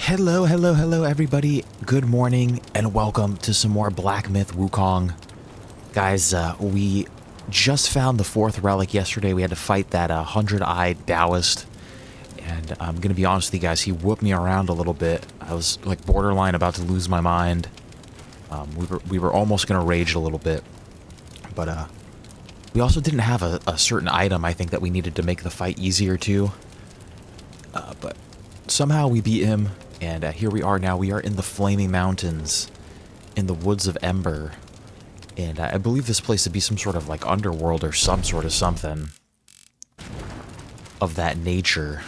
Hello, everybody. Good morning, and welcome to some more Black Myth Wukong. Guys, we just found the 4th relic yesterday. We had to fight that Hundred-Eye Daoist. And I'm going to be honest with you guys, he whooped me around a little bit. I was, like, borderline about to lose my mind. We were almost going to rage a little bit. But, we also didn't have a certain item, I think, that we needed to make the fight easier, too. But somehow we beat him. And here we are now. We are in the Flaming Mountains, in the Woods of Ember. And I believe this place to be some sort of like Underworld or some sort of something of that nature.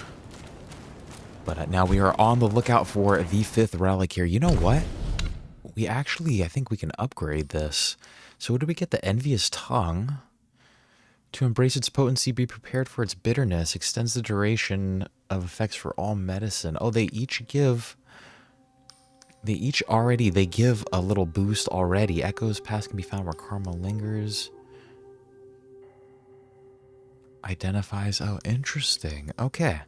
But now we are on the lookout for the 5th relic here. You know what? We actually, I think we can upgrade this. So what do we get? The Envious Tongue. To embrace its potency, be prepared for its bitterness. Extends the duration of effects for all medicine. Oh, they each give... They give a little boost already. Echoes past can be found where karma lingers. Identifies... Oh, interesting. Okay.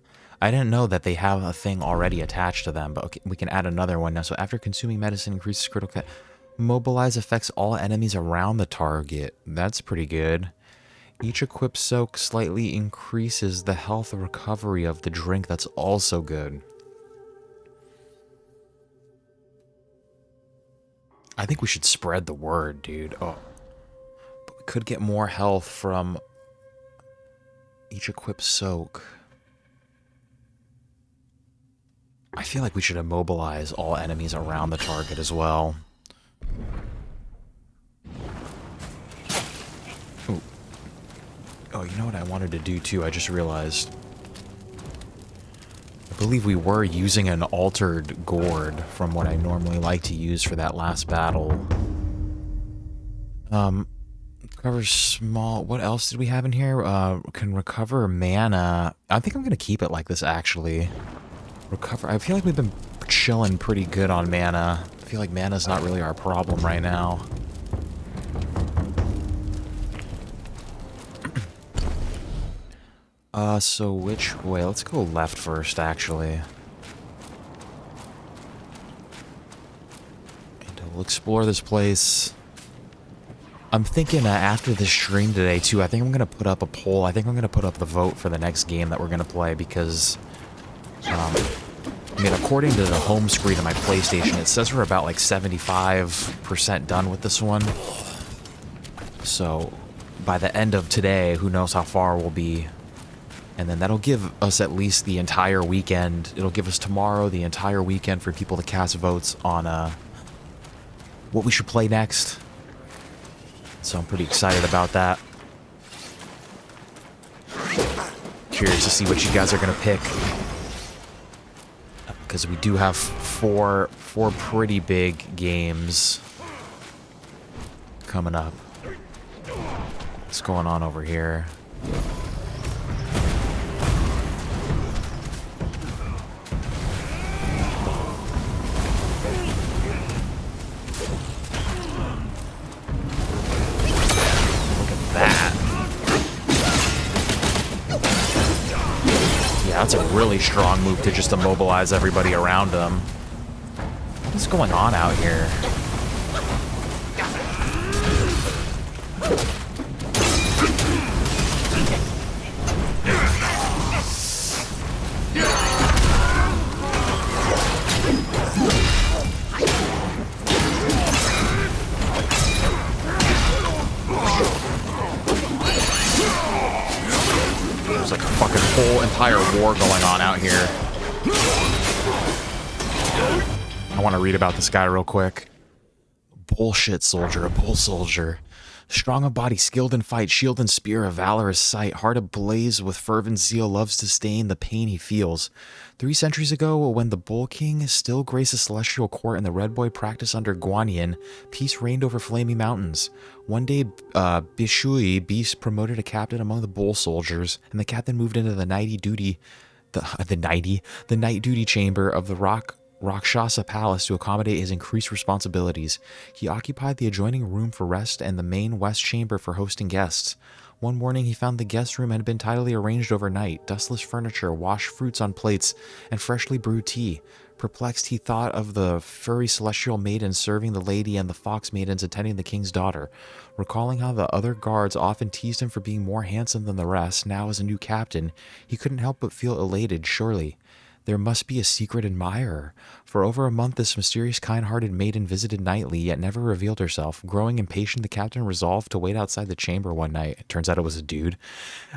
I didn't know that they have a thing already attached to them, but okay, we can add another one now. So after consuming medicine, increases critical... Mobilize affects all enemies around the target. That's pretty good. Each equipped soak slightly increases the health recovery of the drink. That's also good. I think we should spread the word, dude. Oh. But we could get more health from each equipped soak. I feel like we should immobilize all enemies around the target as well. Ooh. Oh, you know what I wanted to do too? I just realized. I believe we were using an altered gourd from what I normally like to use for that last battle. Covers small... What else did we have in here? Can recover mana. I think I'm going to keep it like this, actually. Recover... I feel like we've been chilling pretty good on mana. I feel like mana's not really our problem right now. So which way? Let's go left first, actually. And we'll explore this place. I'm thinking after this stream today, too, I think I'm going to put up a poll. I think I'm going to put up the vote for the next game that we're going to play, because... I mean, according to the home screen of my PlayStation, it says we're about, like, 75% done with this one. So, by the end of today, who knows how far we'll be... And then that'll give us at least the entire weekend. It'll give us tomorrow the entire weekend for people to cast votes on what we should play next. So I'm pretty excited about that. Curious to see what you guys are going to pick. Because we do have four pretty big games coming up. What's going on over here? That's a really strong move to just immobilize everybody around him. What's going on out here? There's like a fucking whole entire war going on out here. I want to read about this guy real quick. Bullshit soldier, a bull soldier. Strong of body, skilled in fight, shield and spear, a valorous sight, heart ablaze with fervent zeal, loves to stain the pain he feels. 3 centuries ago, when the Bull King still graced the celestial court and the Red Boy practiced under Guanyin, peace reigned over Flaming Mountains. One day, Bishui Beast promoted a captain among the Bull soldiers, and the captain moved into the night duty chamber of the Rakshasa Palace to accommodate his increased responsibilities. He occupied the adjoining room for rest and the main west chamber for hosting guests. One morning he found the guest room had been tidily arranged overnight, dustless furniture, washed fruits on plates, and freshly brewed tea. Perplexed, he thought of the furry celestial maidens serving the lady and the fox maidens attending the king's daughter. Recalling how the other guards often teased him for being more handsome than the rest, now as a new captain, he couldn't help but feel elated. Surely there must be a secret admirer. For over a month, this mysterious, kind-hearted maiden visited nightly, yet never revealed herself. Growing impatient, the captain resolved to wait outside the chamber one night. It turns out it was a dude.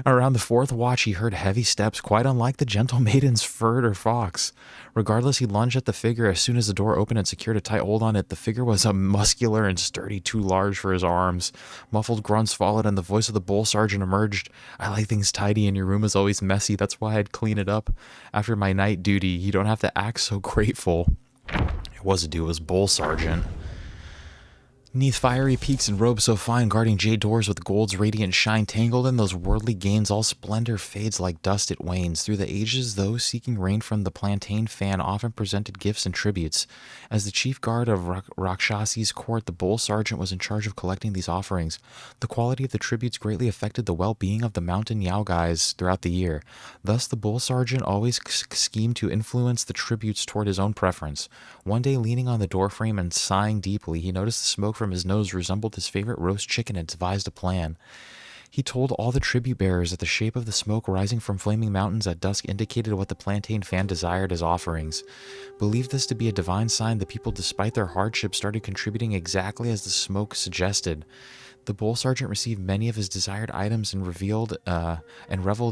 Around the fourth watch, he heard heavy steps, quite unlike the gentle maiden's furred or fox. Regardless, he lunged at the figure. As soon as the door opened and secured a tight hold on it, the figure was a muscular and sturdy, too large for his arms. Muffled grunts followed, and the voice of the bull sergeant emerged. "I like things tidy, and your room is always messy. That's why I'd clean it up after my night duty. You don't have to act so grateful." It was a dude. It was bull sergeant. Neath fiery peaks and robes so fine, guarding jade doors with gold's radiant shine, tangled in those worldly gains, all splendor fades like dust, it wanes. Through the ages, those seeking rain from the plantain fan often presented gifts and tributes. As the chief guard of Rakshasi's court, the bull sergeant was in charge of collecting these offerings. The quality of the tributes greatly affected the well-being of the mountain Yao guys throughout the year. Thus, the bull sergeant always schemed to influence the tributes toward his own preference. One day, leaning on the doorframe and sighing deeply, he noticed the smoke from his nose resembled his favorite roast chicken and devised a plan. He told all the tribute bearers that the shape of the smoke rising from flaming mountains at dusk indicated what the plantain fan desired as offerings. Believed this to be a divine sign, the people, despite their hardships, started contributing exactly as the smoke suggested. The bull sergeant received many of his desired items and reveled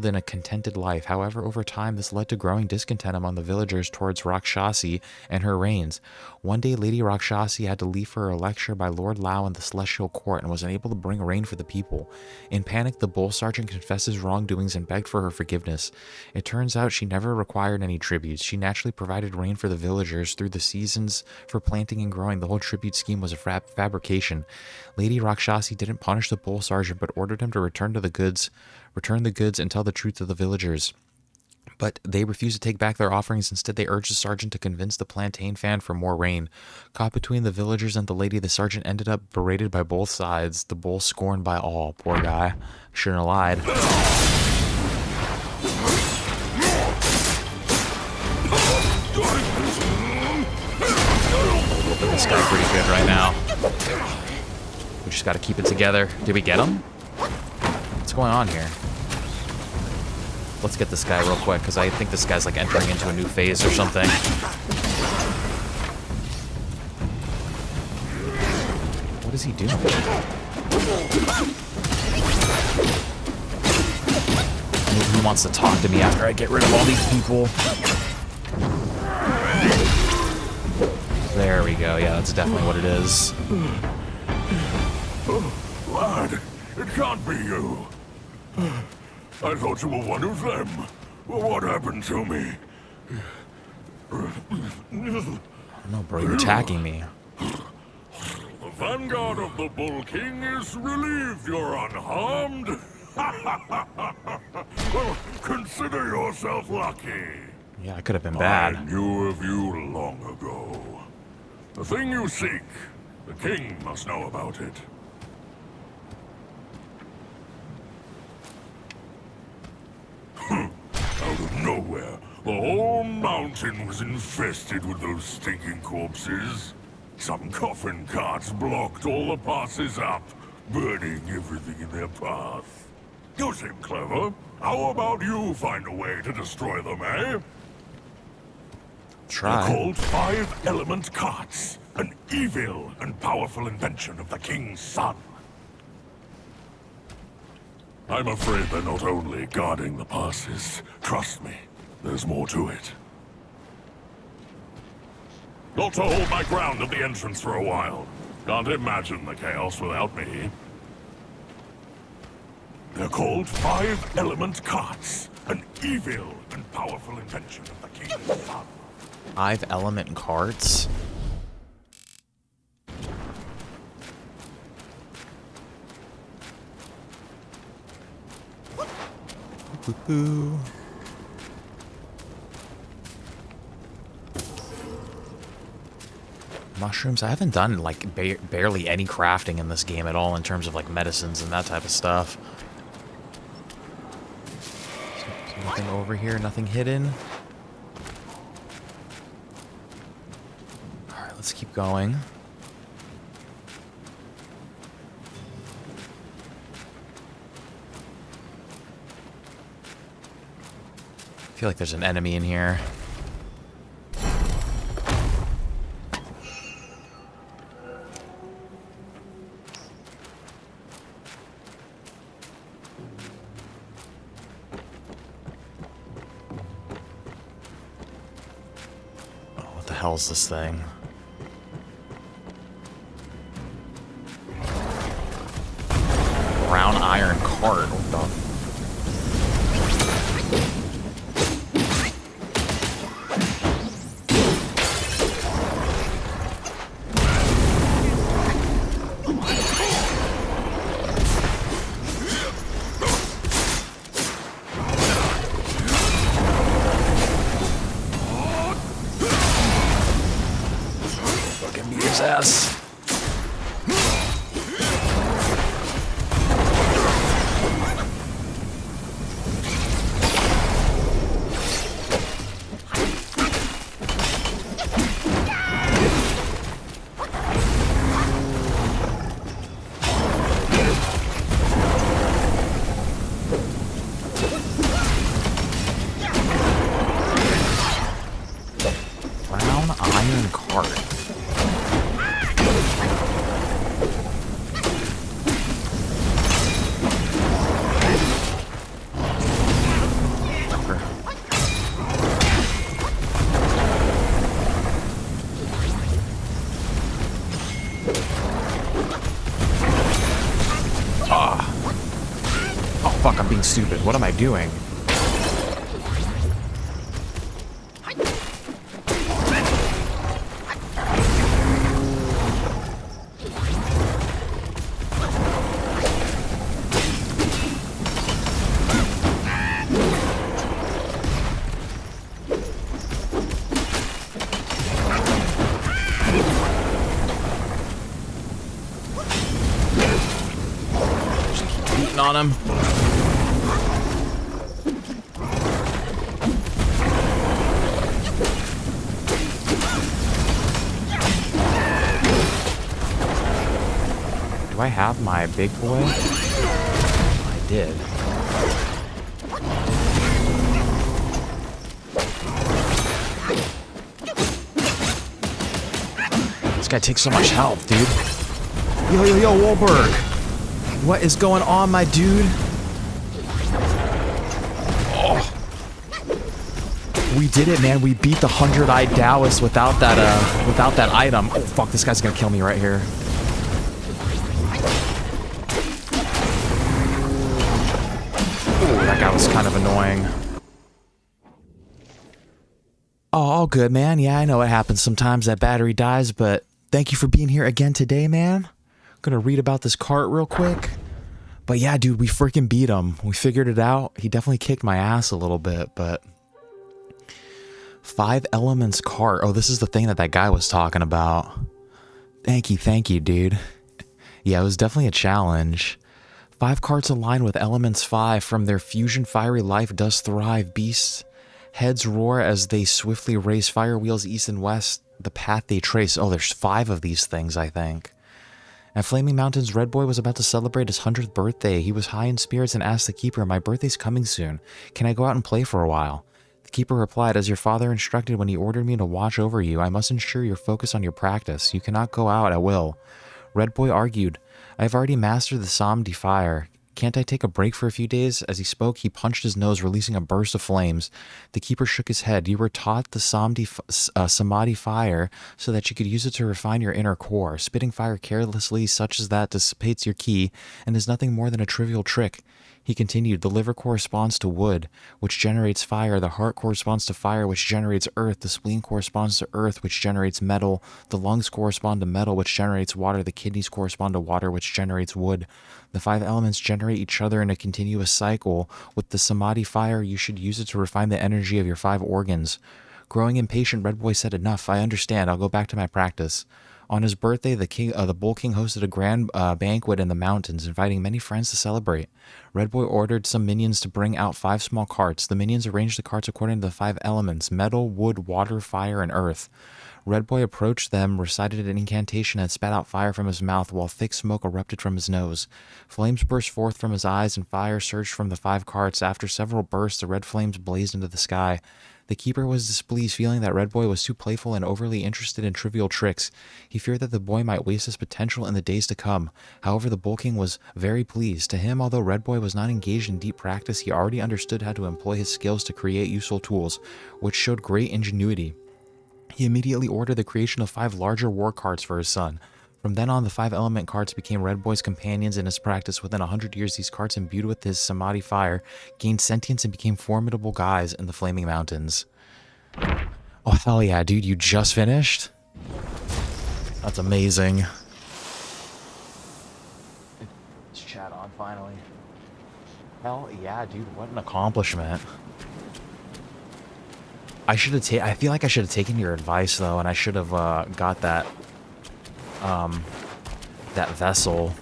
in a contented life. However, over time, this led to growing discontent among the villagers towards Rakshasi and her reigns. One day, Lady Rakshasi had to leave for a lecture by Lord Lao in the celestial court and was unable to bring rain for the people. In panic, the bull sergeant confessed his wrongdoings and begged for her forgiveness. It turns out she never required any tributes. She naturally provided rain for the villagers through the seasons for planting and growing. The whole tribute scheme was a fabrication. Lady Rakshasi didn't punish the bull sergeant, but ordered him to return the goods and tell the truth to the villagers. But they refused to take back their offerings. Instead, they urged the sergeant to convince the plantain fan for more rain. Caught between the villagers and the lady, the sergeant ended up berated by both sides, the bull scorned by all. Poor guy. Shouldn't have lied. Whooping this guy pretty good right now. We just got to keep it together. Did we get him? What's going on here? Let's get this guy real quick, because I think this guy's like entering into a new phase or something. What is he doing? Maybe he wants to talk to me after I get rid of all these people. There we go. Yeah, that's definitely what it is. Lad, it can't be you. I thought you were one of them. What happened to me? I don't know, bro. You're attacking me. The vanguard of the Bull King is relieved you're unharmed. Well, consider yourself lucky. Yeah, I could have been bad. I knew of you long ago. The thing you seek, the king must know about it. Out of nowhere, the whole mountain was infested with those stinking corpses. Some coffin carts blocked all the passes up, burning everything in their path. You seem clever. How about you find a way to destroy them, eh? Try. They're called Five-Element Carts, an evil and powerful invention of the king's son. I'm afraid they're not only guarding the passes. Trust me, there's more to it. Got to hold my ground at the entrance for a while. Can't imagine the chaos without me. They're called Five-Element Carts, an evil and powerful invention of the king's son. 5-element carts? Boo. Mushrooms. I haven't done like barely any crafting in this game at all in terms of like medicines and that type of stuff. So nothing over here, nothing hidden. let's keep going. I feel like there's an enemy in here. What the hell is this thing? Brown iron cart. What the? Fucking beat his ass. Brown iron cart. Oh fuck, I'm being stupid. What am I doing? Beating on him. Do I have my big boy? I did. This guy takes so much health, dude. Yo, Wahlberg. What is going on, my dude? Oh. We did it, man. We beat the Hundred-Eye Daoist without that item. Oh, fuck. This guy's gonna kill me right here. Ooh, that guy was kind of annoying. Oh, all good, man. Yeah, I know it happens sometimes that battery dies, but thank you for being here again today, man. Gonna read about this cart real quick. But yeah, dude, we freaking beat him. We figured it out. He definitely kicked my ass a little bit, but 5 elements cart. Oh, this is the thing that guy was talking about. Thank you, dude. Yeah, it was definitely a challenge. 5 carts aligned with elements 5 from their fusion fiery life does thrive. Beasts' heads roar as they swiftly race fire wheels east and west, the path they trace. Oh, there's 5 of these things, I think. At Flaming Mountains, Red Boy was about to celebrate his 100th birthday. He was high in spirits and asked the keeper, "My birthday's coming soon. Can I go out and play for a while?" The keeper replied, "As your father instructed when he ordered me to watch over you, I must ensure your focus on your practice. You cannot go out at will." Red Boy argued, "I have already mastered the Psalm Fire. Can't I take a break for a few days?" As he spoke, he punched his nose, releasing a burst of flames. The keeper shook his head. "You were taught the Samadhi fire so that you could use it to refine your inner core. Spitting fire carelessly such as that dissipates your ki and is nothing more than a trivial trick." He continued, "The liver corresponds to wood, which generates fire. The heart corresponds to fire, which generates earth. The spleen corresponds to earth, which generates metal. The lungs correspond to metal, which generates water. The kidneys correspond to water, which generates wood. The 5 elements generate each other in a continuous cycle. With the Samadhi fire, you should use it to refine the energy of your 5 organs." Growing impatient, Red Boy said, "Enough. I understand. I'll go back to my practice." On his birthday, the Bull King hosted a grand banquet in the mountains, inviting many friends to celebrate. Red Boy ordered some minions to bring out 5 small carts. The minions arranged the carts according to the 5 elements: metal, wood, water, fire, and earth. Red Boy approached them, recited an incantation, and spat out fire from his mouth, while thick smoke erupted from his nose. Flames burst forth from his eyes, and fire surged from the 5 carts. After several bursts, the red flames blazed into the sky. The keeper was displeased, feeling that Red Boy was too playful and overly interested in trivial tricks. He feared that the boy might waste his potential in the days to come. However, the Bull King was very pleased. To him, although Red Boy was not engaged in deep practice, he already understood how to employ his skills to create useful tools, which showed great ingenuity. He immediately ordered the creation of 5 larger war carts for his son. From then on, the 5 element carts became Red Boy's companions in his practice. Within 100 years, these carts, imbued with his samadhi fire, gained sentience and became formidable guys in the Flaming Mountains. Oh, hell yeah, dude, you just finished? That's amazing. Is chat on finally? Hell yeah, dude, what an accomplishment. I feel like I should have taken your advice though, and I should have got that that vessel.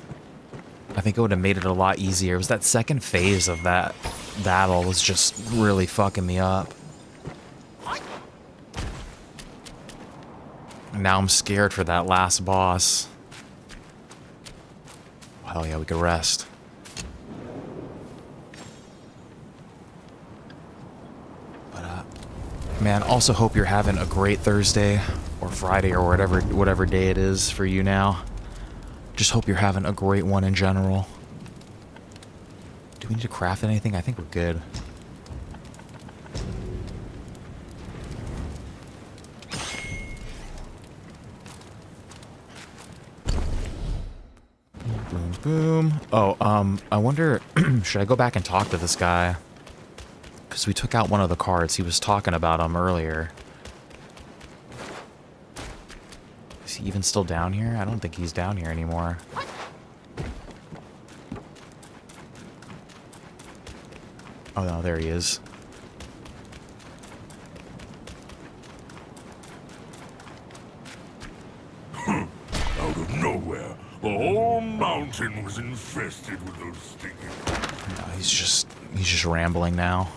I think it would have made it a lot easier. It was that second phase of that battle was just really fucking me up. And now I'm scared for that last boss. Oh, hell yeah, we could rest. Man, also hope you're having a great Thursday or Friday or whatever day it is for you now. Just hope you're having a great one in general. Do we need to craft anything? I think we're good. Boom, boom. Oh, I wonder, should I go back and talk to this guy? Because we took out one of the cards. He was talking about him earlier. Is he even still down here? I don't think he's down here anymore. Oh no, there he is. Out of nowhere, the whole mountain was infested with those stinking... No, he's just rambling now.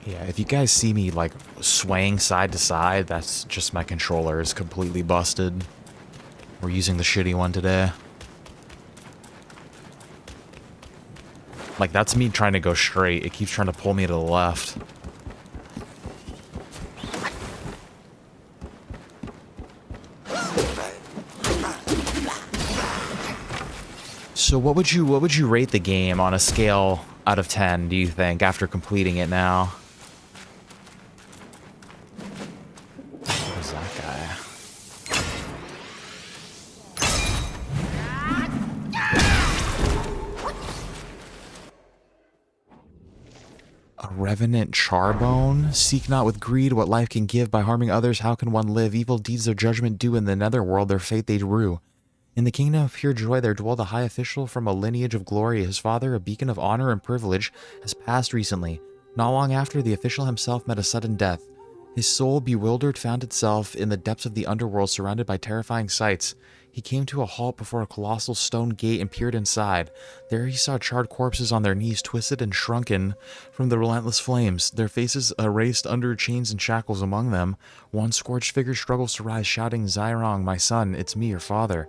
Yeah, if you guys see me, like, swaying side to side, that's just my controller is completely busted. We're using the shitty one today. Like, that's me trying to go straight. It keeps trying to pull me to the left. So what would you rate the game on a scale out of 10, do you think, after completing it now? Where's that guy? A revenant charbone? Seek not with greed what life can give. By harming others, how can one live? Evil deeds of judgment due in the netherworld, their fate they rue. In the kingdom of pure joy there dwelled a high official from a lineage of glory. His father, a beacon of honor and privilege, has passed recently. Not long after, the official himself met a sudden death. His soul, bewildered, found itself in the depths of the underworld, surrounded by terrifying sights. He came to a halt before a colossal stone gate and peered inside. There he saw charred corpses on their knees, twisted and shrunken from the relentless flames, their faces erased under chains and shackles. Among them, one scorched figure struggles to rise, shouting, "Zyrong, my son, it's me, your father."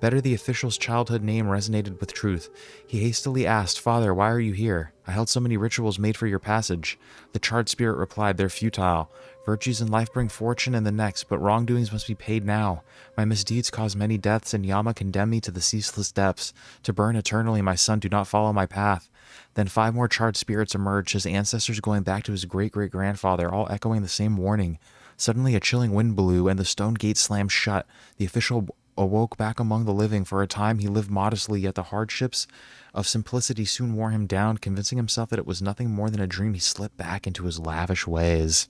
Better, the official's childhood name resonated with truth. He hastily asked, "Father, why are you here? I held so many rituals made for your passage." The charred spirit replied, "They're futile. Virtues in life bring fortune in the next, but wrongdoings must be paid now. My misdeeds caused many deaths, and Yama condemned me to the ceaseless depths. To burn eternally, my son, do not follow my path." Then 5 more charred spirits emerged, his ancestors going back to his great-great-grandfather, all echoing the same warning. Suddenly a chilling wind blew, and the stone gate slammed shut. The official awoke back among the living. For a time he lived modestly, yet the hardships of simplicity soon wore him down. Convincing himself that it was nothing more than a dream, he slipped back into his lavish ways.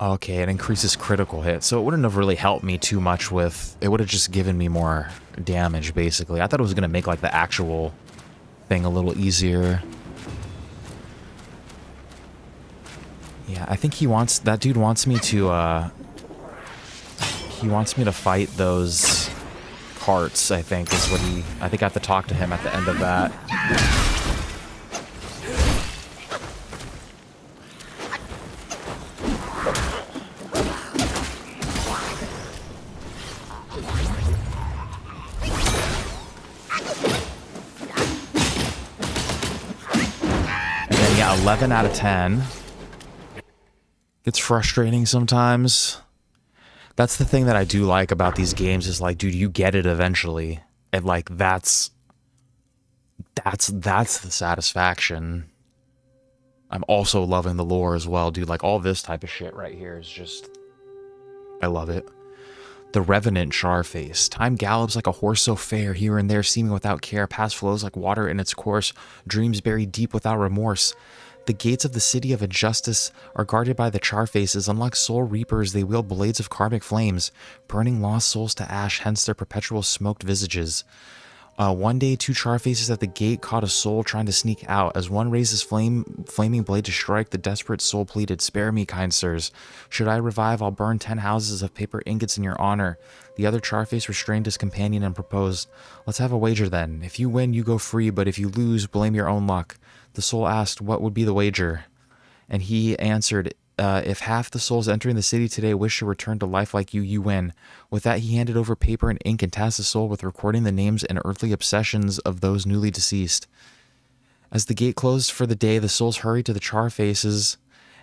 Okay, it increases critical hit, so it wouldn't have really helped me too much with... It would have just given me more damage, basically. I thought it was going to make, like, the actual thing a little easier. Yeah, I think he wants... That dude wants me to, he wants me to fight those carts, I think, is what he... I think I have to talk to him at the end of that. And then, yeah, 11 out of 10. It's frustrating sometimes. That's the thing that I do like about these games is like, dude, you get it eventually. And like, that's the satisfaction. I'm also loving the lore as well, dude. Like, all this type of shit right here is just... I love it. The Revenant Charface. Time gallops like a horse so fair, here and there seeming without care. Past flows like water in its course. Dreams buried deep without remorse. The gates of the city of injustice are guarded by the Charfaces. Unlike soul reapers, they wield blades of karmic flames, burning lost souls to ash, hence their perpetual smoked visages. One day, two Charfaces at the gate caught a soul trying to sneak out. As one raised his flaming blade to strike, the desperate soul pleaded, "Spare me, kind sirs. Should I revive, I'll burn 10 houses of paper ingots in your honor." The other Charface restrained his companion and proposed, "Let's have a wager then. If you win, you go free, but if you lose, blame your own luck." The soul asked, "What would be the wager?" And he answered, "If half the souls entering the city today wish to return to life like you, you win." With that, he handed over paper and ink and tasked the soul with recording the names and earthly obsessions of those newly deceased. As the gate closed for the day, the souls hurried to the Charfaces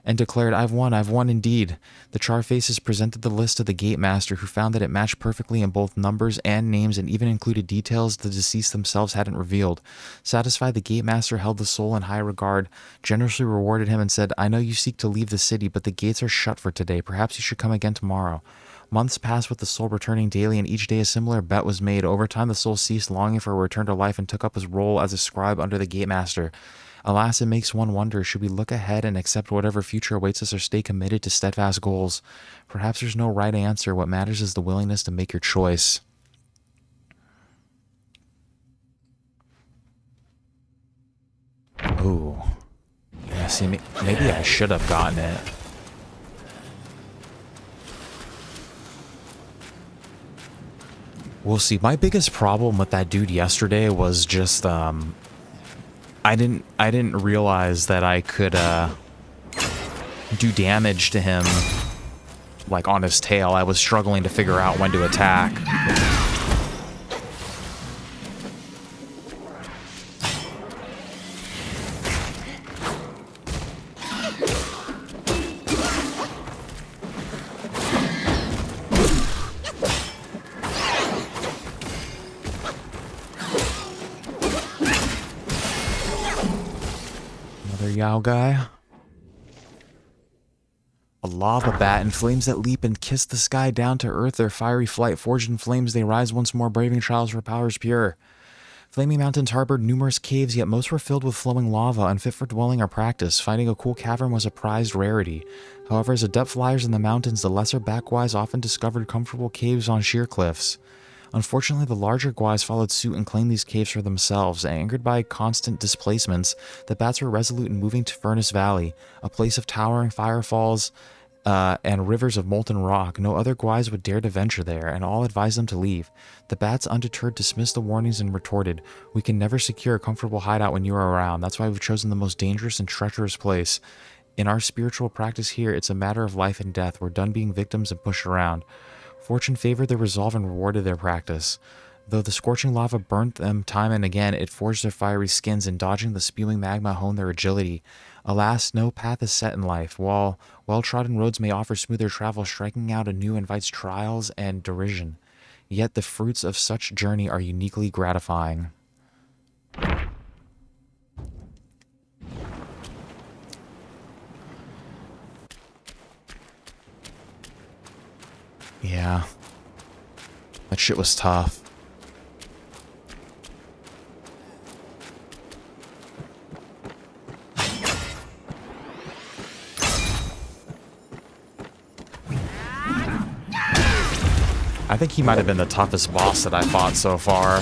and declared, I've won indeed." The Charfaces presented the list to the gate master, who found that it matched perfectly in both numbers and names, and even included details the deceased themselves hadn't revealed. Satisfied, the gate master held the soul in high regard, generously rewarded him, and said, "I know you seek to leave the city, but the gates are shut for today. Perhaps you should come again tomorrow." Months passed with the soul returning daily, and each day a similar bet was made. Over time, the soul ceased longing for a return to life and took up his role as a scribe under the gate master. Alas, it makes one wonder, should we look ahead and accept whatever future awaits us, or stay committed to steadfast goals? Perhaps there's no right answer. What matters is the willingness to make your choice. Ooh. Yeah, see, maybe I should have gotten it. We'll see. My biggest problem with that dude yesterday was just, I didn't realize that I could do damage to him, like, on his tail. I was struggling to figure out when to attack. Yao guy. A lava bat and flames that leap and kiss the sky down to earth. Their fiery flight forged in flames, they rise once more, braving trials for powers pure. Flaming mountains harbored numerous caves, yet most were filled with flowing lava, unfit for dwelling or practice. Finding a cool cavern was a prized rarity. However, as adept flyers in the mountains, the lesser bat-guys often discovered comfortable caves on sheer cliffs. Unfortunately, the larger guys followed suit and claimed these caves for themselves. Angered by constant displacements, the bats were resolute in moving to Furnace Valley, a place of towering firefalls and rivers of molten rock. No other guys would dare to venture there, and all advised them to leave. The bats, undeterred, dismissed the warnings and retorted, "We can never secure a comfortable hideout when you are around. That's why we've chosen the most dangerous and treacherous place. In our spiritual practice here, it's a matter of life and death. We're done being victims and pushed around." Fortune favored their resolve and rewarded their practice. Though the scorching lava burnt them time and again, it forged their fiery skins, and dodging the spewing magma honed their agility. Alas, no path is set in life. While well-trodden roads may offer smoother travel, striking out anew invites trials and derision. Yet the fruits of such journey are uniquely gratifying. Yeah. That shit was tough. I think he might have been the toughest boss that I fought so far.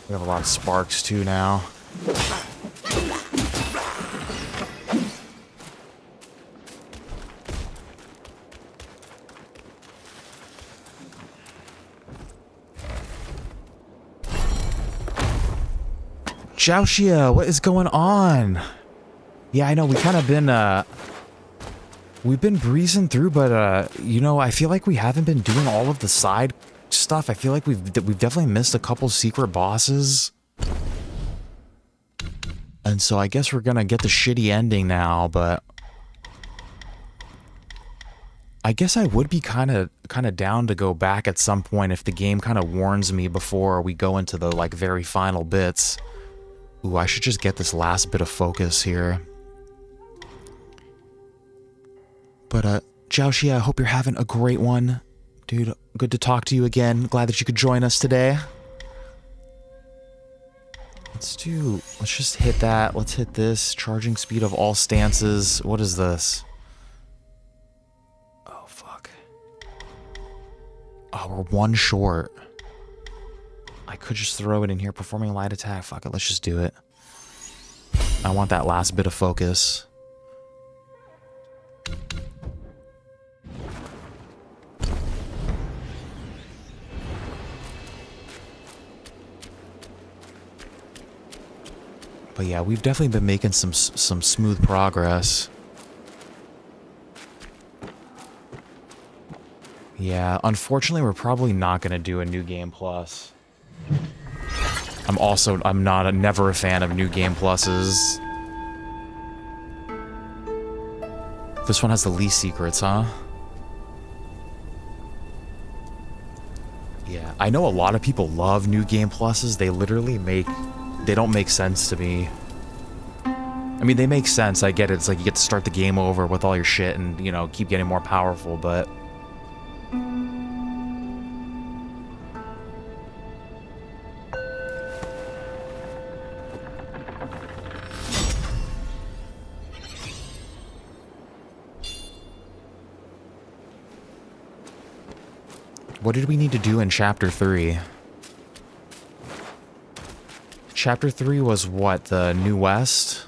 We have a lot of sparks too now. Xiaoxia, what is going on? Yeah, I know we kind of been we've been breezing through, but you know, I feel like we haven't been doing all of the side stuff. I feel like we've definitely missed a couple secret bosses. And so I guess we're gonna get the shitty ending now, but I guess I would be kind of down to go back at some point if the game kind of warns me before we go into the like very final bits. Ooh, I should just get this last bit of focus here. But Xiaoxia, I hope you're having a great one. Dude, good to talk to you again. Glad that you could join us today. Let's just hit that. Let's hit this. Charging speed of all stances. What is this? Oh, fuck. Oh, we're one short. I could just throw it in here. Performing light attack. Fuck it, let's just do it. I want that last bit of focus. But yeah, we've definitely been making some smooth progress. Yeah, unfortunately, we're probably not going to do a new game plus. I'm never a fan of new game pluses. This one has the least secrets, huh? Yeah, I know a lot of people love new game pluses. They literally they don't make sense to me. I mean, they make sense. I get it. It's like you get to start the game over with all your shit and, you know, keep getting more powerful, but what did we need to do in Chapter 3? Chapter 3 was what? The New West?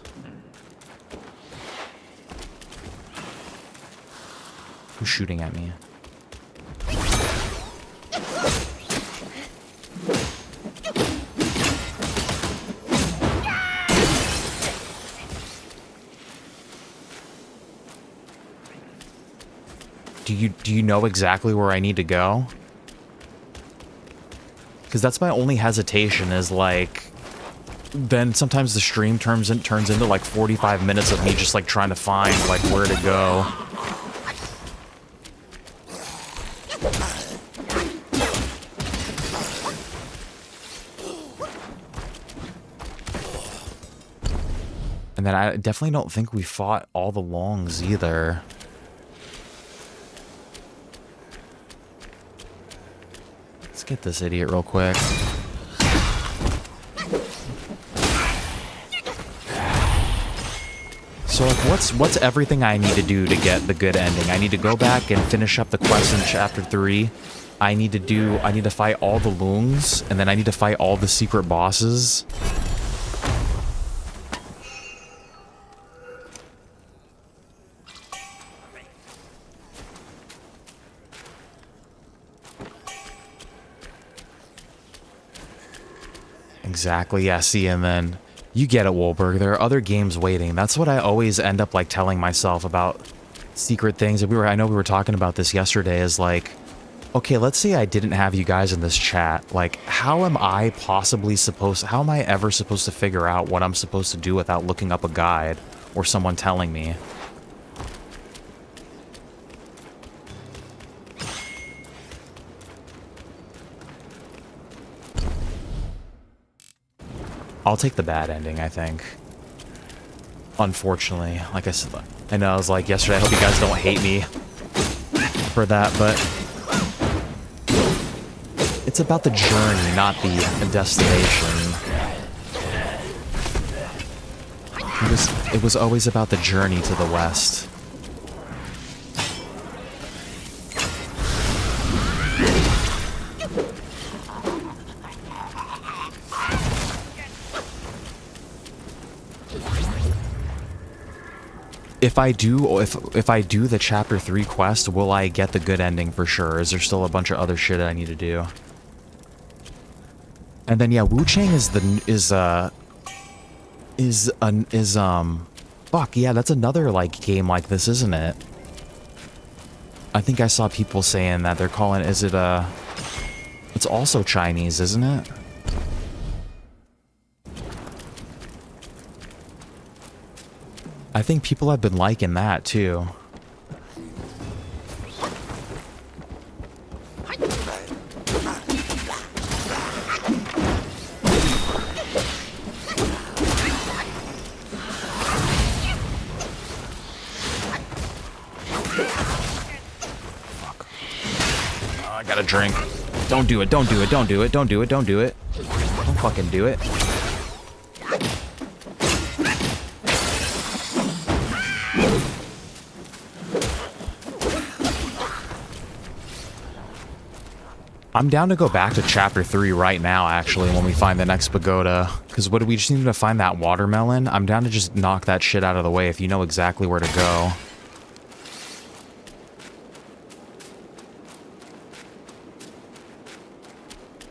Who's shooting at me? Do you know exactly where I need to go? Because that's my only hesitation is like, then sometimes the stream turns into like 45 minutes of me just like trying to find like where to go. And then I definitely don't think we fought all the longs either. Let's get this idiot real quick. So like, what's everything I need to do to get the good ending? I need to go back and finish up the quest in Chapter 3. I need to fight all the Lungs, and then I need to fight all the secret bosses. Exactly, yeah, see, and then you get it, Wolberg. There are other games waiting. That's what I always end up like telling myself about secret things. I know we were talking about this yesterday, is like, okay, let's say I didn't have you guys in this chat. Like, how am I ever supposed to figure out what I'm supposed to do without looking up a guide or someone telling me? I'll take the bad ending, I think. Unfortunately, like I said, I know I was like yesterday, I hope you guys don't hate me for that, but it's about the journey, not the destination. It was always about the journey to the west. If I do the chapter 3 quest, will I get the good ending for sure? Is there still a bunch of other shit I need to do? And then yeah, Wukong fuck, yeah, that's another like game like this, isn't it? I think I saw people saying that they're calling it's also Chinese, isn't it? I think people have been liking that too. Fuck. I gotta drink. Don't do it, don't do it, don't do it, don't do it, don't do it. Don't fucking do it. I'm down to go back to chapter 3 right now, actually, when we find the next pagoda. Because what do we just need to find that watermelon? I'm down to just knock that shit out of the way if you know exactly where to go.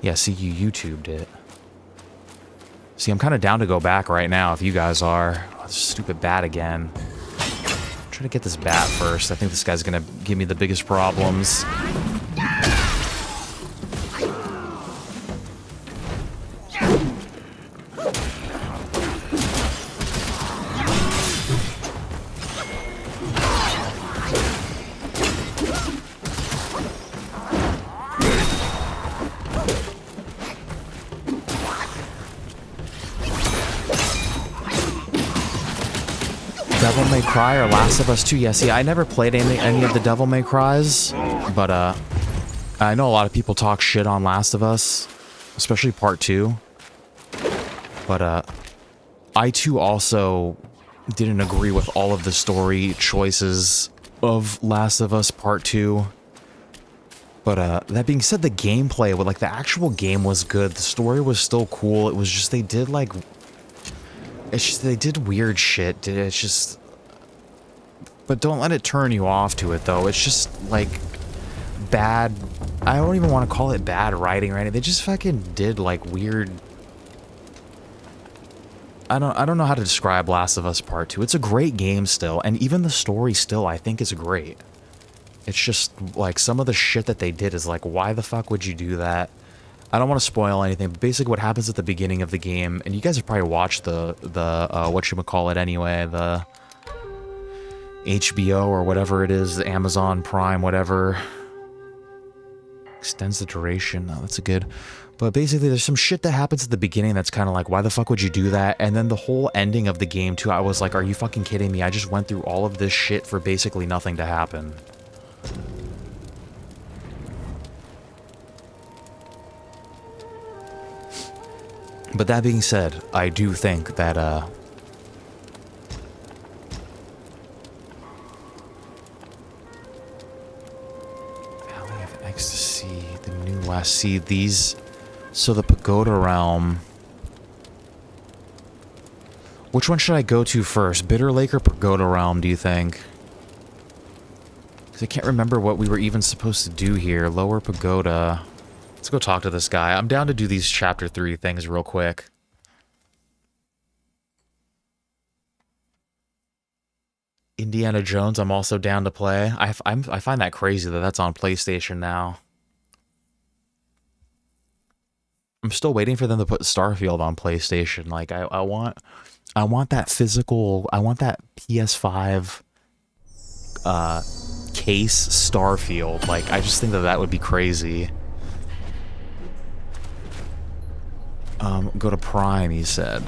Yeah, see, you YouTubed it. See, I'm kind of down to go back right now if you guys are. Oh, this stupid bat again. I'm trying to get this bat first. I think this guy's going to give me the biggest problems. Devil May Cry or Last of Us 2. Yeah, see, I never played any of the Devil May Cries, but I know a lot of people talk shit on Last of Us, especially Part 2. But I too also didn't agree with all of the story choices of Last of Us Part 2. But that being said, the gameplay, like the actual game was good. The story was still cool. It was just they did like... It's just, they did weird shit. It's just... But don't let it turn you off to it, though. It's just, like, bad... I don't even want to call it bad writing or anything. They just fucking did, like, weird... I don't know how to describe Last of Us Part 2. It's a great game still, and even the story still, I think, is great. It's just, like, some of the shit that they did is like, why the fuck would you do that? I don't want to spoil anything, but basically what happens at the beginning of the game, and you guys have probably watched the whatchamacallit anyway, the HBO or whatever it is, the Amazon Prime, whatever. Extends the duration. Oh, that's a good... But basically there's some shit that happens at the beginning that's kind of like, why the fuck would you do that? And then the whole ending of the game too, I was like, are you fucking kidding me? I just went through all of this shit for basically nothing to happen. But that being said, I do think that, Valley of Ecstasy, the New West. See, these... So the Pagoda Realm... Which one should I go to first? Bitter Lake or Pagoda Realm, do you think? Because I can't remember what we were even supposed to do here. Lower Pagoda... Let's go talk to this guy. I'm down to do these chapter 3 things real quick. Indiana Jones, I'm also down to play. I find that crazy that that's on PlayStation now. I'm still waiting for them to put Starfield on PlayStation. Like, I want that physical... I want that PS5 case Starfield. Like, I just think that that would be crazy. Go to Prime, he said.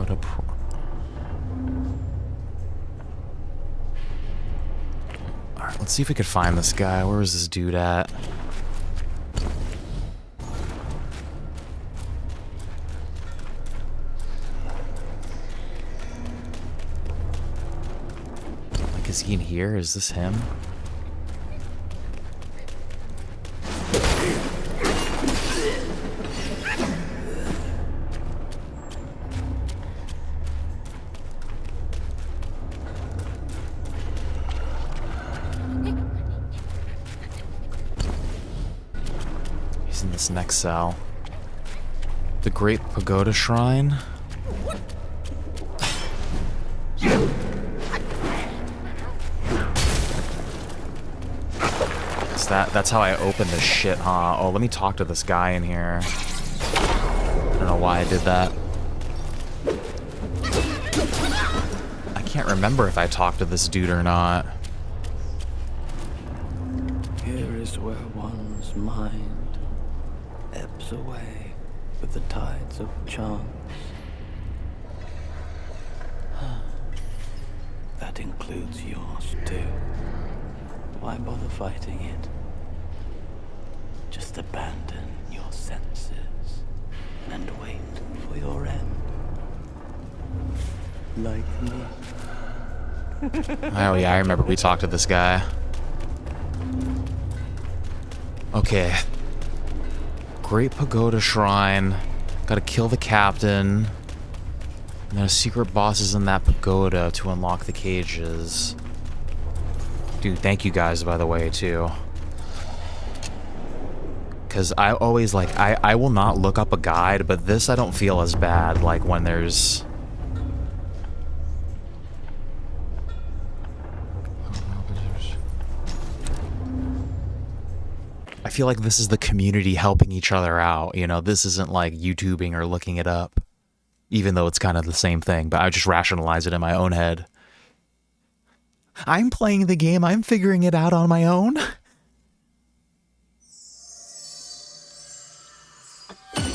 Pagoda Pro. Alright, let's see if we could find this guy. Where was this dude at? Like, is he in here? Is this him? In this next cell. The Great Pagoda Shrine. That's how I open this shit, huh? Oh, let me talk to this guy in here. I don't know why I did that. I can't remember if I talked to this dude or not. Here is where one's mind ebbs away with the tides of chance. That includes yours too. Why bother fighting it? Just abandon your senses and wait for your end. Like me. Oh yeah, I remember we talked to this guy. Okay. Great Pagoda Shrine. Gotta kill the captain. And then a secret boss is in that pagoda to unlock the cages. Dude, thank you guys, by the way, too. Because I always, like, I will not look up a guide, but this I don't feel as bad, like, when there's... I feel like this is the community helping each other out, you know? This isn't, like, YouTubing or looking it up. Even though it's kind of the same thing, but I just rationalize it in my own head. I'm playing the game, I'm figuring it out on my own.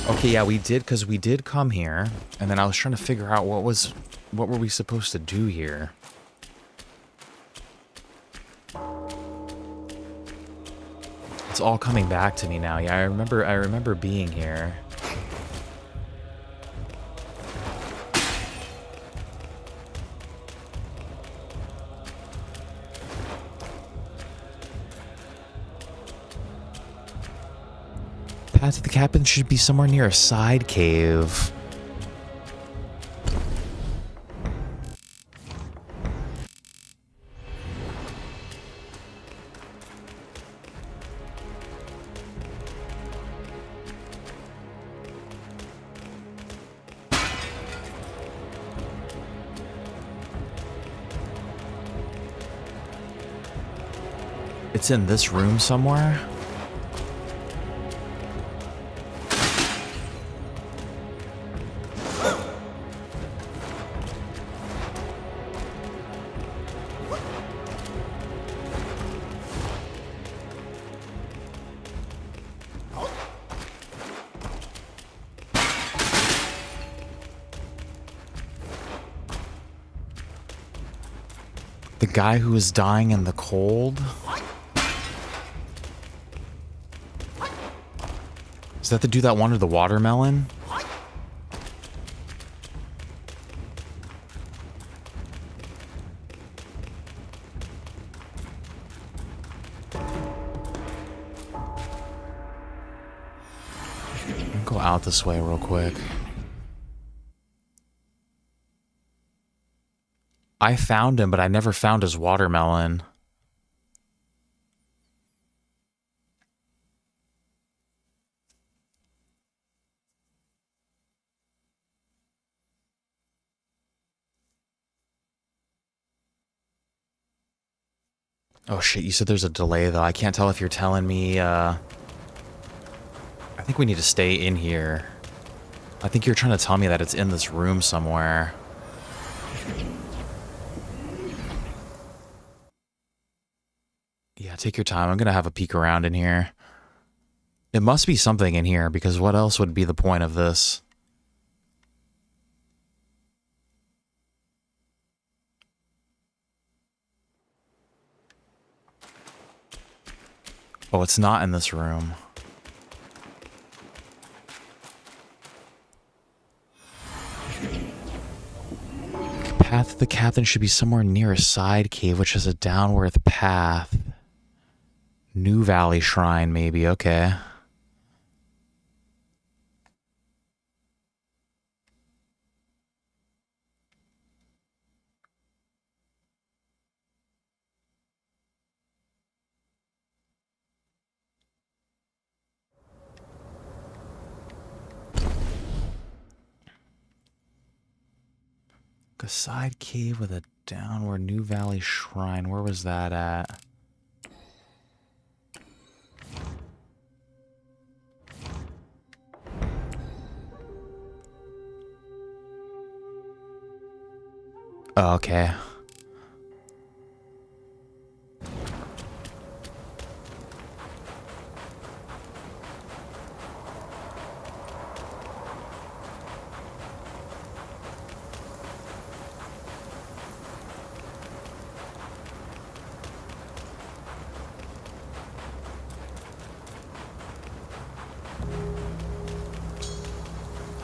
Okay, yeah, we did, because we did come here, and then I was trying to figure out what were we supposed to do here? It's all coming back to me now. Yeah, I remember being here. Path to the cabin should be somewhere near a side cave. It's in this room somewhere. The guy who is dying in the cold? Is that the dude that wanted the watermelon? I'll go out this way real quick. I found him, but I never found his watermelon. Oh shit, you said there's a delay though. I can't tell if you're telling me, I think we need to stay in here. I think you're trying to tell me that it's in this room somewhere. Yeah, take your time. I'm gonna have a peek around in here. It must be something in here, because what else would be the point of this? Oh, it's not in this room. Path of the captain should be somewhere near a side cave, which has a downward path. New Valley Shrine, maybe. Okay. A side cave with a downward New Valley Shrine. Where was that at? Oh, okay.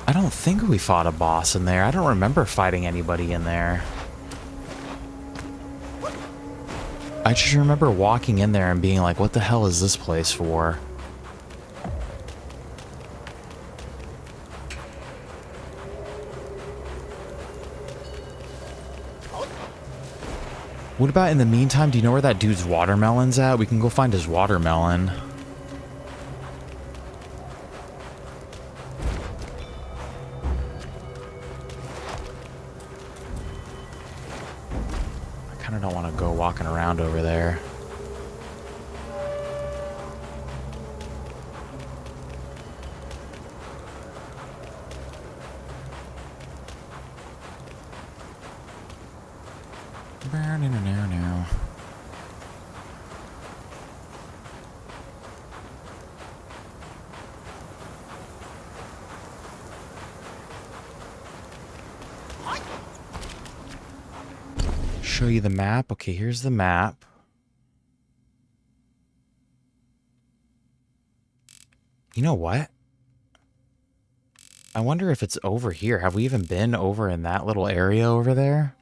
I don't think we fought a boss in there. I don't remember fighting anybody in there. I just remember walking in there and being like, what the hell is this place for? What about in the meantime? Do you know where that dude's watermelon's at? We can go find his watermelon. I don't want to go walking around over there. Now. Show you the map. Okay, here's the map. You know what? I wonder if it's over here. Have we even been over in that little area over there?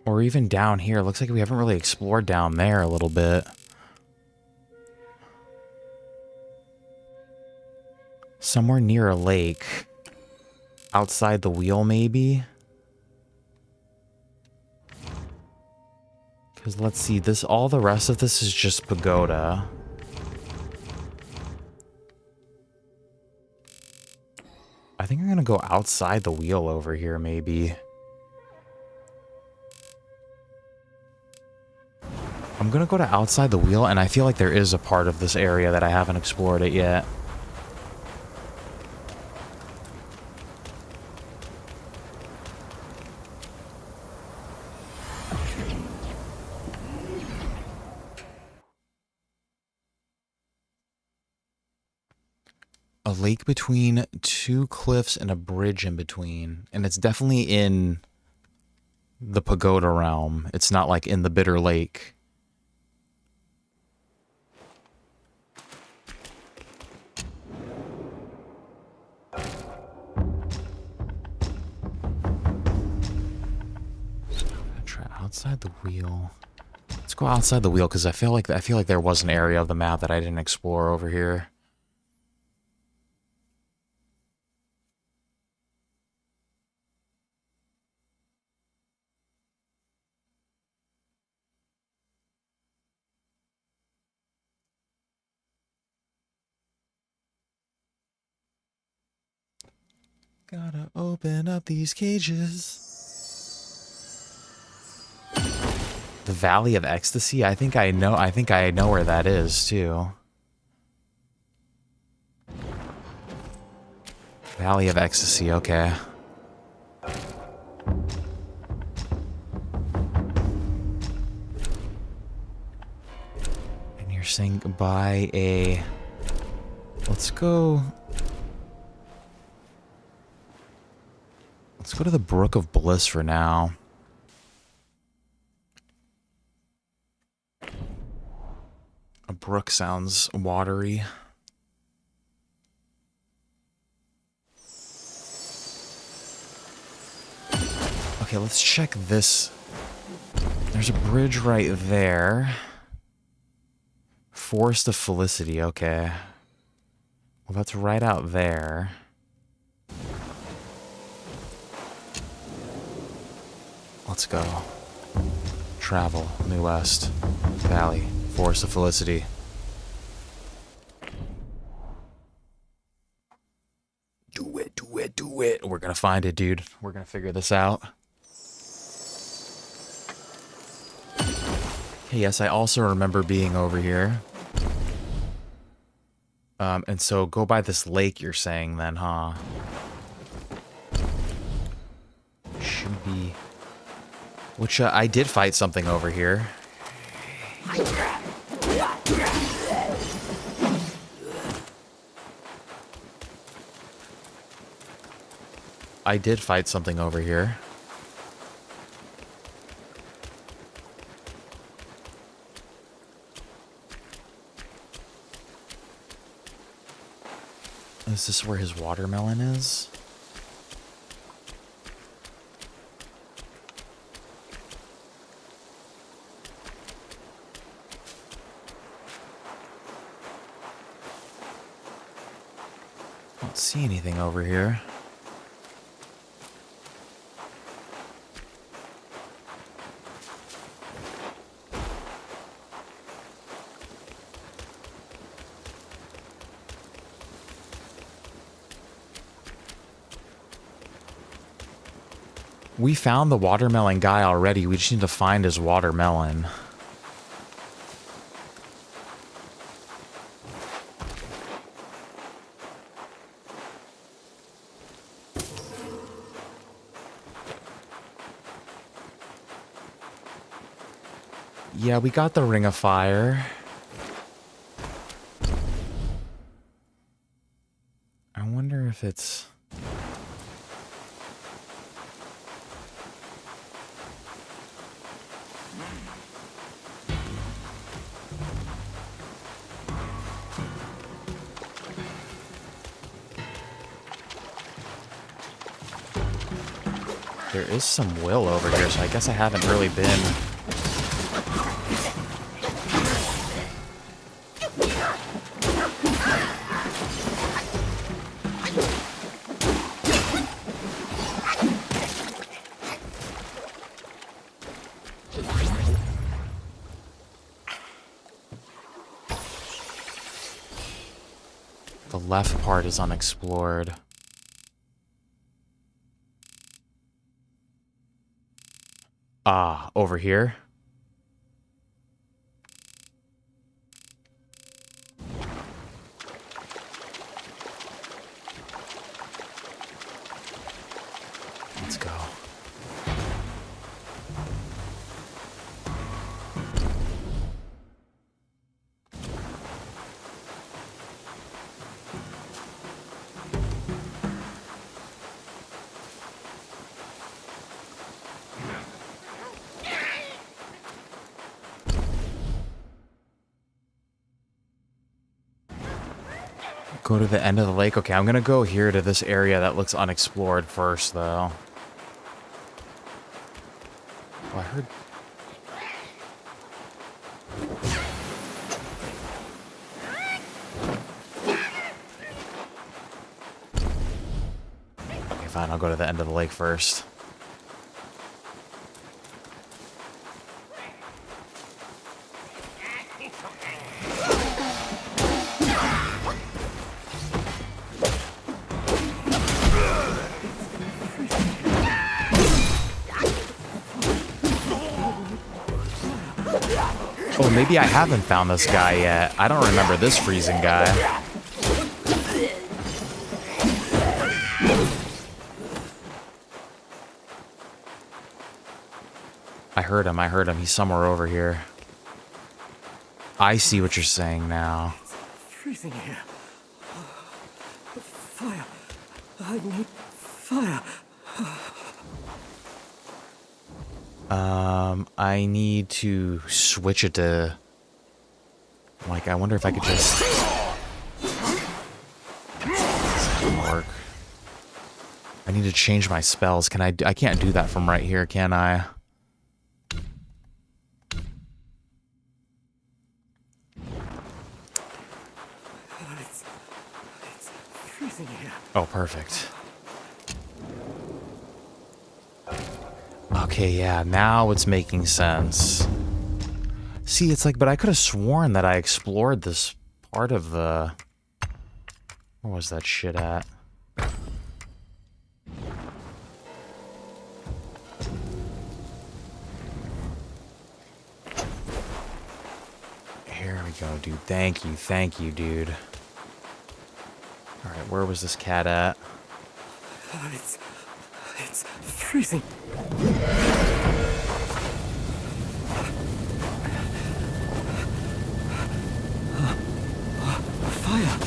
Or even down here. Looks like we haven't really explored down there a little bit. Somewhere near a lake. Outside the wheel, maybe? Because let's see, all the rest of this is just pagoda. I think I'm gonna go outside the wheel over here, maybe. I'm gonna go to outside the wheel, and I feel like there is a part of this area that I haven't explored it yet. A lake between two cliffs and a bridge in between. And it's definitely in the pagoda realm. It's not like in the bitter lake. Try outside the wheel. Let's go outside the wheel because I feel like there was an area of the map that I didn't explore over here. Gotta open up these cages. The Valley of Ecstasy? I think I know where that is too. Valley of Ecstasy, okay. And you're saying by a... Let's go Let's go to the Brook of Bliss for now. A brook sounds watery. Okay, let's check this. There's a bridge right there. Forest of Felicity, okay. Well, that's right out there. Let's go. Travel, New West, Valley, Forest of Felicity. Do it, do it, do it. We're gonna find it, dude. We're gonna figure this out. Okay, yes, I also remember being over here. And so go by this lake you're saying then, huh? Should be... Which, I did fight something over here. I did fight something over here. Is this where his watermelon is? I don't see anything over here. We found the watermelon guy already. We just need to find his watermelon. Yeah, we got the Ring of Fire. I wonder if it's... There is some will over here, so I guess I haven't really been... The left part is unexplored. Ah, over here? Let's go. Go to the end of the lake. Okay, I'm gonna go here to this area that looks unexplored first, though. Oh, I heard... Okay, fine. I'll go to the end of the lake first. Oh, maybe I haven't found this guy yet. I don't remember this freezing guy. I heard him. I heard him. He's somewhere over here. I see what you're saying now. It's freezing here. Fire. I need fire. I need to switch it to... Like, I wonder if I could just... This doesn't work. I need to change my spells. Can I can't do that from right here, can I? It's freezing here. Oh, perfect. Okay, yeah, now it's making sense. See, it's like, but I could have sworn that I explored this part of the... Where was that shit at? Here we go, dude. Thank you, dude. Alright, where was this cat at? It's freezing. Fire.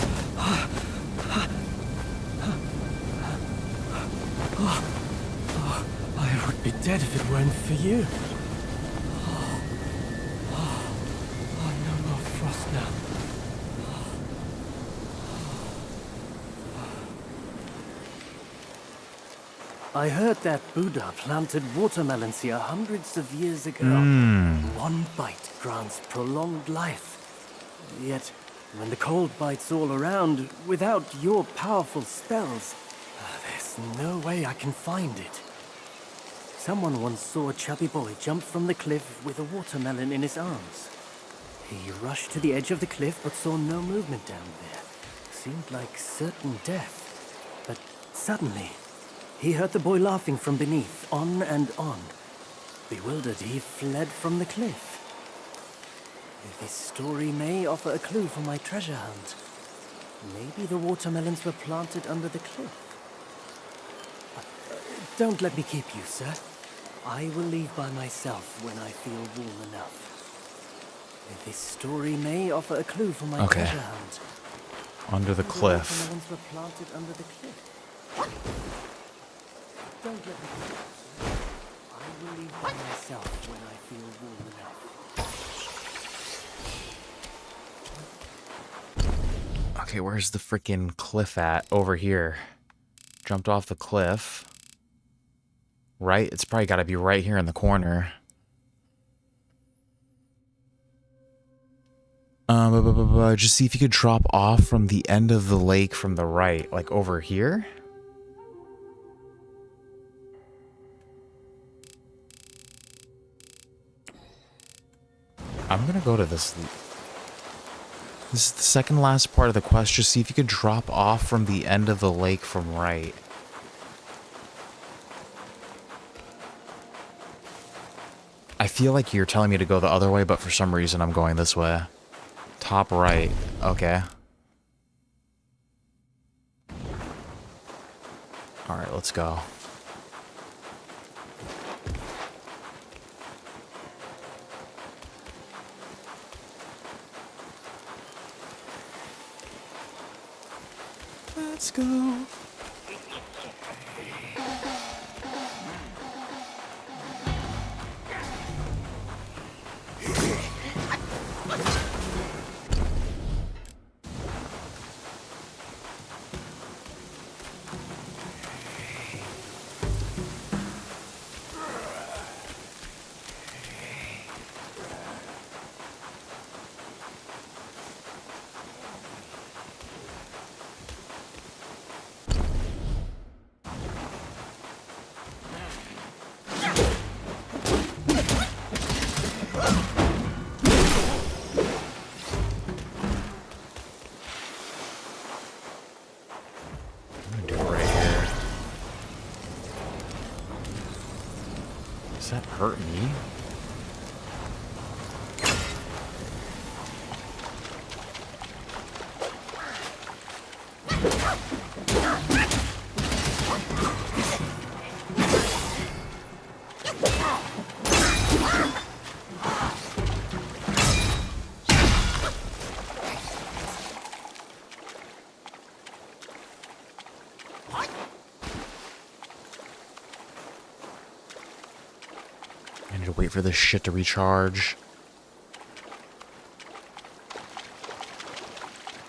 I would be dead if it weren't for you. No more frost now. I heard that Buddha planted watermelons here hundreds of years ago. One bite grants prolonged life. Yet, when the cold bites all around, without your powerful spells, there's no way I can find it. Someone once saw a chubby boy jump from the cliff with a watermelon in his arms. He rushed to the edge of the cliff but saw no movement down there. Seemed like certain death. But suddenly, he heard the boy laughing from beneath, on and on. Bewildered, he fled from the cliff. This story may offer a clue for my treasure hunt. Maybe the watermelons were planted under the cliff. Don't let me keep you, sir. I will leave by myself when I feel warm enough. This story may offer a clue for my treasure hunt. Under the cliff. The watermelons were planted under the cliff. Don't let me keep you, sir. I will leave by myself when I feel warm enough. Okay, where's the freaking cliff at? Over here. Jumped off the cliff. Right? It's probably got to be right here in the corner. Just see if you could drop off from the end of the lake from the right. Like over here? I'm gonna go to this... This is the second last part of the quest. Just see if you could drop off from the end of the lake from right. I feel like you're telling me to go the other way, but for some reason I'm going this way. Top right. Okay. Alright, let's go. Let's go. Does that hurt me? to wait for this shit to recharge.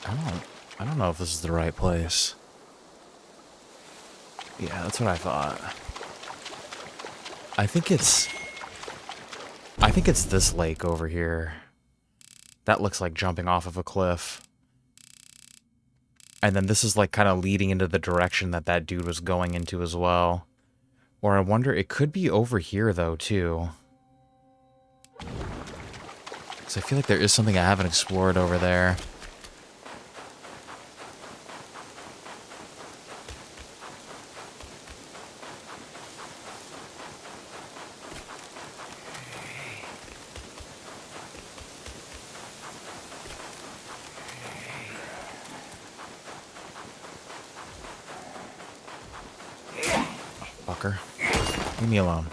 I don't know if this is the right place. Yeah, that's what I thought. I think it's this lake over here. That looks like jumping off of a cliff. And then this is like kind of leading into the direction that that dude was going into as well. Or I wonder, it could be over here though too. Because I feel like there is something I haven't explored over there. Fucker. Leave me alone.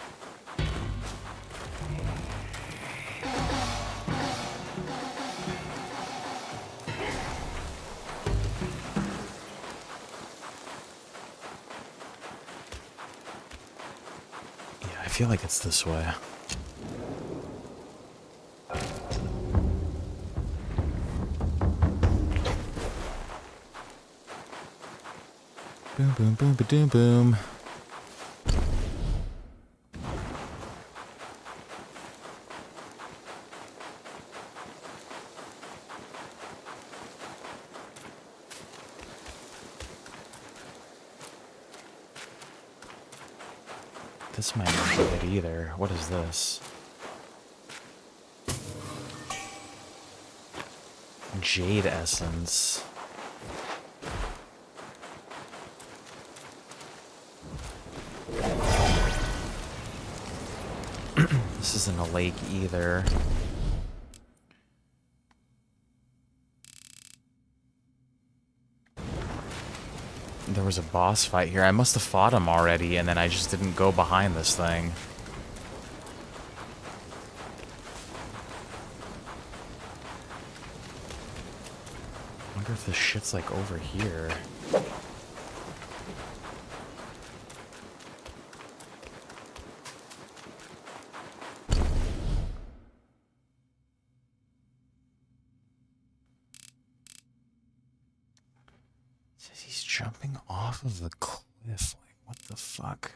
Yeah, I feel like it's this way. Boom, boom, boom, ba-doom, boom. This might not be it either. What is this? Jade essence. This isn't a lake either. There was a boss fight here. I must have fought him already, and then I just didn't go behind this thing. I wonder if this shit's like over here. He's jumping off of the cliff. Like, what the fuck?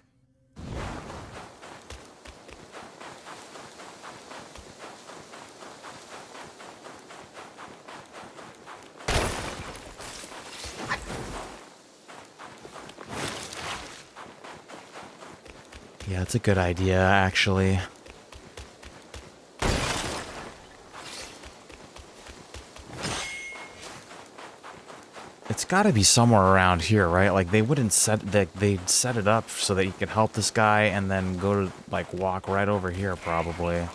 Yeah, it's a good idea, actually. It's got to be somewhere around here, right? Like they wouldn't they'd set it up so that you could help this guy and then go to like walk right over here probably. I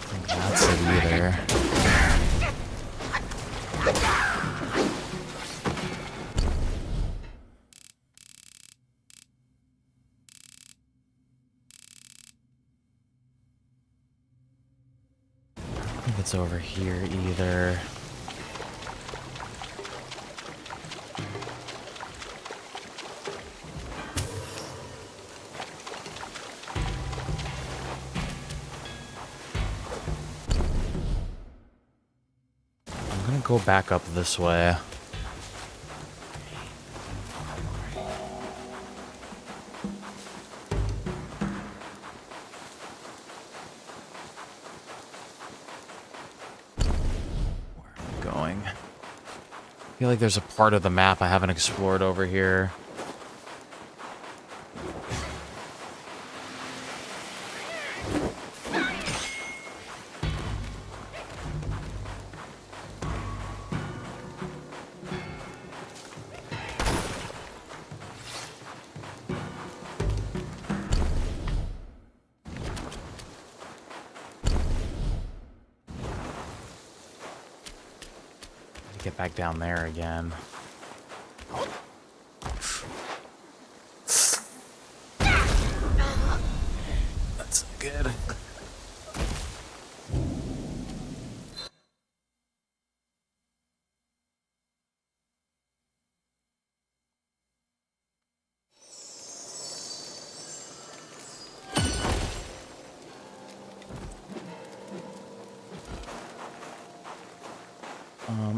think that's it either. It's over here either. I'm gonna go back up this way. I feel like there's a part of the map I haven't explored over here. Get back down there again.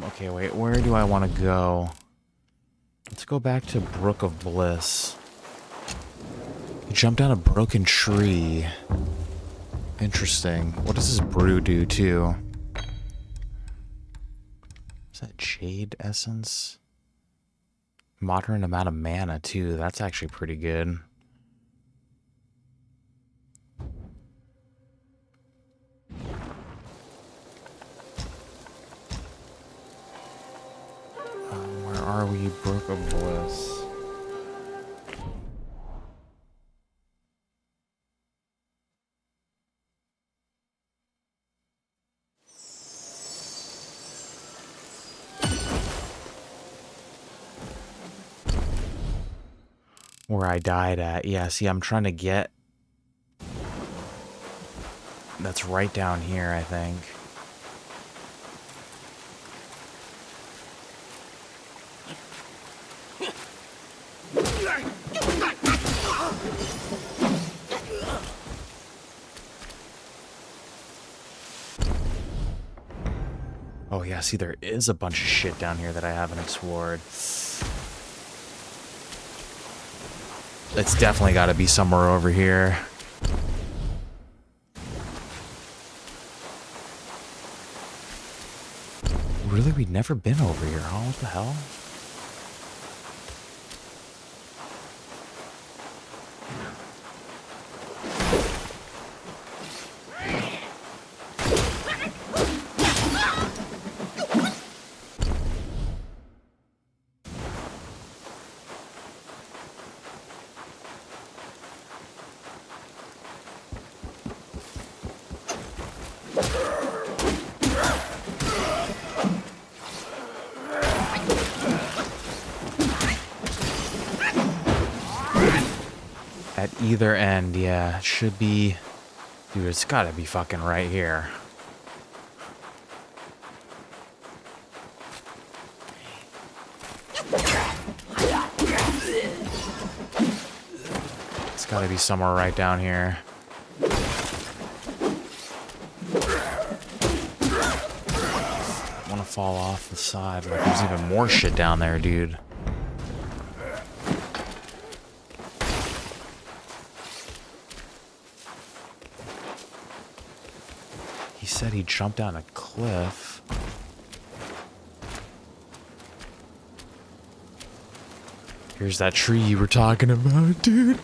Okay, wait, where do I want to go? Let's go back to Brook of Bliss. Jump down a broken tree. Interesting. What does this brew do, too? Is that jade essence? Moderate amount of mana, too. That's actually pretty good. Where are we? Brook of Bliss. Where I died at. Yeah, see, I'm trying to get... That's right down here, I think. Oh yeah, see, there is a bunch of shit down here that I haven't explored. It's definitely got to be somewhere over here. Really? We'd never been over here, huh? What the hell? At either end, yeah, it should be... Dude, it's gotta be fucking right here. It's gotta be somewhere right down here. I want to fall off the side. Like, there's even more shit down there, dude. He said he jumped down a cliff. Here's that tree you were talking about, dude.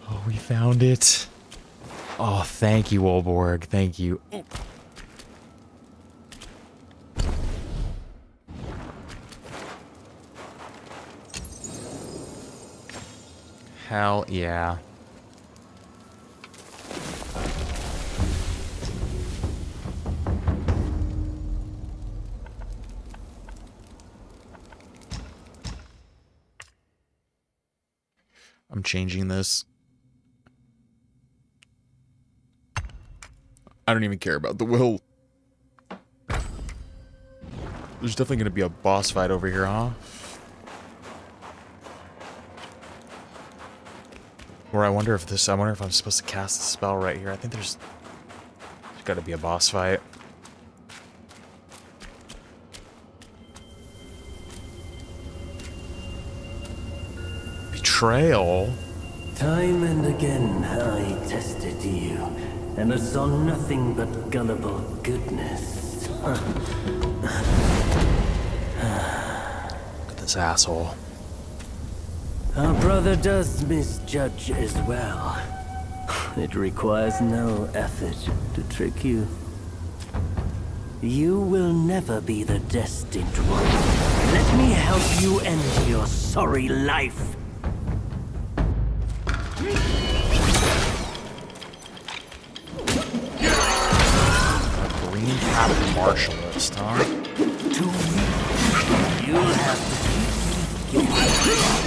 Oh, we found it. Oh, thank you, Olborg. Thank you. Ooh. Hell yeah. I'm changing this. I don't even care about the will. There's definitely going to be a boss fight over here, huh? Or I wonder if I'm supposed to cast a spell right here. I think there's got to be a boss fight. Betrayal? Time and again I tested you, and I saw nothing but gullible goodness. Look at this asshole. Our brother does misjudge as well. It requires no effort to trick you. You will never be the destined one. Let me help you end your sorry life. A green cap martialist, huh? To me, you'll have to keep me.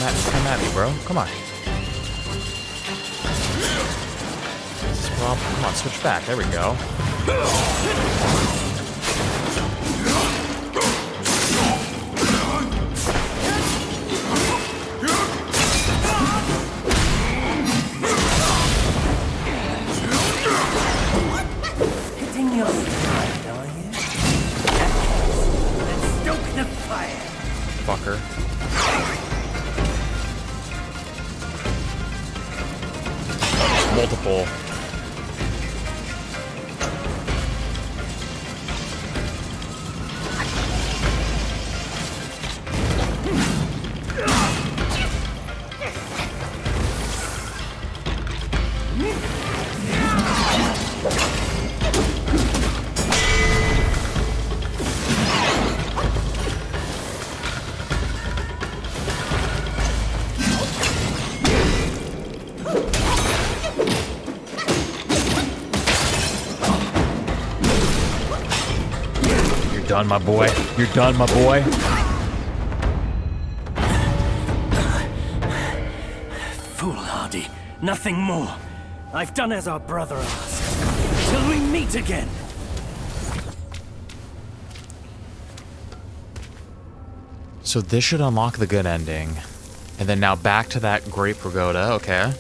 Come at me, bro. Come on. This is problem. Come on, switch back. There we go. purple. Done, my boy. You're done, my boy. Foolhardy. Nothing more. I've done as our brother asked. Till we meet again. So this should unlock the good ending. And then now back to that Great Pagoda. Okay.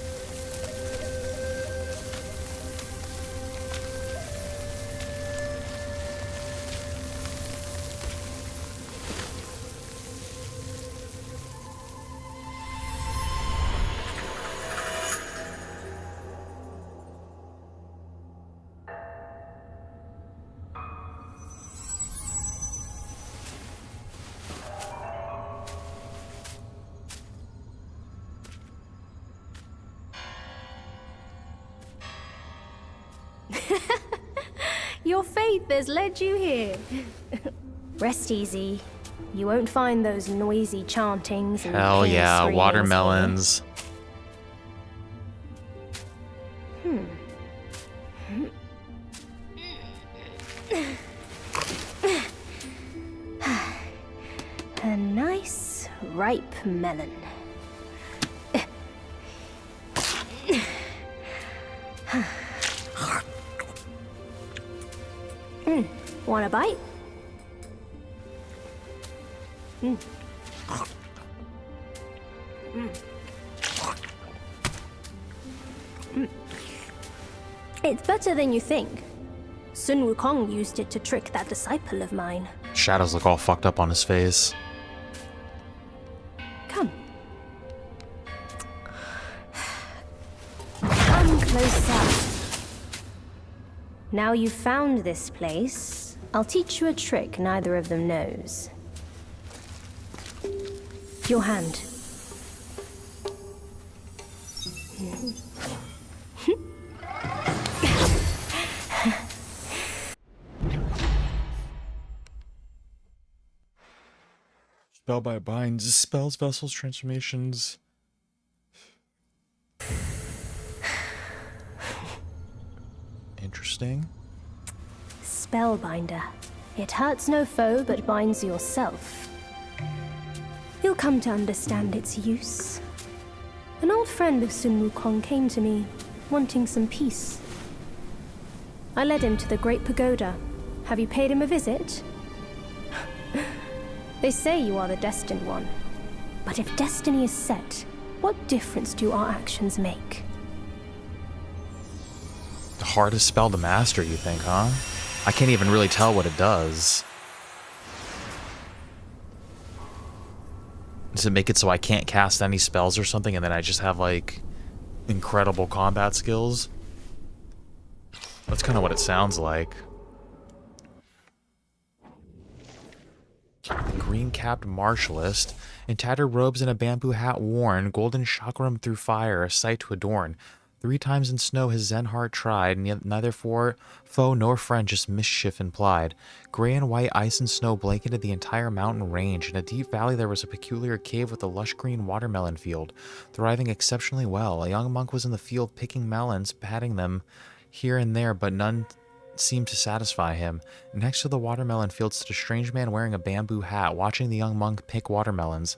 Your faith has led you here. Rest easy. You won't find those noisy chantings and Hell pain yeah, screamings watermelons. here. A nice, ripe melon. Want a bite? It's better than you think. Sun Wukong used it to trick that disciple of mine. Shadows look all fucked up on his face. Come. Come closer. Now you've found this place, I'll teach you a trick neither of them knows. Your hand. Spell by binds, spells, vessels, transformations. Interesting. Spellbinder. It hurts no foe but binds yourself. You'll come to understand its use. An old friend of Sun Wukong came to me, wanting some peace. I led him to the Great Pagoda. Have you paid him a visit? They say you are the destined one. But if destiny is set, what difference do our actions make? The hardest spell to master, you think, huh? I can't even really tell what it does. Does it make it so I can't cast any spells or something and then I just have, like, incredible combat skills? That's kind of what it sounds like. Green-capped martialist, in tattered robes and a bamboo hat worn, golden chakram through fire, a sight to adorn. 3 times in snow his zen heart tried, and yet neither foe nor friend, just mischief implied. Gray and white ice and snow blanketed the entire mountain range. In a deep valley there was a peculiar cave with a lush green watermelon field, thriving exceptionally well. A young monk was in the field picking melons, patting them here and there, but none seemed to satisfy him. Next to the watermelon field stood a strange man wearing a bamboo hat, watching the young monk pick watermelons.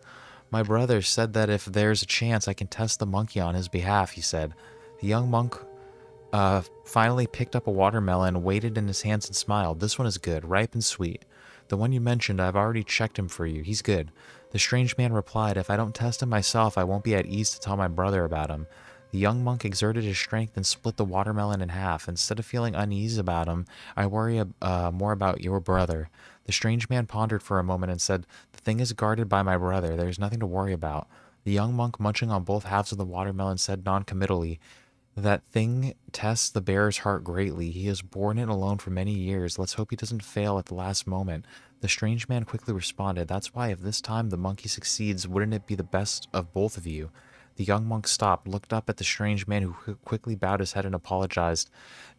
My brother said that if there's a chance I can test the monkey on his behalf, he said. The young monk finally picked up a watermelon, weighed it in his hands and smiled. This one is good, ripe and sweet. The one you mentioned, I've already checked him for you. He's good. The strange man replied, if I don't test him myself, I won't be at ease to tell my brother about him. The young monk exerted his strength and split the watermelon in half. Instead of feeling uneasy about him, I worry more about your brother. The strange man pondered for a moment and said, the thing is guarded by my brother. There's nothing to worry about. The young monk, munching on both halves of the watermelon, said non-committally, That thing tests the bearer's heart greatly. He has borne it alone for many years. Let's hope he doesn't fail at the last moment. The strange man quickly responded, that's why if this time the monkey succeeds, wouldn't it be the best of both of you? The young monk stopped, looked up at the strange man who quickly bowed his head and apologized.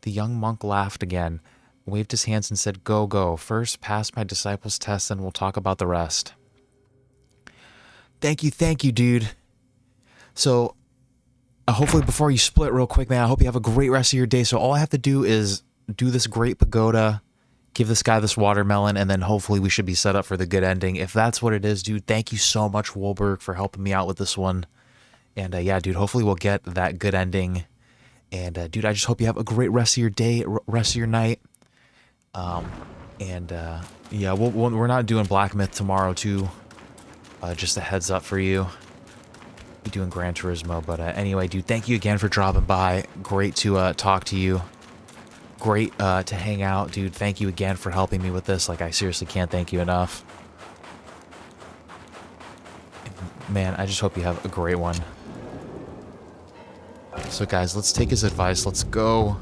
The young monk laughed again, waved his hands and said, go, go. First, pass my disciple's test and we'll talk about the rest. Thank you, dude. So, hopefully before you split real quick, man, I hope you have a great rest of your day. So all I have to do is do this great pagoda, give this guy this watermelon, and then hopefully we should be set up for the good ending. If that's what it is, dude, thank you so much, Wolberg, for helping me out with this one. And yeah, dude, hopefully we'll get that good ending. And dude, I just hope you have a great rest of your day, rest of your night. Yeah, we're not doing Black Myth tomorrow, too. Just a heads up for you. Be doing Gran Turismo, but anyway, dude, thank you again for dropping by. Great to talk to you. Great to hang out, dude. Thank you again for helping me with this. Like, I seriously can't thank you enough. Man, I just hope you have a great one. So, guys, let's take his advice. Let's go.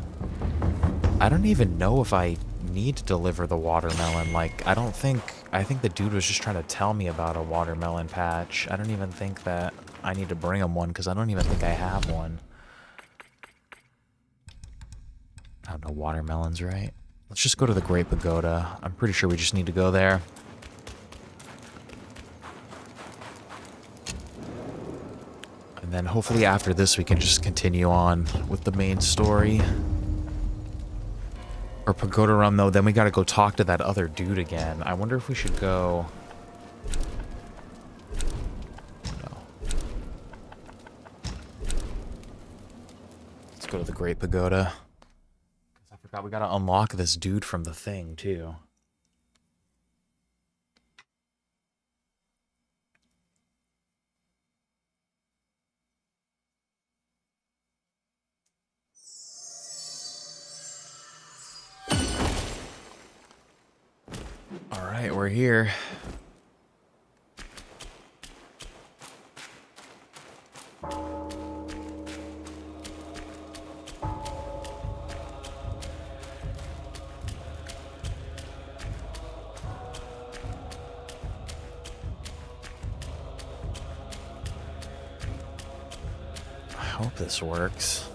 I don't even know if I need to deliver the watermelon. Like, I think the dude was just trying to tell me about a watermelon patch. I don't even think that I need to bring him one because I don't even think I have one. I don't know, watermelons, right? Let's just go to the Great Pagoda. I'm pretty sure we just need to go there. And then hopefully after this we can just continue on with the main story. Or Pagoda Run, though, then we gotta go talk to that other dude again. I wonder if we should go... Go to the Great Pagoda. I forgot we gotta unlock this dude from the thing, too. Alright, we're here. I hope this works.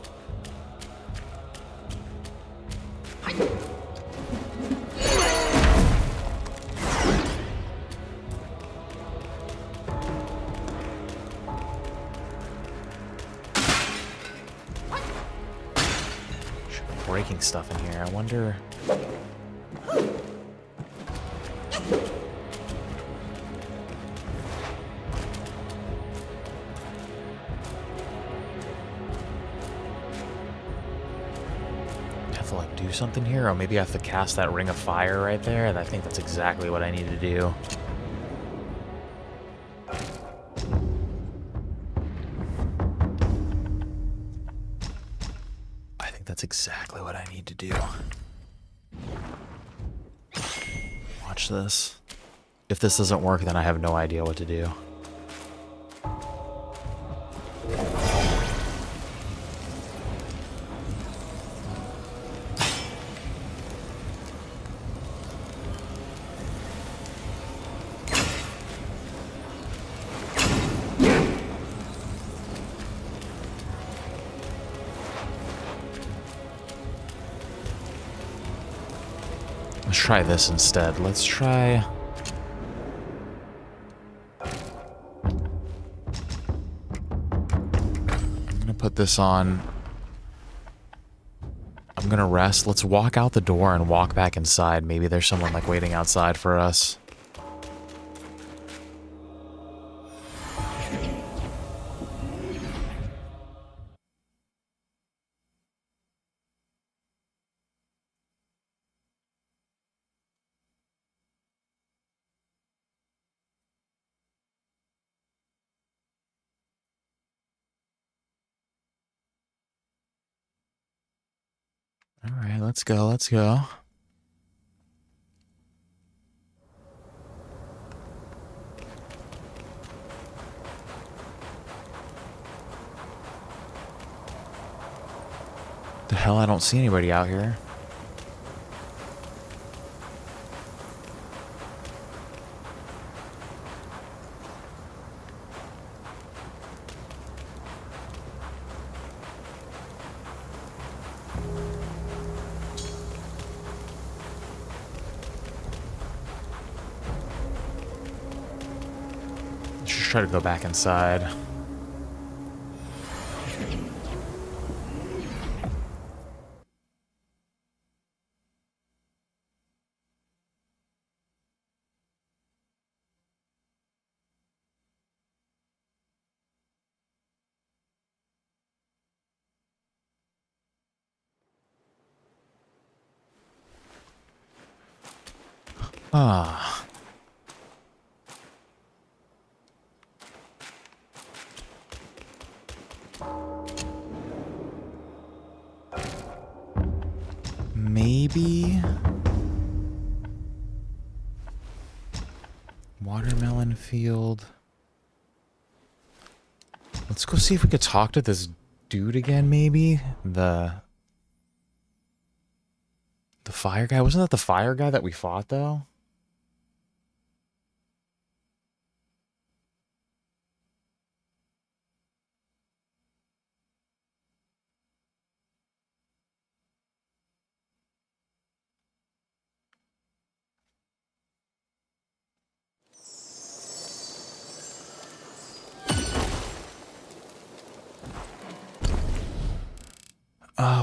Should be breaking stuff in here. I wonder... do something here, or maybe I have to cast that ring of fire right there, and I think that's exactly what I need to do. I think that's exactly what I need to do. Watch this. If this doesn't work, then I have no idea what to do. Let's try this instead. Let's try... I'm gonna put this on. I'm gonna rest. Let's walk out the door and walk back inside. Maybe there's someone like waiting outside for us. Alright, let's go, let's go. hell, I don't see anybody out here. Let's just try to go back inside. Ah. Maybe watermelon field. Let's go see if we could talk to this dude again, maybe. The fire guy. Wasn't that the fire guy that we fought, though?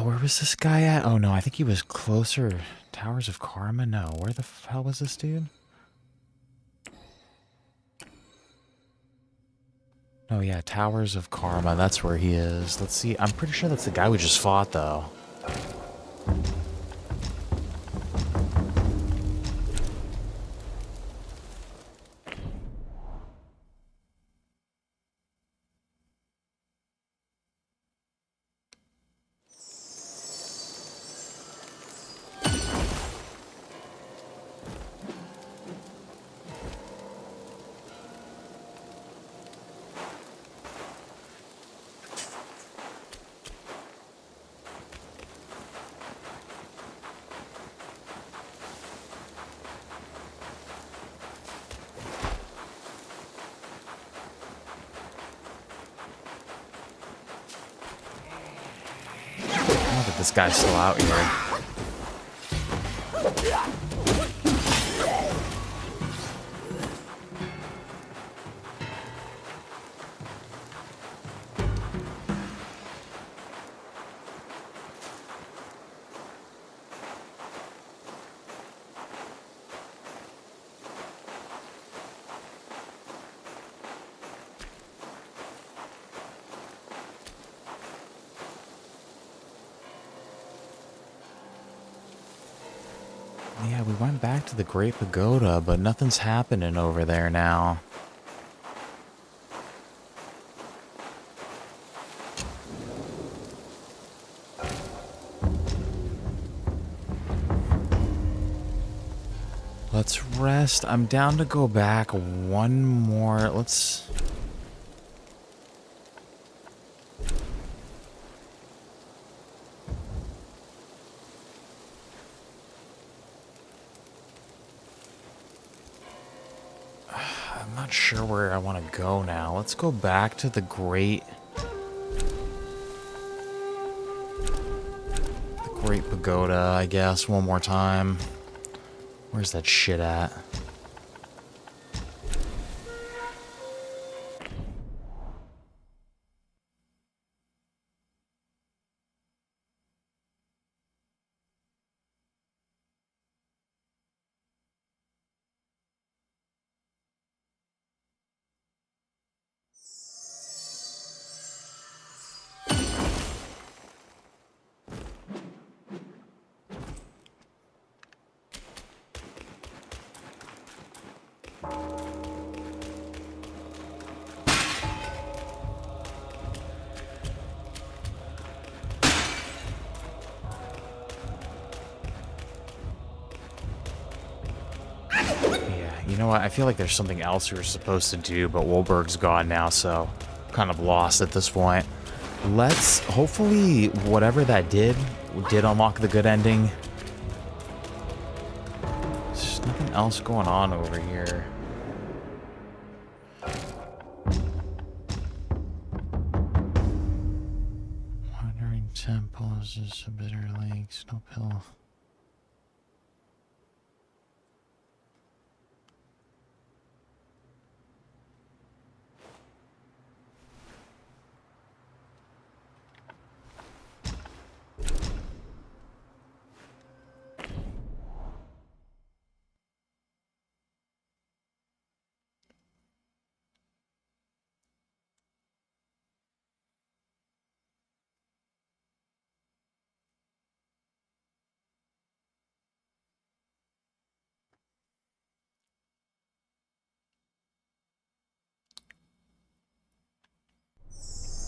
Where was this guy at? Oh no, I think he was closer. Towers of Karma? No, where the hell was this dude? Oh yeah, Towers of Karma, that's where he is. Let's see, I'm pretty sure that's the guy we just fought, though. This guy's still out here. Yeah, we went back to the Great Pagoda, but nothing's happening over there now. Let's rest. I'm down to go back one more. Let's... I'm not sure where I want to go now. Let's go back to the Great Pagoda, I guess, one more time. Where's that shit at? You know what? I feel like there's something else we were supposed to do, but Wolberg's gone now, so I'm kind of lost at this point. Let's, hopefully, whatever that did we did unlock the good ending. There's nothing else going on over here. Wandering temples, is a bitter lake, Snow Hill.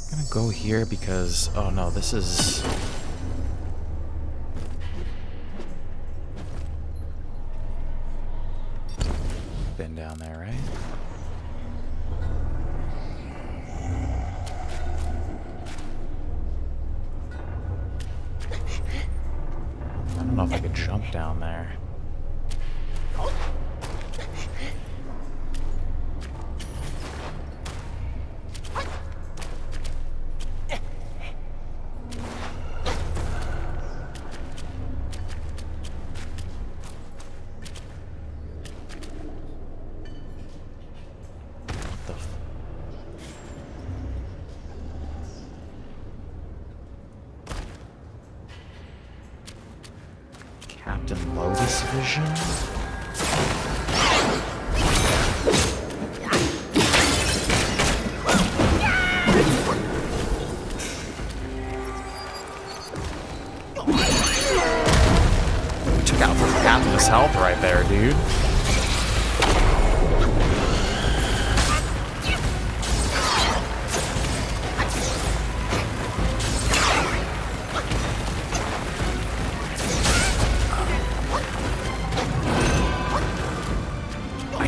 I'm gonna go here because, oh no, this is... Been down there, right? I don't know if I could jump down there. Captain Lotus Vision? Took out half of his health right there, dude.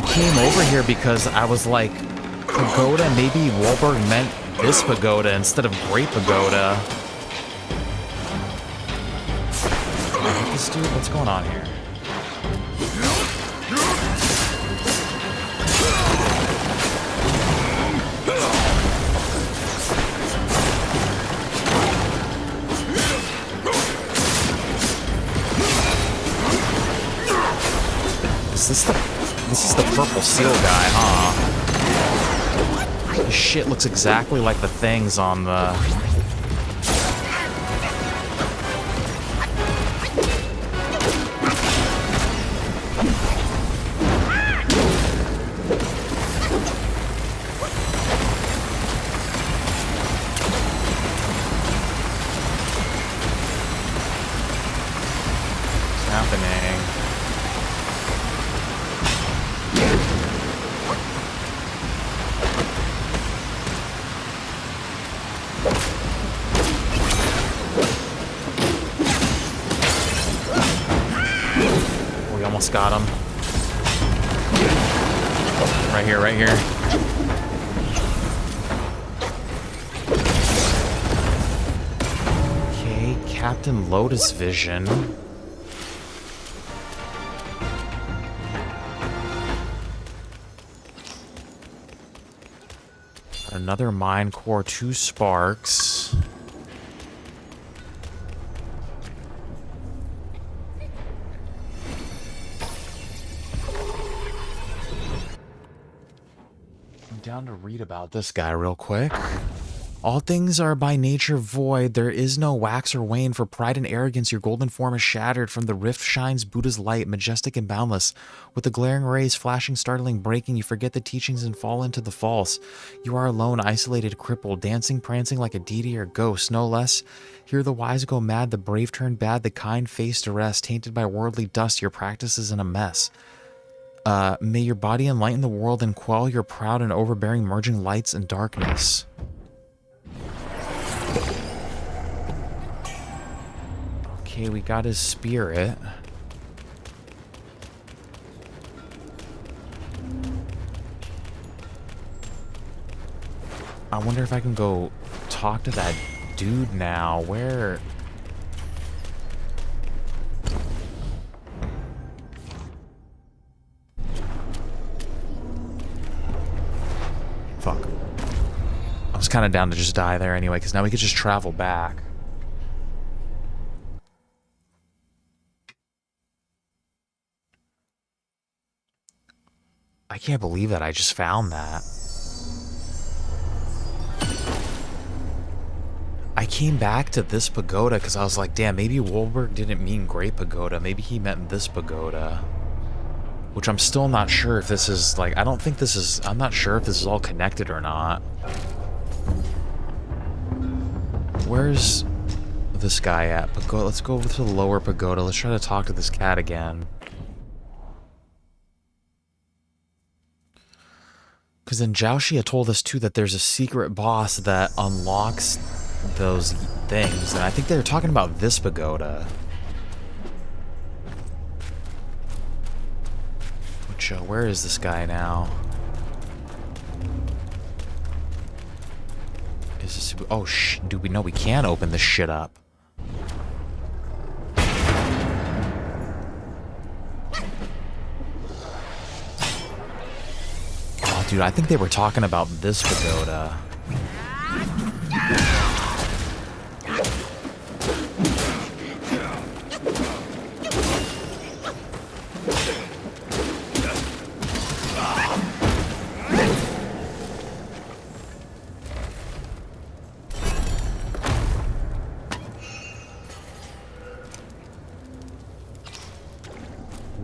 Came over here because I was like, pagoda, maybe Wahlberg meant this pagoda instead of Great Pagoda. This dude, what's going on here? This is the purple seal guy, huh? This shit looks exactly like the things on the... What's happening? Almost got him. Right here, right here. Okay, Captain Lotus Vision. Another mine core, 2 sparks. Down to read about this guy real quick. All things are by nature void. There is no wax or wane. For pride and arrogance, your golden form is shattered. From the rift shines Buddha's light, majestic and boundless. With the glaring rays flashing, startling, breaking, you forget the teachings and fall into the false. You are alone, isolated, crippled, dancing, prancing like a deity or ghost, no less. Here the wise go mad, the brave turn bad, the kind face to rest. Tainted by worldly dust, your practice is in a mess. May your body enlighten the world and quell your proud and overbearing merging lights and darkness. Okay, we got his spirit. I wonder if I can go talk to that dude now. Where Fuck. I was kind of down to just die there anyway, because now we could just travel back. I can't believe that I just found that. I came back to this pagoda because I was like, damn, maybe Wolberg didn't mean Great Pagoda. Maybe he meant this pagoda. Which I'm still not sure if this is, like, I don't think this is, I'm not sure if this is all connected or not. Where's this guy at? Pagoda. Let's go over to the lower pagoda. Let's try to talk to this cat again. Because then Jiaoxi had told us, too, that there's a secret boss that unlocks those things. And I think they were talking about this pagoda. Which, where is this guy now? Is this... Oh, do we know we can open this shit up? Oh, dude, I think they were talking about this pagoda.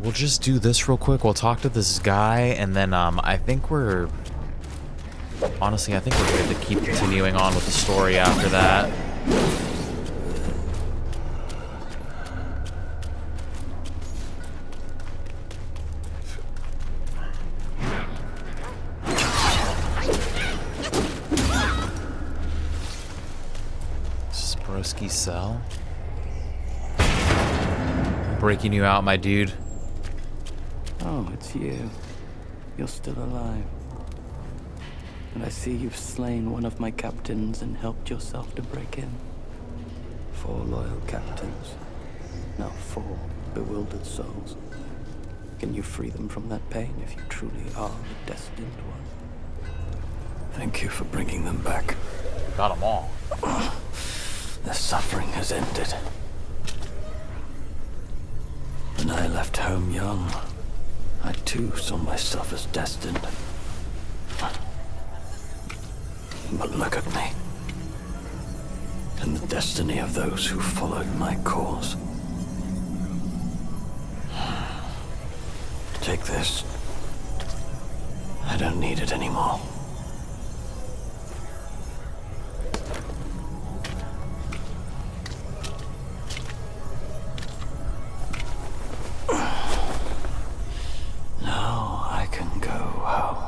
We'll just do this real quick. We'll talk to this guy, and then I think we're... Honestly, I think we're good to keep continuing on with the story after that. Sprosky cell. I'm breaking you out, my dude. Oh, it's you. You're still alive. And I see you've slain one of my captains and helped yourself to break in. 4 loyal captains. Now 4 bewildered souls. Can you free them from that pain if you truly are the destined one? Thank you for bringing them back. Got them all. Their suffering has ended. When I left home young, I too saw myself as destined. But look at me. And the destiny of those who followed my cause. Take this. I don't need it anymore. Now I can go home.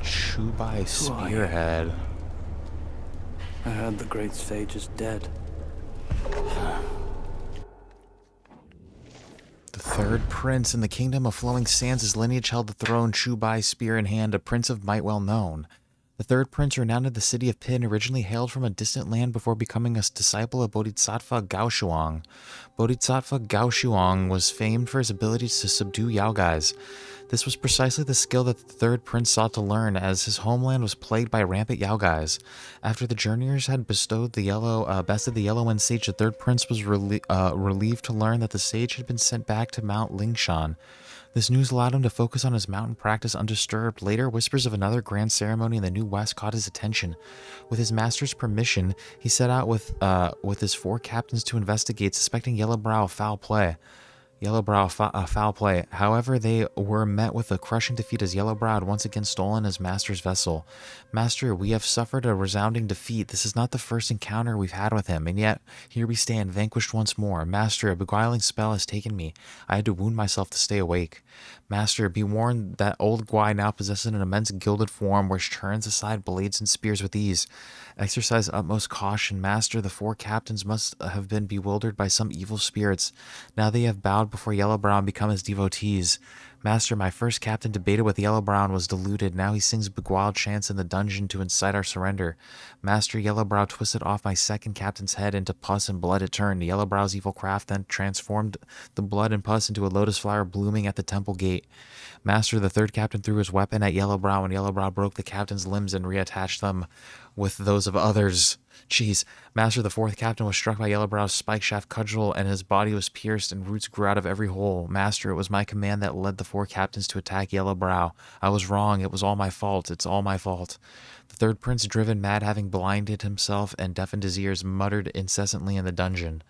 Chubai Spearhead. I heard the great sage is dead. The third prince in the kingdom of flowing sands, his lineage held the throne, Chubai, spear in hand, a prince of might well known. The third prince, renowned in the city of Pin, originally hailed from a distant land before becoming a disciple of Bodhisattva Gaoshuang. Bodhisattva Gaoshuang was famed for his abilities to subdue Yaogais. This was precisely the skill that the third prince sought to learn, as his homeland was plagued by rampant Yaogais. After the journeyers had bested the Yellow Wind Sage, the third prince was relieved to learn that the sage had been sent back to Mount Lingshan. This news allowed him to focus on his mountain practice undisturbed. Later, whispers of another grand ceremony in the New West caught his attention. With his master's permission, he set out with his 4 captains to investigate, suspecting Yellowbrow of foul play. Foul play. However, they were met with a crushing defeat as Yellowbrow had once again stolen his master's vessel. Master, we have suffered a resounding defeat. This is not the first encounter we've had with him, and yet here we stand, vanquished once more. Master, a beguiling spell has taken me. I had to wound myself to stay awake. Master, be warned that old Guai now possesses an immense gilded form which turns aside blades and spears with ease. Exercise utmost caution. Master, the 4 captains must have been bewildered by some evil spirits. Now they have bowed bowed before Yellowbrow and become his devotees. Master, my first captain debated with Yellowbrow and was deluded. Now he sings beguiled chants in the dungeon to incite our surrender. Master, Yellowbrow twisted off my second captain's head into pus and blood it turned. Yellowbrow's evil craft then transformed the blood and pus into a lotus flower blooming at the temple gate. Master, the third captain threw his weapon at Yellowbrow, and Yellowbrow broke the captain's limbs and reattached them with those of others. Jeez. Master, the fourth captain was struck by Yellowbrow's spike shaft cudgel, and his body was pierced, and roots grew out of every hole. Master, it was my command that led the four captains to attack Yellowbrow. I was wrong. It was all my fault. It's all my fault. The third prince, driven mad, having blinded himself and deafened his ears, muttered incessantly in the dungeon.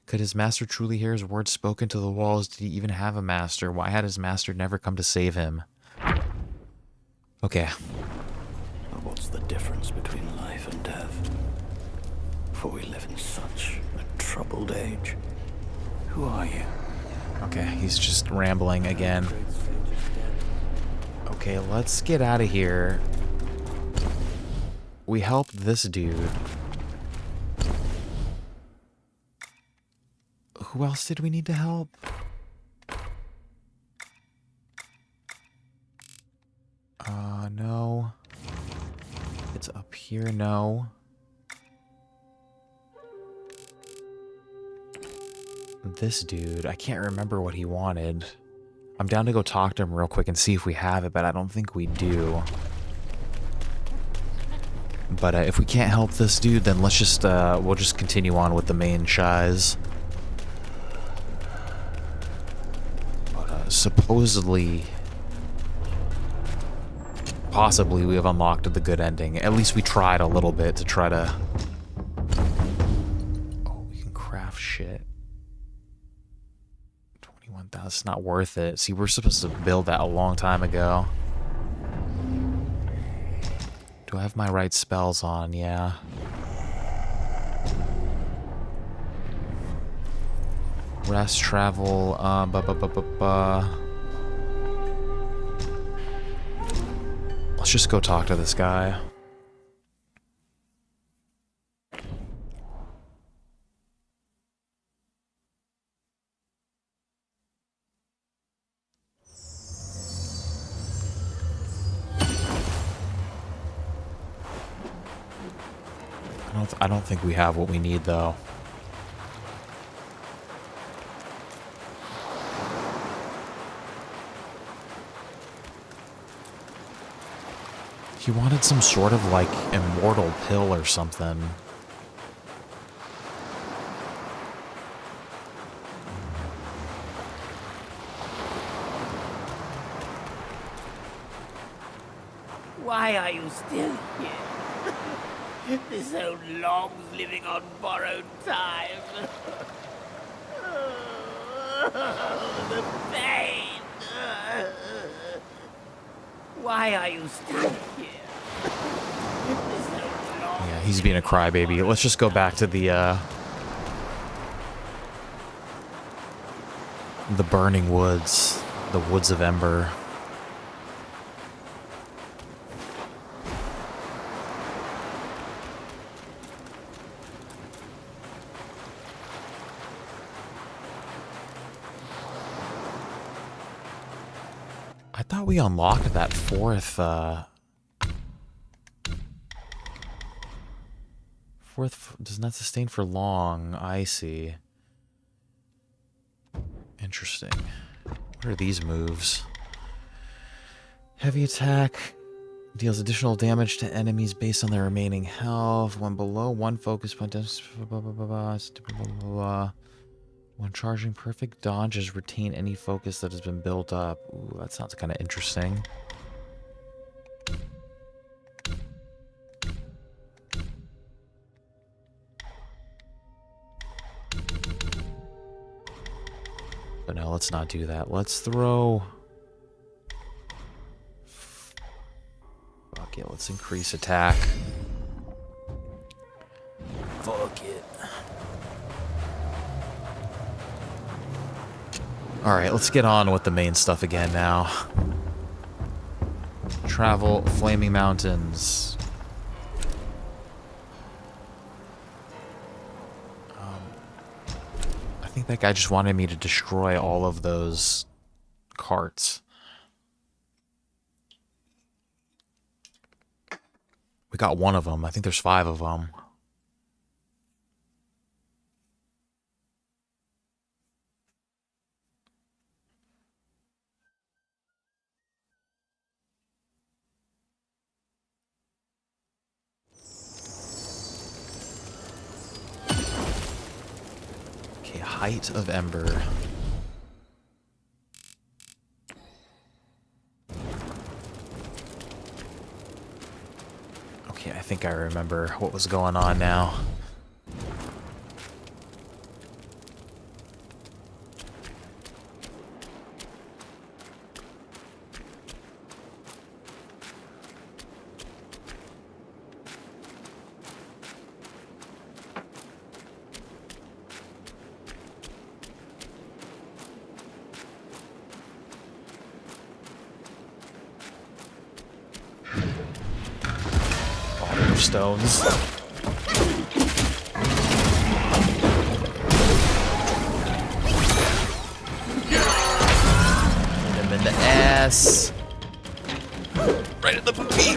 Could his master truly hear his words spoken to the walls? Did he even have a master? Why had his master never come to save him? Okay. But what's the difference between life and death? For we live in such a troubled age. Who are you? Okay, he's just rambling again. Okay, let's get out of here. We helped this dude. Who else did we need to help? No. It's up here, no. This dude, I can't remember what he wanted. I'm down to go talk to him real quick and see if we have it, but I don't think we do. But if we can't help this dude, then let's just, we'll just continue on with the main shies. But, supposedly, possibly we have unlocked the good ending. At least we tried a little bit to try to... Oh, we can craft shit. 21,000, it's not worth it. See, we're supposed to build that a long time ago. Do I have my right spells on? Yeah. Rest, travel, Let's just go talk to this guy. I don't think we have what we need, though. He wanted some sort of, like, immortal pill or something. Why are you still here? This old log's living on borrowed time. The pain. Why are you still here? Yeah, he's being a crybaby. Let's just go back to the burning woods, the Woods of Ember. I thought we unlocked that fourth does not sustain for long. I see. Interesting. What are these moves? Heavy attack deals additional damage to enemies based on their remaining health. When below one focus point, when charging, perfect dodges retain any focus that has been built up. Ooh, that sounds kind of interesting. But no, let's not do that. Let's throw... Fuck it, let's increase attack. Fuck it. Alright, let's get on with the main stuff again now. Travel, Flaming Mountains. I think that guy just wanted me to destroy all of those carts. We got one of them. I think there's 5 of them. Okay, Height of Ember. Okay, I think I remember what was going on now. Stones. Hit him in the ass. Right at the booty.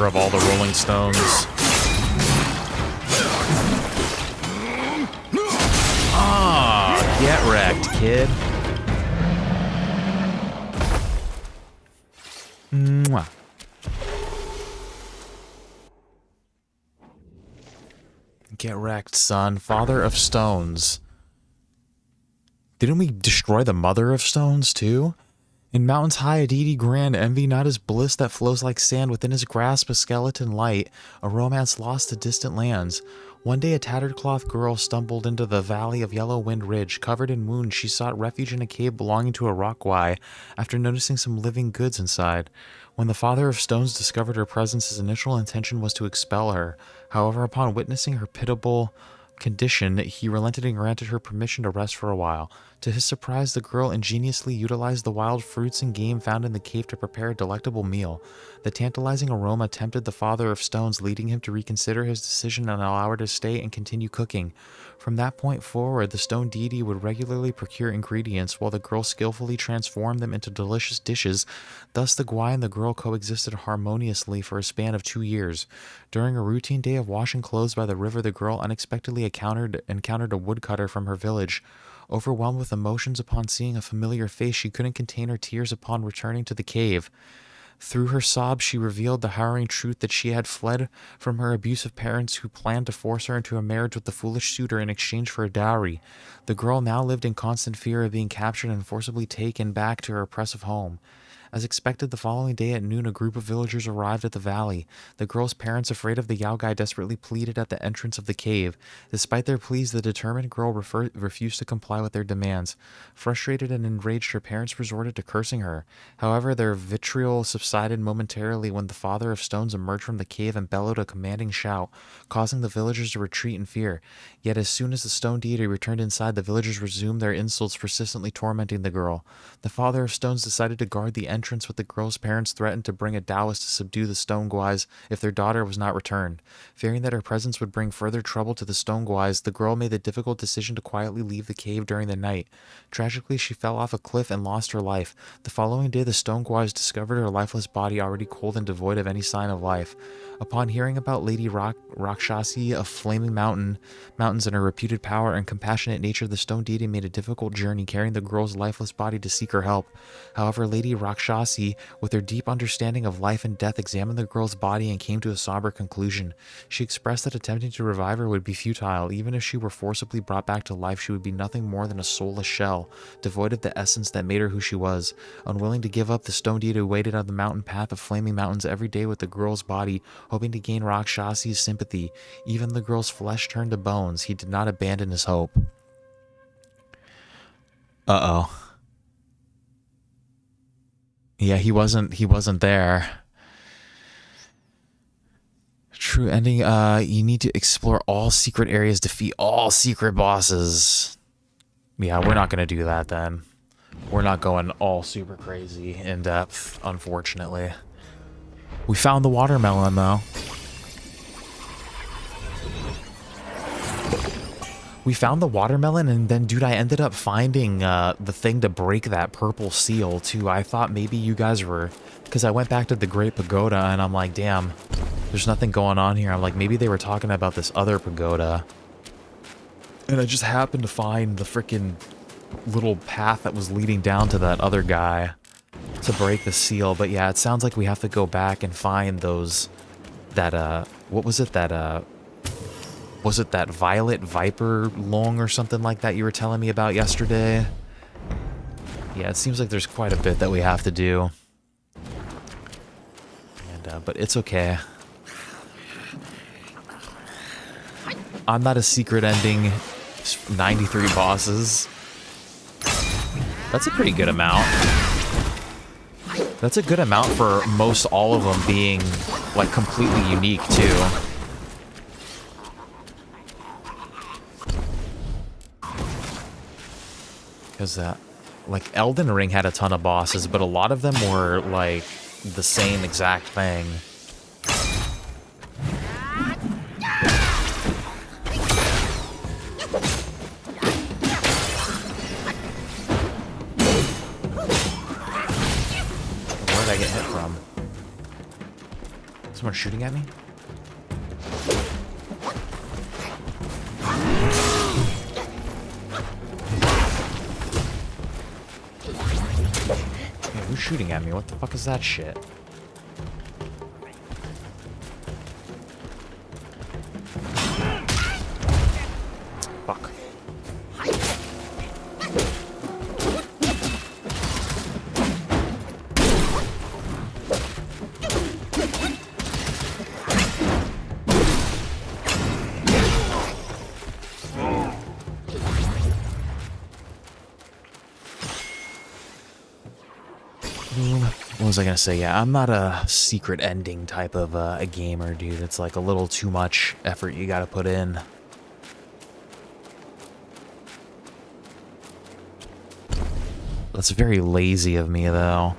Of all the Rolling Stones. Ah, get wrecked, kid. Mwah. Get wrecked, son. Father of Stones. Didn't we destroy the Mother of Stones, too? In mountains high, a deity grand, envy not his bliss that flows like sand, within his grasp a skeleton light, a romance lost to distant lands. One day a tattered cloth girl stumbled into the valley of Yellow Wind Ridge. Covered in wounds, she sought refuge in a cave belonging to a rock-wye, after noticing some living goods inside. When the Father of Stones discovered her presence, his initial intention was to expel her. However, upon witnessing her pitiable condition, he relented and granted her permission to rest for a while. To his surprise, the girl ingeniously utilized the wild fruits and game found in the cave to prepare a delectable meal. The tantalizing aroma tempted the Father of Stones, leading him to reconsider his decision and allow her to stay and continue cooking. From that point forward, the stone deity would regularly procure ingredients while the girl skillfully transformed them into delicious dishes. Thus, the Gwai and the girl coexisted harmoniously for a span of 2 years. During a routine day of washing clothes by the river, the girl unexpectedly encountered a woodcutter from her village. Overwhelmed with emotions upon seeing a familiar face, she couldn't contain her tears upon returning to the cave. Through her sobs, she revealed the harrowing truth that she had fled from her abusive parents who planned to force her into a marriage with the foolish suitor in exchange for a dowry. The girl now lived in constant fear of being captured and forcibly taken back to her oppressive home. As expected, the following day at noon, a group of villagers arrived at the valley. The girl's parents, afraid of the Yao Guy, desperately pleaded at the entrance of the cave. Despite their pleas, the determined girl refused to comply with their demands. Frustrated and enraged, her parents resorted to cursing her. However, their vitriol subsided momentarily when the Father of Stones emerged from the cave and bellowed a commanding shout, causing the villagers to retreat in fear. Yet as soon as the stone deity returned inside, the villagers resumed their insults, persistently tormenting the girl. The Father of Stones decided to guard the entrance, with the girl's parents threatened to bring a Daoist to subdue the Stone Guys if their daughter was not returned. Fearing that her presence would bring further trouble to the Stone Guys, the girl made the difficult decision to quietly leave the cave during the night. Tragically, she fell off a cliff and lost her life. The following day, the Stone Guys discovered her lifeless body already cold and devoid of any sign of life. Upon hearing about Lady Rakshasi of Flaming Mountains and her reputed power and compassionate nature, the stone deity made a difficult journey, carrying the girl's lifeless body to seek her help. However, Lady Rakshasi, with her deep understanding of life and death, examined the girl's body and came to a somber conclusion. She expressed that attempting to revive her would be futile. Even if she were forcibly brought back to life, she would be nothing more than a soulless shell, devoid of the essence that made her who she was. Unwilling to give up, the stone deity waited on the mountain path of Flaming Mountains every day with the girl's body, hoping to gain Rakshasi's sympathy. Even the girl's flesh turned to bones. He did not abandon his hope. Uh-oh. Yeah, he wasn't there. True ending, you need to explore all secret areas, defeat all secret bosses. Yeah, we're not going to do that then. We're not going all super crazy in depth, unfortunately. We found the watermelon, though. We found the watermelon, and then, dude, I ended up finding the thing to break that purple seal, too. I thought maybe you guys were... Because I went back to the Great Pagoda, and I'm like, damn, there's nothing going on here. I'm like, maybe they were talking about this other pagoda. And I just happened to find the freaking little path that was leading down to that other guy to break the seal. But yeah, it sounds like we have to go back and find those... That, what was it? That, was it that Violet Viper Long or something like that you were telling me about yesterday? Yeah, it seems like there's quite a bit that we have to do. And, but it's okay. I'm not a secret ending. 93 bosses. That's a pretty good amount. That's a good amount for most all of them being, like, completely unique, too. Because, like, Elden Ring had a ton of bosses, but a lot of them were, like, the same exact thing. Where did I get hit from? Someone shooting at me? Who's shooting at me? What the fuck is that shit? Fuck. What was I gonna say? Yeah, I'm not a secret ending type of a gamer, dude. It's like a little too much effort you gotta put in. That's very lazy of me, though.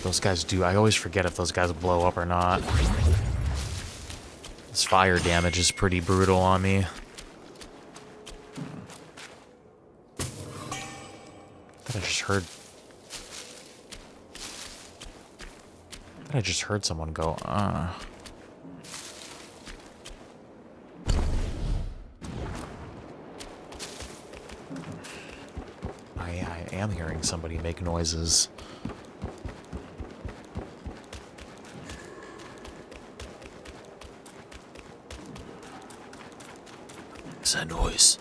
Those guys do. I always forget if those guys blow up or not. This fire damage is pretty brutal on me. I just heard someone go, I am hearing somebody make noises. What's that noise?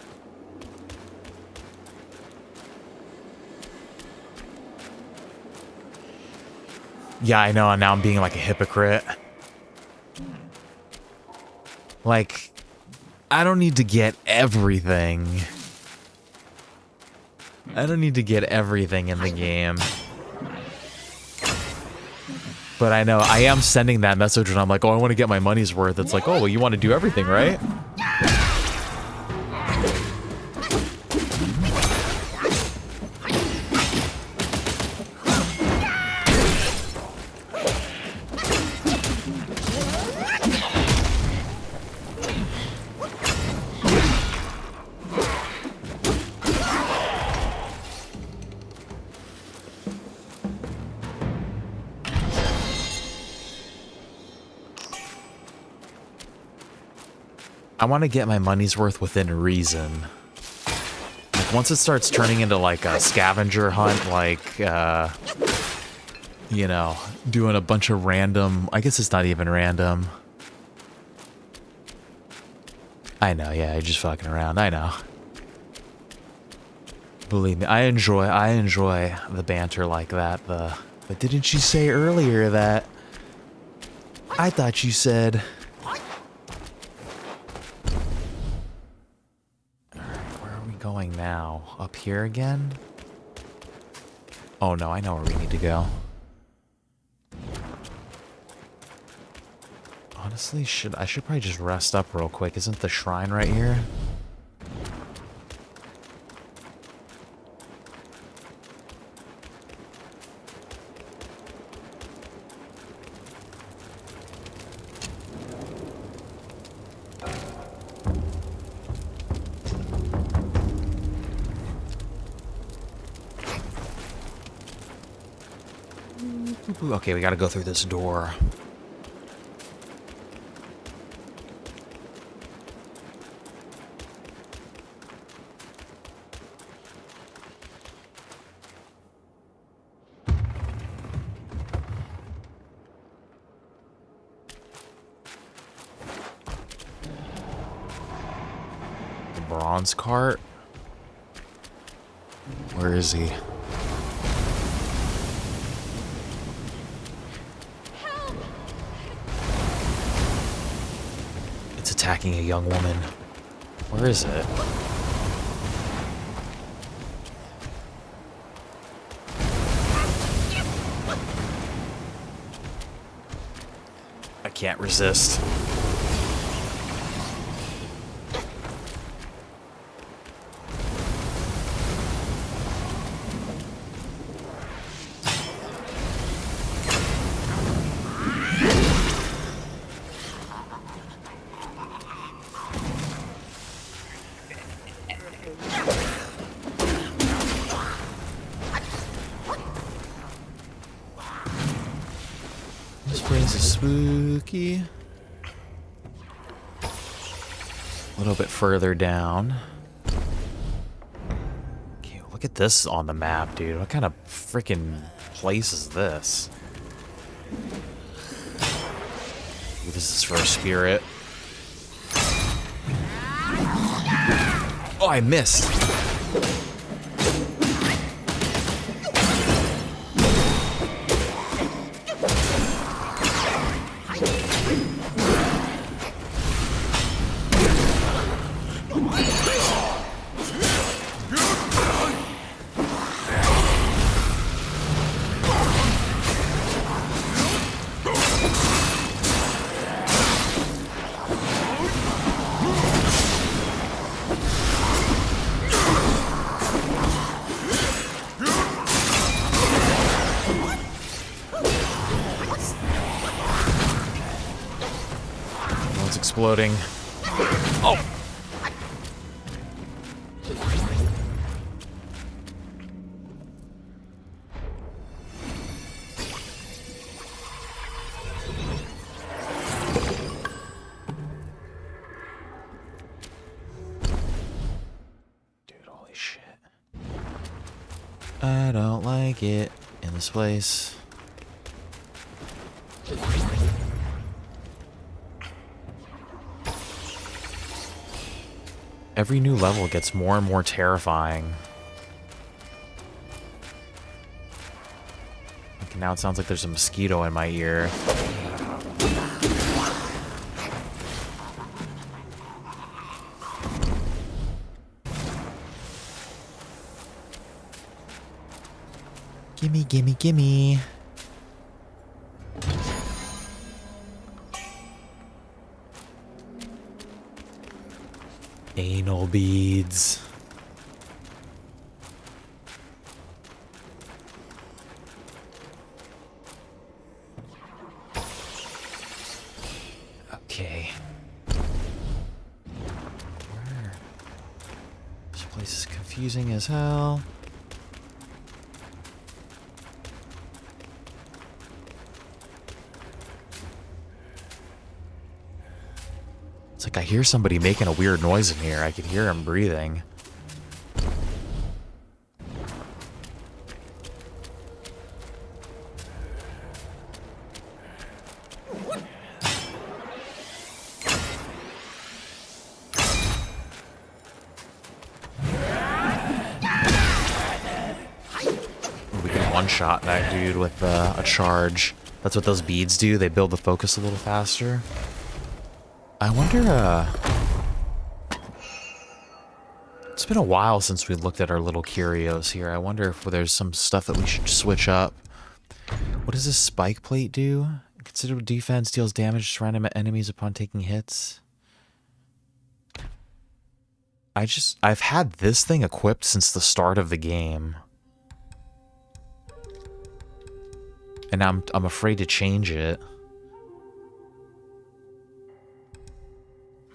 Yeah, I know, and now I'm being like a hypocrite. Like, I don't need to get everything. I don't need to get everything in the game. But I know, I am sending that message when I'm like, oh, I want to get my money's worth. It's like, oh, well, you want to do everything, right? I want to get my money's worth within reason. Like, once it starts turning into like a scavenger hunt, like, you know, doing a bunch of random, I guess it's not even random. I know, yeah, you're just fucking around, I know. Believe me, I enjoy the banter like that. But didn't you say earlier that? I thought you said. Alright, where are we going now? Up here again? Oh no, I know where we need to go. Honestly, I should probably just rest up real quick. Isn't the shrine right here? Okay, we gotta go through this door. The bronze cart? Where is he? Attacking a young woman. Where is it? I can't resist. Spooky. A little bit further down. Okay, look at this on the map, dude. What kind of freaking place is this? Ooh, this is for a spirit. Oh, I missed. Exploding. Oh! Dude, holy shit. I don't like it in this place. Every new level gets more and more terrifying. Okay, now it sounds like there's a mosquito in my ear. Gimme, gimme, gimme. Anal beads. Okay. Where? This place is confusing as hell. It's like Like, I hear somebody making a weird noise in here. I can hear him breathing. We can one-shot that dude with a charge. That's what those beads do. They build the focus a little faster. I wonder, it's been a while since we looked at our little curios here. I wonder if there's some stuff that we should switch up. What does this spike plate do? Considerable defense, deals damage to random enemies upon taking hits. I've had this thing equipped since the start of the game. And I'm afraid to change it.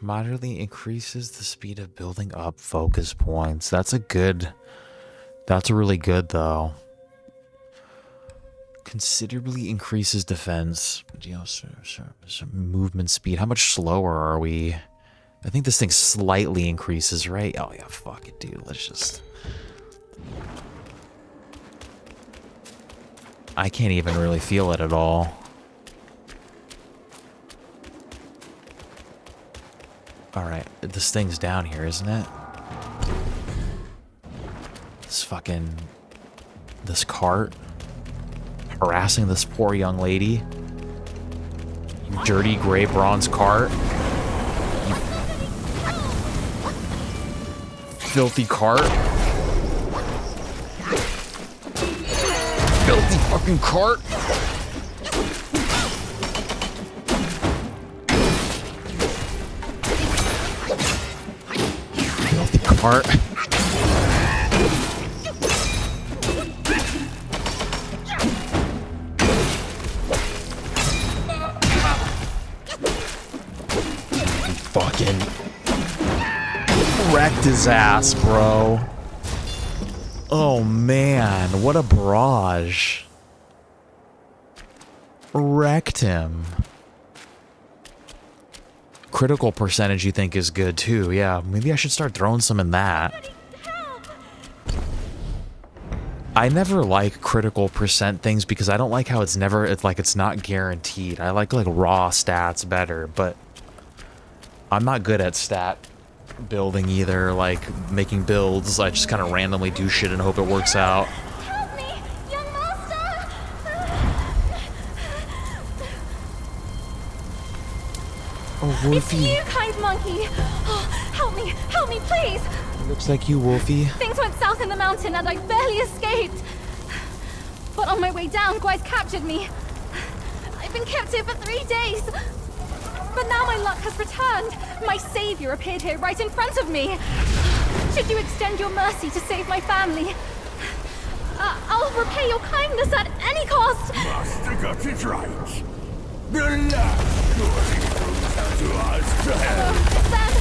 Moderately increases the speed of building up focus points. That's really good though. Considerably increases defense. You know, some movement speed. How much slower are we? I think this thing slightly increases, right? Oh yeah, fuck it, dude. Let's just... I can't even really feel it at all. Alright, this thing's down here, isn't it? This cart. Harassing this poor young lady. You dirty gray bronze cart. You filthy cart. Filthy fucking cart. Filthy cart. Fucking wrecked his ass, bro. Oh man, what a barrage. Wrecked him. Critical percentage you think is good too. Yeah, maybe I should start throwing some in that. I never like critical percent things because I don't like how it's not guaranteed. I like raw stats better, but I'm not good at stat building either, like making builds. I just kind of randomly do shit and hope it works out. Help me, young master! Oh, Wolfie. It's you, kind monkey! Oh, help me, please! Looks like you, Wolfie. Things went south in the mountain and I barely escaped. But on my way down, Gwy's captured me. I've been kept here for 3 days. But now my luck has returned. My savior appeared here right in front of me. Should you extend your mercy to save my family, I'll repay your kindness at any cost. Master got it right. The last glory goes to us. Then,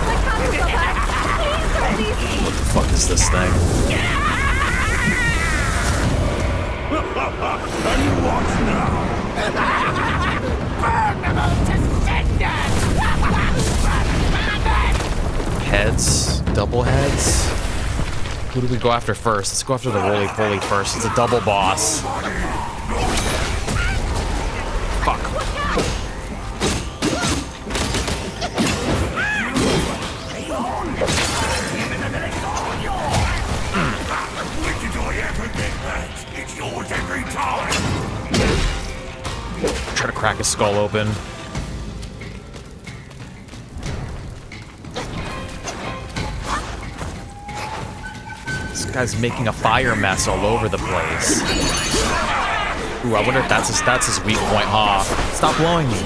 my candles are back. Please don't leave me. What the fuck is this thing? And what now? Burn them all to cinders! Heads? Double heads? Who do we go after first? Let's go after the roly-poly first. It's a double boss. Fuck. It's yours every time. Try to crack his skull open. This guy's making a fire mess all over the place. Ooh, I wonder if that's his weak point, huh? Stop blowing me.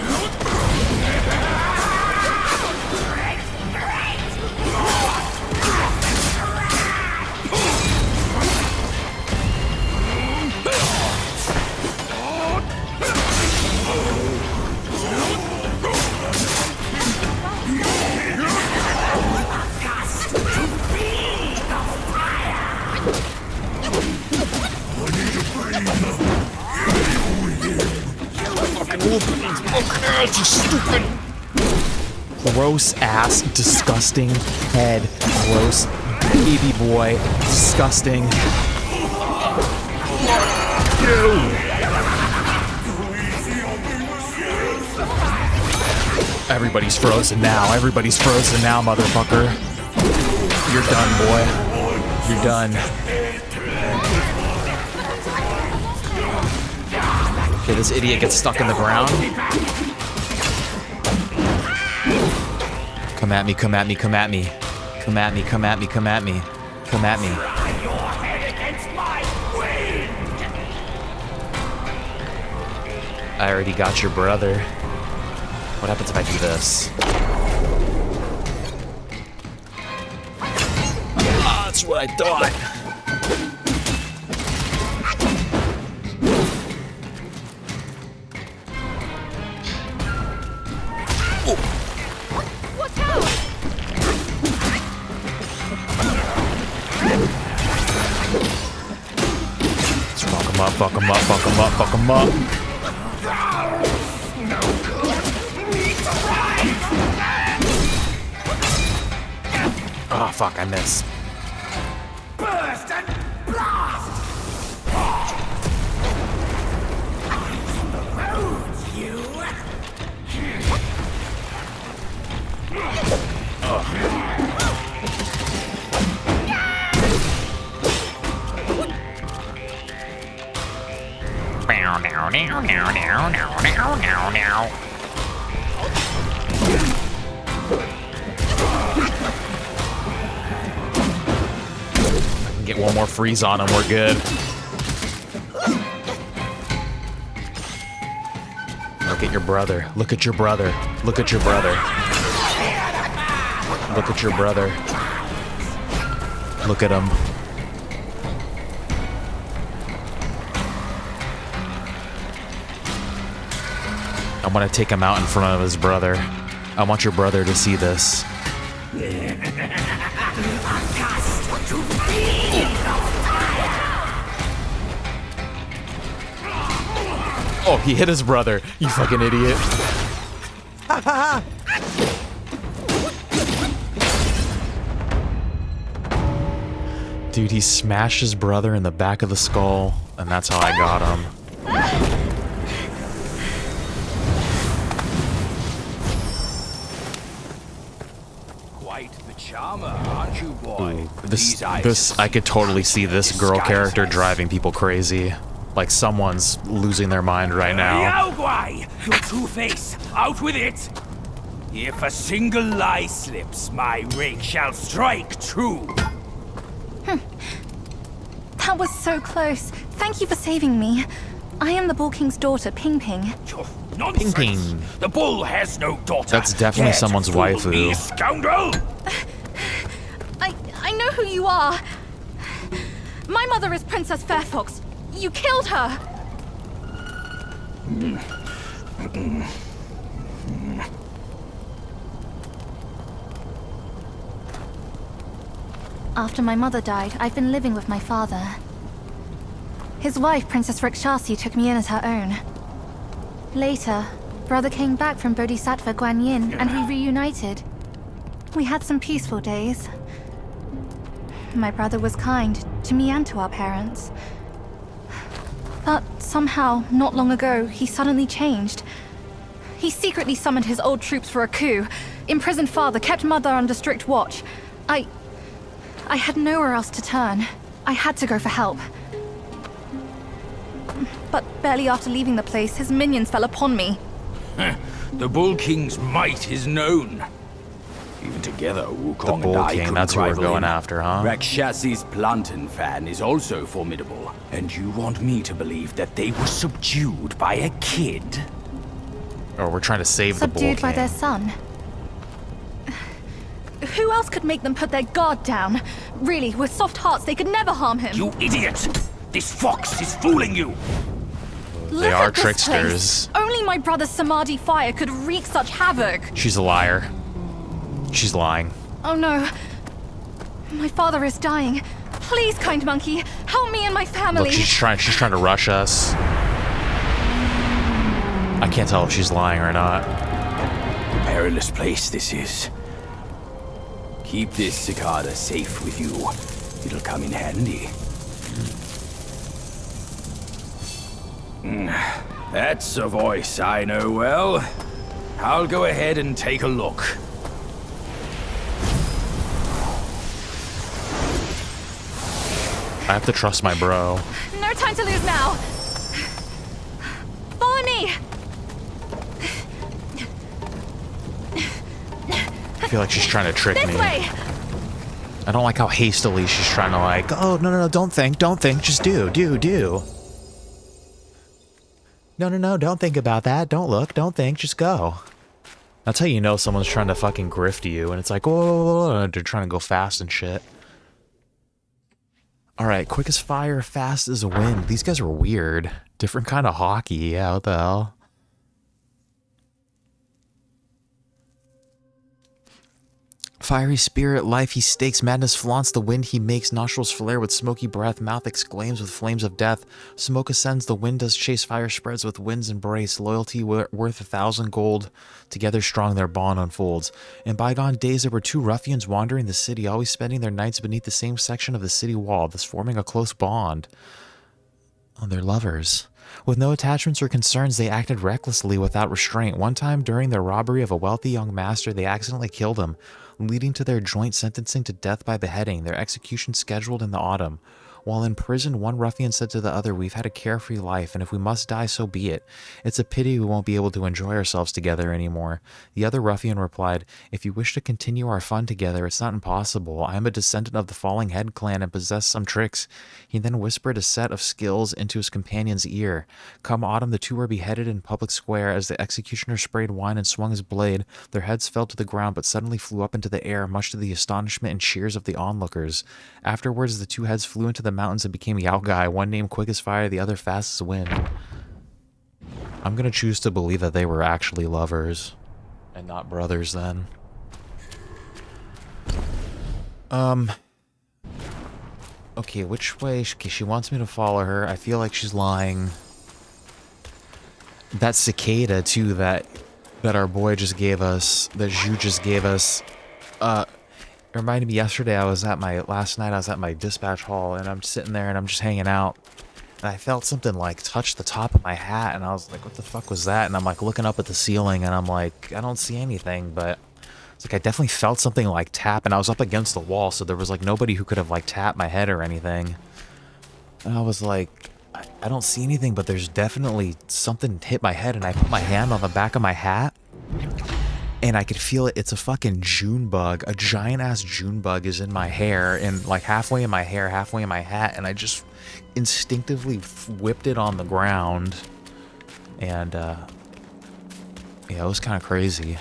gross ass, disgusting head, gross baby boy, disgusting. Everybody's frozen now. Everybody's frozen now, motherfucker. You're done, boy. You're done. Okay, this idiot gets stuck in the ground. Come at me, come at me, come at me. Come at me, come at me, come at me. Come at me. I already got your brother. What happens if I do this? Ah, that's what I thought. Watch out! Let's fuck him up, fuck him up, fuck him up, fuck him up. Oh, fuck, I missed. Burst and blast! You! Get one more freeze on him, we're good. Look at your brother. Look at your brother. Look at your brother. Look at your brother. Look at him. I want to take him out in front of his brother. I want your brother to see this. Oh, he hit his brother. You fucking idiot. Dude, he smashed his brother in the back of the skull, and that's how I got him. Quite the charmer, aren't you, boy? This, I could totally see this girl character driving people crazy. Like someone's losing their mind right now. Yaogwai, your true face, out with it! If a single lie slips, my rake shall strike true. That was so close. Thank you for saving me. I am the Bull King's daughter, Ping Ping. Nonsense. Ping Ping. The bull has no daughter. That's definitely Dare to someone's fool waifu. me, scoundrel! I know who you are. My mother is Princess Fairfox. You killed her. After my mother died, I've been living with my father. His wife, Princess Rikshasi, took me in as her own. Later, brother came back from Bodhisattva Guanyin, and we reunited. We had some peaceful days. My brother was kind to me and to our parents. But somehow, not long ago, he suddenly changed. He secretly summoned his old troops for a coup, imprisoned father, kept mother under strict watch. I had nowhere else to turn. I had to go for help. But barely after leaving the place, his minions fell upon me. The Bull King's might is known. Even together, Wukong The Bull and I King, could that's who we're rival going him. after, huh? Rakshasi's plantain fan is also formidable. And you want me to believe that they were subdued by a kid? Or we're trying to save the Bull King. Subdued by their son. Who else could make them put their guard down? Really, with soft hearts, they could never harm him. You idiot! This fox is fooling you! Look are at this tricksters. place. Only my brother's Samadhi fire could wreak such havoc. She's a liar. She's lying. Oh no. My father is dying. Please, kind monkey, help me and my family. Look, she's trying to rush us. I can't tell if she's lying or not. Perilous place this is. Keep this cicada safe with you. It'll come in handy. That's a voice I know well. I'll go ahead and take a look. I have to trust my bro. No time to lose now. Follow me. I feel like she's trying to trick This me. way. I don't like how hastily she's trying to like, oh, no, don't think, just do. No, don't think about that, don't look, don't think, just go. That's how you know someone's trying to fucking grift you, and it's like, oh, they're trying to go fast and shit. Alright, quick as fire, fast as wind. These guys are weird. Different kind of hockey, yeah, what the hell? Fiery spirit, life he stakes, madness flaunts, the wind he makes, nostrils flare with smoky breath, mouth exclaims with flames of death, smoke ascends, the wind does chase, fire spreads with winds embrace, loyalty worth 1,000 gold, together strong their bond unfolds. In bygone days there were two ruffians wandering the city, always spending their nights beneath the same section of the city wall, thus forming a close bond. Oh, they're lovers. With no attachments or concerns, they acted recklessly without restraint. One time, during their robbery of a wealthy young master, they accidentally killed him, leading to their joint sentencing to death by beheading, their execution scheduled in the autumn. While in prison, one ruffian said to the other, "We've had a carefree life, and if we must die, so be it. It's a pity we won't be able to enjoy ourselves together anymore." The other ruffian replied, "If you wish to continue our fun together, it's not impossible. I am a descendant of the Falling Head clan and possess some tricks." He then whispered a set of skills into his companion's ear. Come autumn, the two were beheaded in public square. As the executioner sprayed wine and swung his blade, their heads fell to the ground but suddenly flew up into the air, much to the astonishment and cheers of the onlookers. Afterwards, the two heads flew into the mountains and became Yao Guy, one named Quick as Fire, the other Fast as Wind. I'm gonna choose to believe that they were actually lovers and not brothers then. Okay, which way? Okay, she wants me to follow her. I feel like she's lying. That cicada too that our boy just gave us, that Zhu just gave us, it reminded me yesterday last night I was at my dispatch hall and I'm sitting there and I'm just hanging out and I felt something like touch the top of my hat and I was like, what the fuck was that? And I'm like looking up at the ceiling and I'm like, I don't see anything, but it's like I definitely felt something like tap and I was up against the wall, so there was like nobody who could have like tapped my head or anything. And I was like, I don't see anything, but there's definitely something hit my head and I put my hand on the back of my hat. And I could feel it. It's a fucking June bug. A giant ass June bug is in my hair and like halfway in my hair, halfway in my hat. And I just instinctively whipped it on the ground. And, yeah, it was kind of crazy.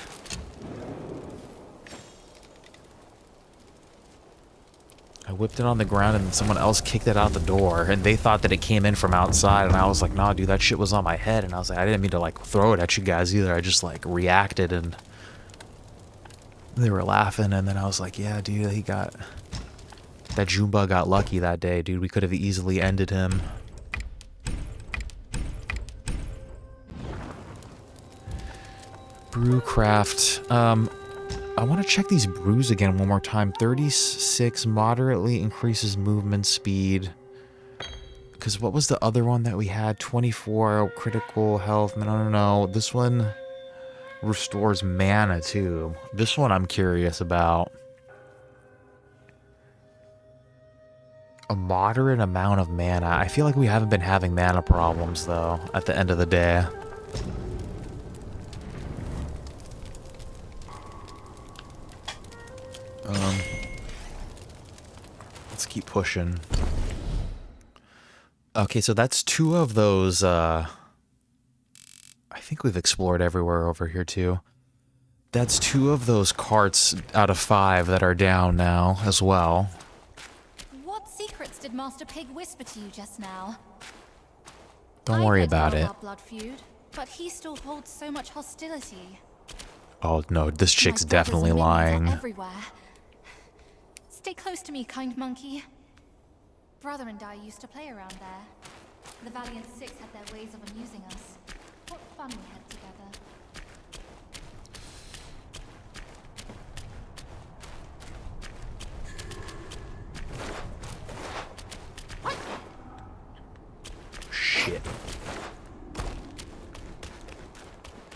I whipped it on the ground and someone else kicked it out the door. And they thought that it came in from outside. And I was like, nah, dude, that shit was on my head. And I was like, I didn't mean to like throw it at you guys either. I just like reacted and they were laughing, and then I was like, yeah, dude, that Junebug got lucky that day, dude. We could have easily ended him. Brewcraft. I want to check these brews again one more time. 36 moderately increases movement speed. Because what was the other one that we had? 24 critical health. No. This one restores mana too. This one I'm curious about. A moderate amount of mana. I feel like we haven't been having mana problems though at the end of the day. Let's keep pushing. Okay, so that's two of those I think we've explored everywhere over here too. That's two of those carts out of 5 that are down now as well. What secrets did Master Pig whisper to you just now? Don't worry about it. Our blood feud, but he still holds so much hostility. Oh no, this chick's My brothers definitely and minions are lying. everywhere. Stay close to me, kind monkey. Brother and I used to play around there. The Valiant Six had their ways of amusing us. What fun we had together.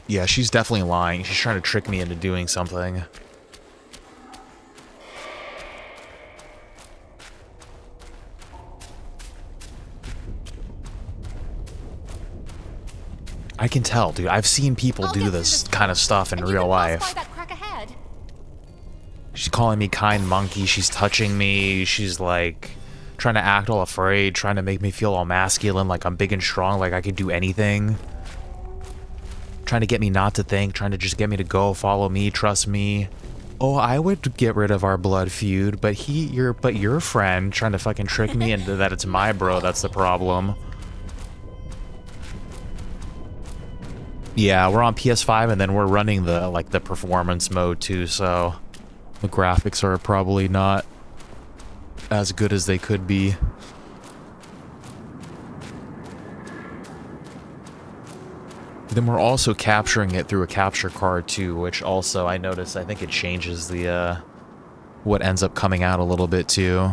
Yeah, she's definitely lying. She's trying to trick me into doing something. I can tell, dude. I've seen people do this kind of stuff in real life. She's calling me kind monkey. She's touching me. She's like trying to act all afraid, trying to make me feel all masculine, like I'm big and strong, like I can do anything. Trying to get me not to think, trying to just get me to go, follow me, trust me. Oh, I would get rid of our blood feud, but your friend trying to fucking trick me into that it's my bro, that's the problem. Yeah, we're on PS5 and then we're running the performance mode too, so the graphics are probably not as good as they could be. Then we're also capturing it through a capture card too, which also I noticed, I think it changes the what ends up coming out a little bit too.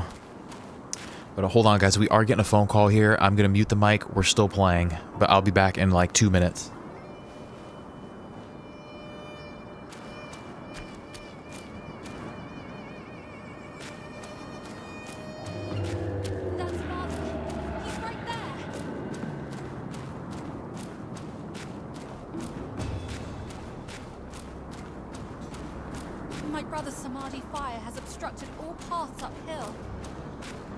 But hold on guys, we are getting a phone call here. I'm gonna mute the mic, we're still playing, but I'll be back in like 2 minutes. That's Father. He's right there. My brother's Samadhi fire has obstructed all paths uphill.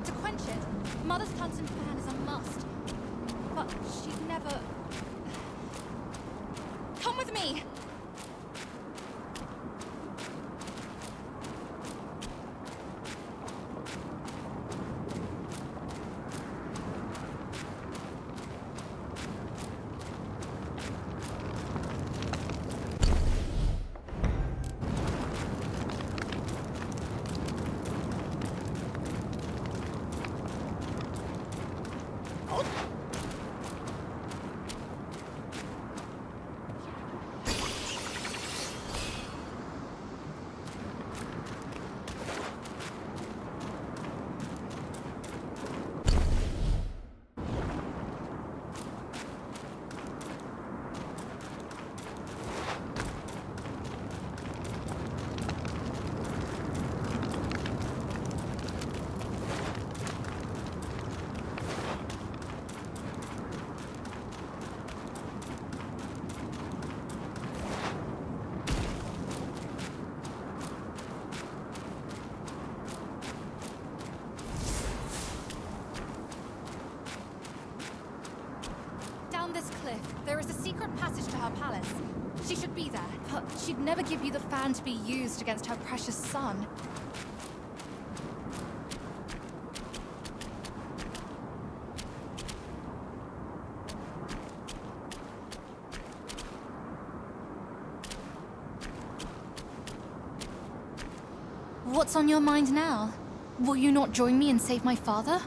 To quench it, Mother's Punson fan is a must. But she's never... Come with me! There is a secret passage to her palace. She should be there, but she'd never give you the fan to be used against her precious son. What's on your mind now? Will you not join me and save my father?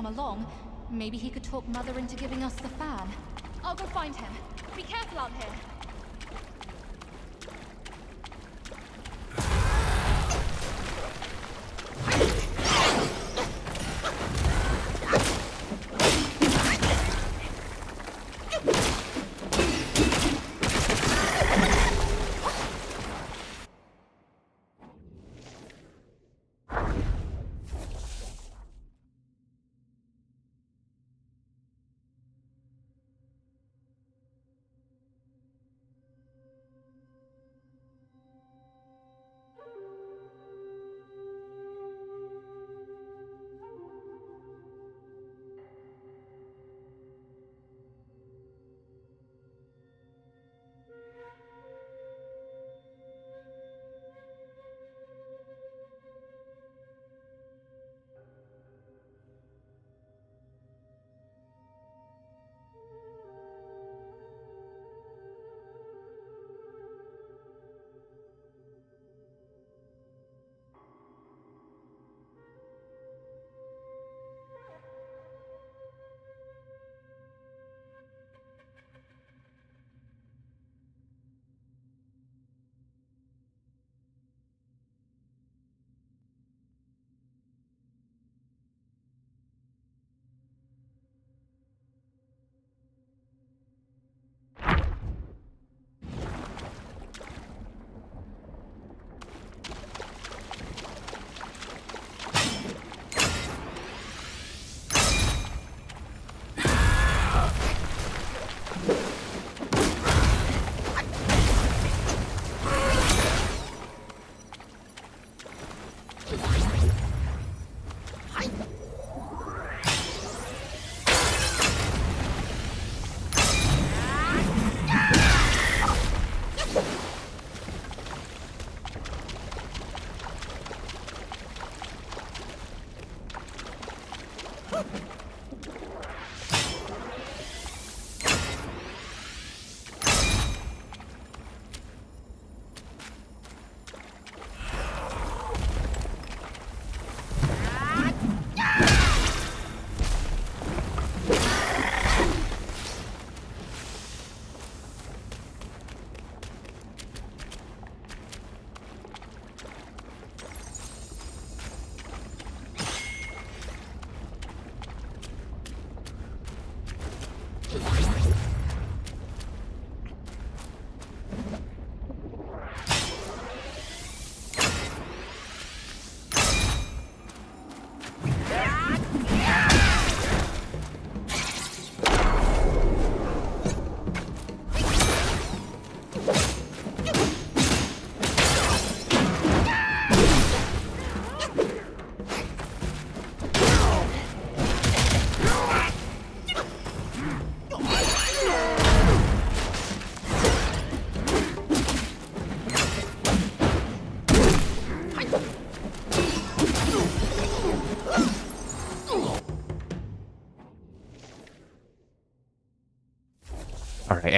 Along, maybe he could talk Mother into giving us the fan. I'll go find him. Be careful out here.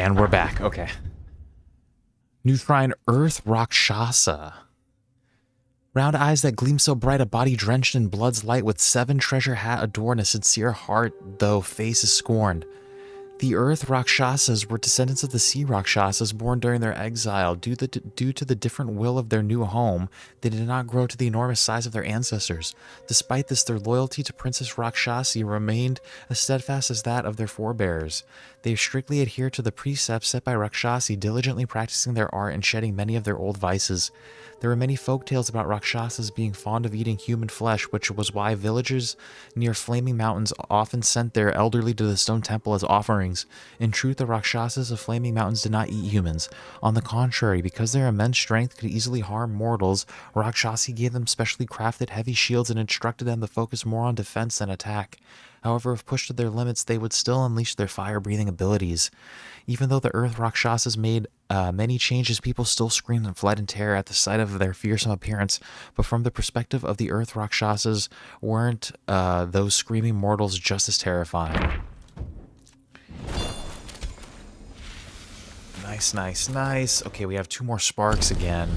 And we're back. Okay. New shrine, Earth Rakshasa. Round eyes that gleam so bright, a body drenched in blood's light, with 7 treasure hat adorned, a sincere heart, though face is scorned. The Earth Rakshasas were descendants of the Sea Rakshasas born during their exile. Due to the different will of their new home, they did not grow to the enormous size of their ancestors. Despite this, their loyalty to Princess Rakshasi remained as steadfast as that of their forebears. They strictly adhered to the precepts set by Rakshasi, diligently practicing their art and shedding many of their old vices. There are many folk tales about Rakshasas being fond of eating human flesh, which was why villagers near Flaming Mountains often sent their elderly to the stone temple as offerings. In truth, the Rakshasas of Flaming Mountains did not eat humans. On the contrary, because their immense strength could easily harm mortals, Rakshasi gave them specially crafted heavy shields and instructed them to focus more on defense than attack. However, if pushed to their limits, they would still unleash their fire-breathing abilities. Even though the Earth Rakshasas made many changes, people still screamed and fled in terror at the sight of their fearsome appearance. But from the perspective of the Earth Rakshasas, weren't those screaming mortals just as terrifying? Nice, nice, nice. Okay, we have 2 more sparks again.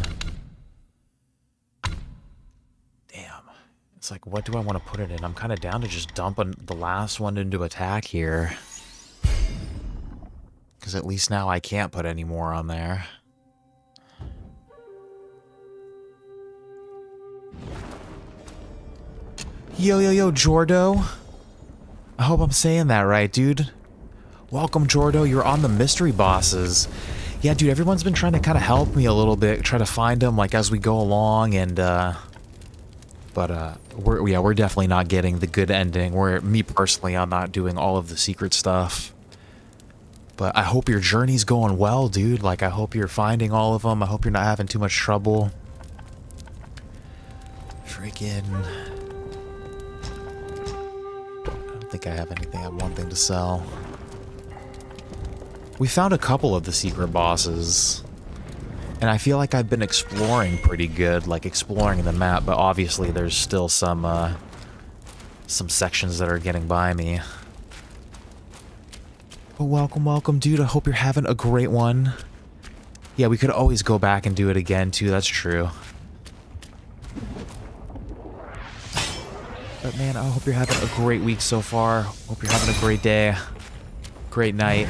It's like, what do I want to put it in? I'm kind of down to just dumping the last one into attack here. Because at least now I can't put any more on there. Yo, yo, yo, Jordo. I hope I'm saying that right, dude. Welcome, Jordo. You're on the mystery bosses. Yeah, dude, everyone's been trying to kind of help me a little bit. Try to find them, like, as we go along, and, But we're definitely not getting the good ending. Me personally, I'm not doing all of the secret stuff. But I hope your journey's going well, dude. Like, I hope you're finding all of them. I hope you're not having too much trouble. Freaking... I don't think I have anything. I have one thing to sell. We found a couple of the secret bosses. And I feel like I've been exploring pretty good, like exploring the map, but obviously there's still some sections that are getting by me. But welcome, welcome, dude. I hope you're having a great one. Yeah, we could always go back and do it again, too. That's true. But man, I hope you're having a great week so far. Hope you're having a great day. Great night.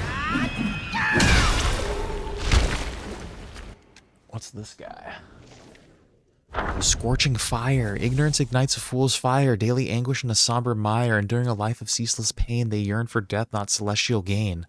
What's this guy? Scorching fire. Ignorance ignites a fool's fire. Daily anguish in a somber mire. And during a life of ceaseless pain, they yearn for death, not celestial gain.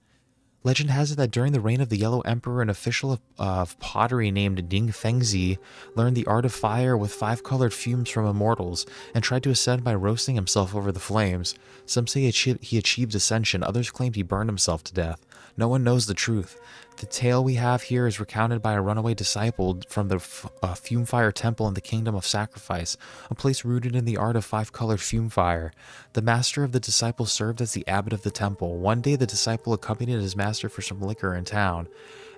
Legend has it that during the reign of the Yellow Emperor, an official of pottery named Ding Fengzi learned the art of fire with 5-colored fumes from immortals, and tried to ascend by roasting himself over the flames. Some say he achieved ascension, others claimed he burned himself to death. No one knows the truth. The tale we have here is recounted by a runaway disciple from the Fume Fire Temple in the Kingdom of Sacrifice, a place rooted in the art of 5-colored fume fire. The master of the disciple served as the abbot of the temple. One day the disciple accompanied his master for some liquor in town,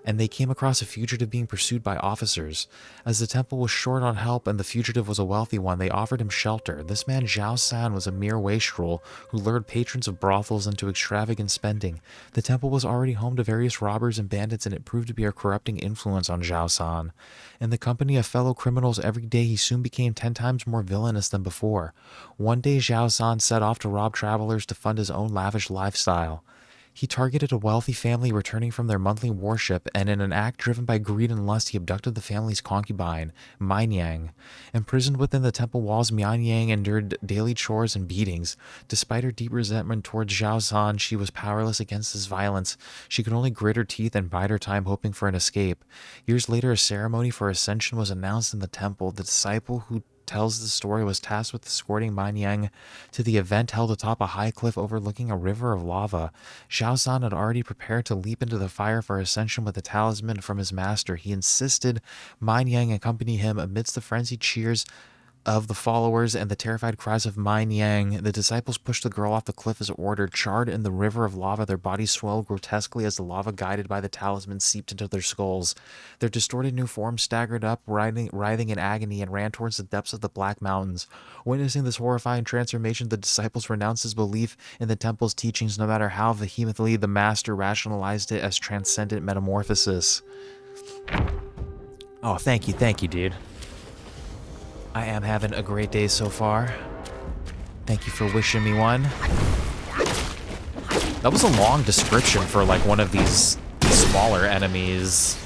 and they came across a fugitive being pursued by officers. As the temple was short on help and the fugitive was a wealthy one, they offered him shelter. This man Zhao San was a mere wastrel who lured patrons of brothels into extravagant spending. The temple was already home to various robbers and bandits, and it proved to be a corrupting influence on Zhao San. In the company of fellow criminals every day, he soon became 10 times more villainous than before. One day Zhao San set off to rob travelers to fund his own lavish lifestyle. He targeted a wealthy family returning from their monthly worship, and in an act driven by greed and lust, he abducted the family's concubine, Mianyang. Imprisoned within the temple walls, Mianyang endured daily chores and beatings. Despite her deep resentment towards Zhao San, she was powerless against his violence. She could only grit her teeth and bide her time, hoping for an escape. Years later, a ceremony for ascension was announced in the temple. The disciple who tells the story was tasked with escorting Mianyang to the event held atop a high cliff overlooking a river of lava. Zhao San had already prepared to leap into the fire for ascension with a talisman from his master. He insisted Mianyang accompany him amidst the frenzied cheers of the followers and the terrified cries of Mein Yang, the disciples pushed the girl off the cliff as ordered. Charred in the river of lava, their bodies swelled grotesquely as the lava, guided by the talisman, seeped into their skulls. Their distorted new forms staggered up, writhing in agony, and ran towards the depths of the Black Mountains. Witnessing this horrifying transformation, the disciples renounced his belief in the temple's teachings, no matter how vehemently the master rationalized it as transcendent metamorphosis. Oh, thank you, dude. I am having a great day so far. Thank you for wishing me one. That was a long description for like one of these smaller enemies.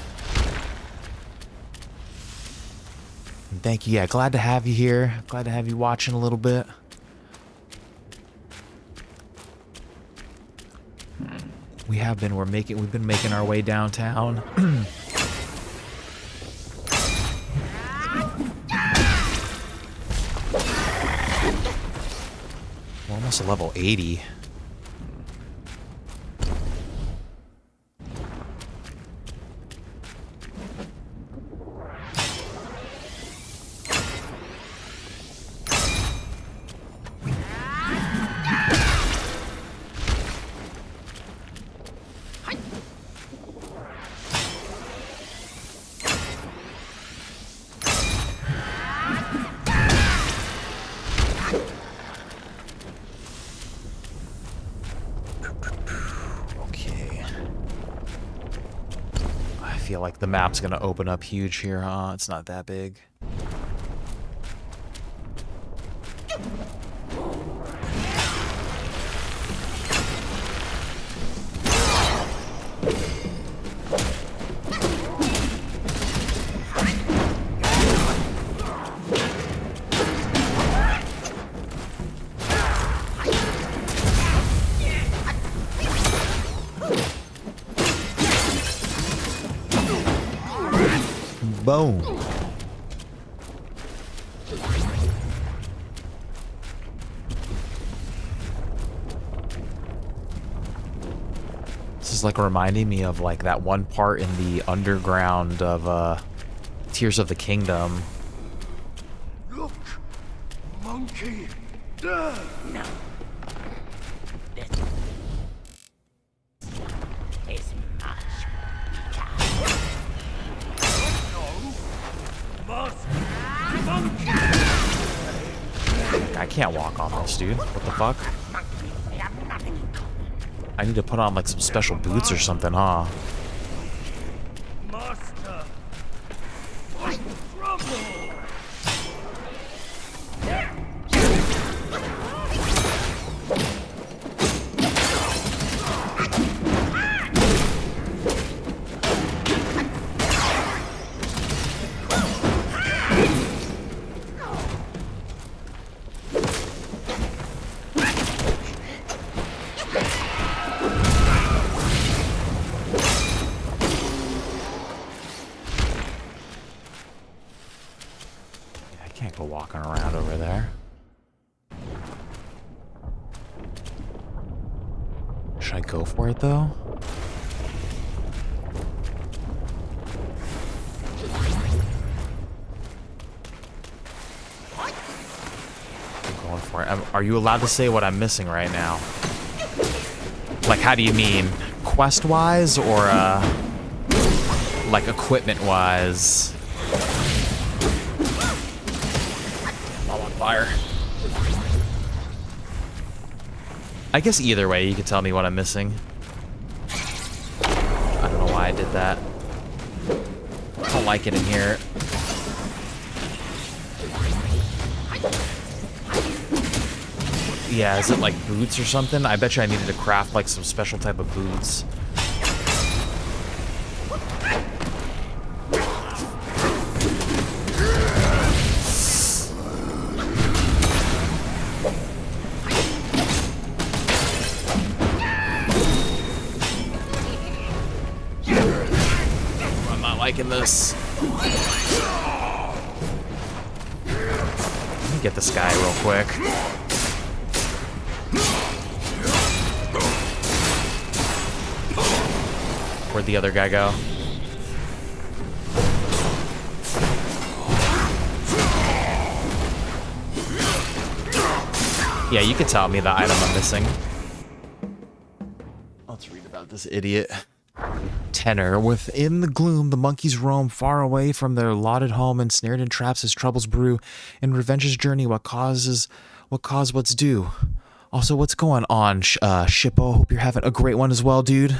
And thank you. Yeah, glad to have you here. Glad to have you watching a little bit. We've been making our way downtown. We're almost a level 80. I feel like the map's gonna open up huge here, huh? It's not that big. Boom. This is like reminding me of like that one part in the underground of Tears of the Kingdom. Look, monkey. No. This is much. I can't walk on this, dude. What the fuck? I need to put on like some special boots or something, huh? Master. What trouble? Walking around over there. Should I go for it though? I'm going for it. Are you allowed to say what I'm missing right now? Like, how do you mean? Quest-wise or like equipment-wise? Fire. I guess either way, you could tell me what I'm missing. I don't know why I did that. I don't like it in here. Yeah, is it like boots or something? I bet you I needed to craft like some special type of boots. Liking this. Let me get this guy real quick. Where'd the other guy go? Yeah, you could tell me the item I'm missing. Let's read about this idiot. Tenor. Within the gloom, the monkeys roam far away from their allotted home, ensnared in traps as troubles brew. In revenge's journey, what caused what's due. Also, what's going on, Shippo? Hope you're having a great one as well, dude.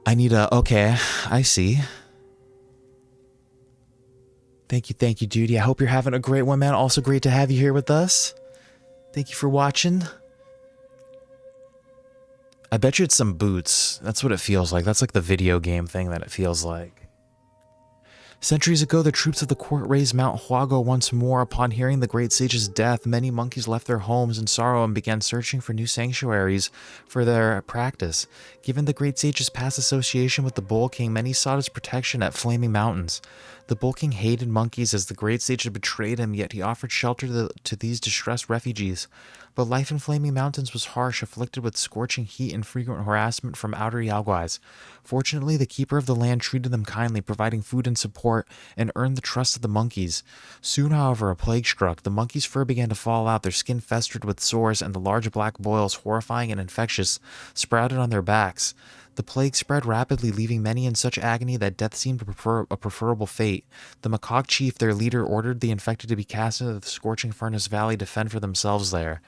I need a... Okay, I see. Thank you, dude. Yeah, I hope you're having a great one, man. Also great to have you here with us. Thank you for watching. I bet you it's some boots. That's what it feels like. That's like the video game thing that it feels like. Centuries ago, the troops of the court raised Mount Huago once more. Upon hearing the great sage's death, many monkeys left their homes in sorrow and began searching for new sanctuaries for their practice. Given the great sage's past association with the Bull King, many sought his protection at Flaming Mountains. The Bull King hated monkeys as the great sage had betrayed him, yet he offered shelter to these distressed refugees. But life in Flaming Mountains was harsh, afflicted with scorching heat and frequent harassment from outer Yaoguais. Fortunately, the keeper of the land treated them kindly, providing food and support, and earned the trust of the monkeys. Soon, however, a plague struck. The monkeys' fur began to fall out, their skin festered with sores, and the large black boils, horrifying and infectious, sprouted on their backs. The plague spread rapidly, leaving many in such agony that death seemed a preferable fate. The macaque chief, their leader, ordered the infected to be cast into the scorching furnace valley to fend for themselves there.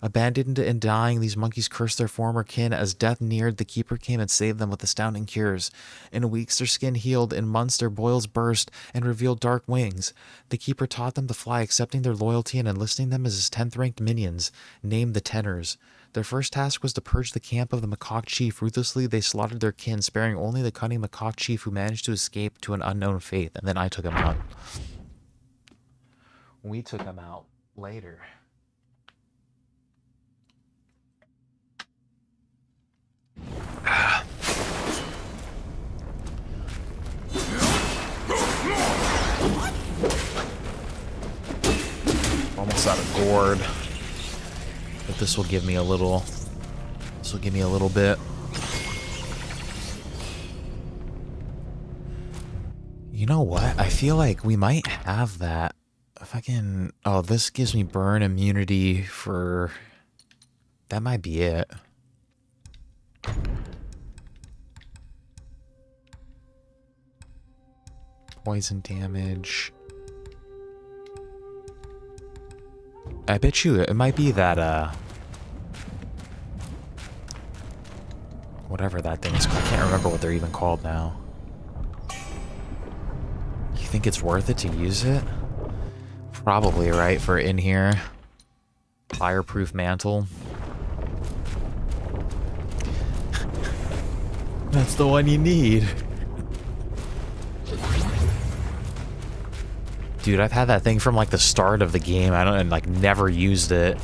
Abandoned and dying, these monkeys cursed their former kin. As death neared, the keeper came and saved them with astounding cures. In weeks, their skin healed. In months, their boils burst and revealed dark wings. The keeper taught them to fly, accepting their loyalty and enlisting them as his 10th-ranked minions, named the Tenors. Their first task was to purge the camp of the macaque chief. Ruthlessly, they slaughtered their kin, sparing only the cunning macaque chief, who managed to escape to an unknown fate. And then I took him out. We took him out later. Almost out of gourd. But this will give me a little... This will give me a little bit. You know what? I feel like we might have that. If I can... Oh, this gives me burn immunity for... That might be it. Poison damage. I bet you it might be that, whatever that thing is called. I can't remember what they're even called now. You think it's worth it to use it? Probably, right, for in here. Fireproof mantle. That's the one you need. Dude, I've had that thing from like the start of the game. I don't, and like never used it.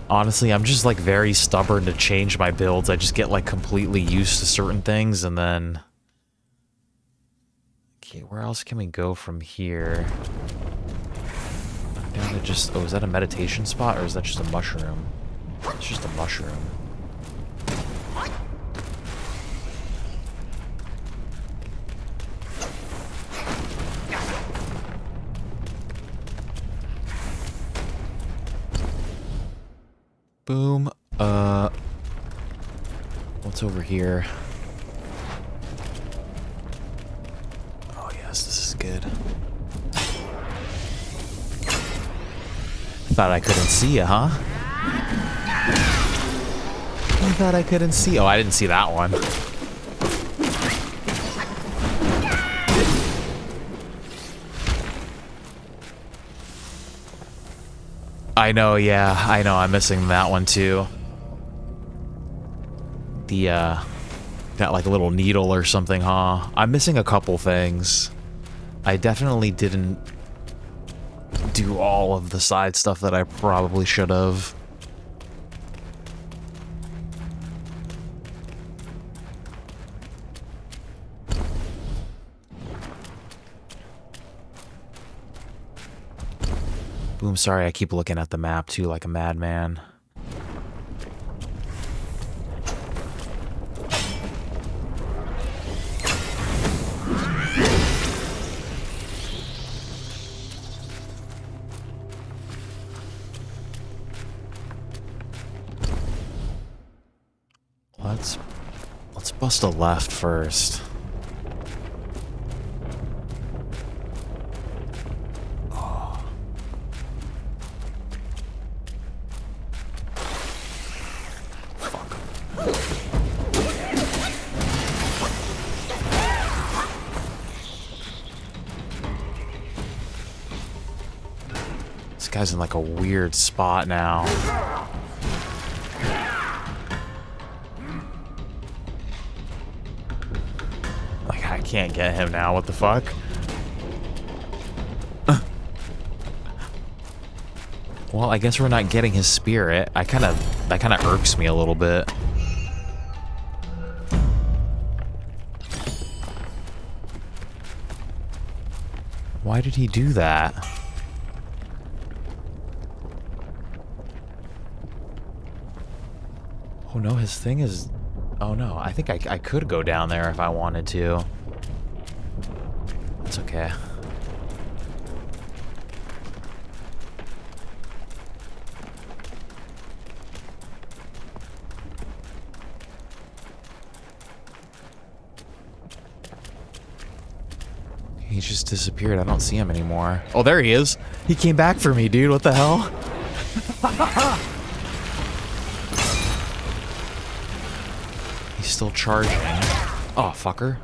Honestly, I'm just like very stubborn to change my builds. I just get like completely used to certain things and then... Okay, where else can we go from here? I'm down to just... Oh, is that a meditation spot or is that just a mushroom? It's just a mushroom. Boom. What's over here? Oh yes, this is good. Thought I couldn't see you, huh? I thought I couldn't see. Oh, I didn't see that one. I know, yeah. I know, I'm missing that one too. The, that like little needle or something, huh? I'm missing a couple things. I definitely didn't do all of the side stuff that I probably should have. Boom, sorry, I keep looking at the map too like a madman. Let's bust a left first. This guy's in like a weird spot now. Like, I can't get him now. What the fuck? Well, I guess we're not getting his spirit. That kind of irks me a little bit. Why did he do that? Oh no, his thing is... Oh no, I think I could go down there if I wanted to. That's okay. He just disappeared. I don't see him anymore. Oh, there he is. He came back for me, dude. What the hell? He's still charging. Oh, fucker.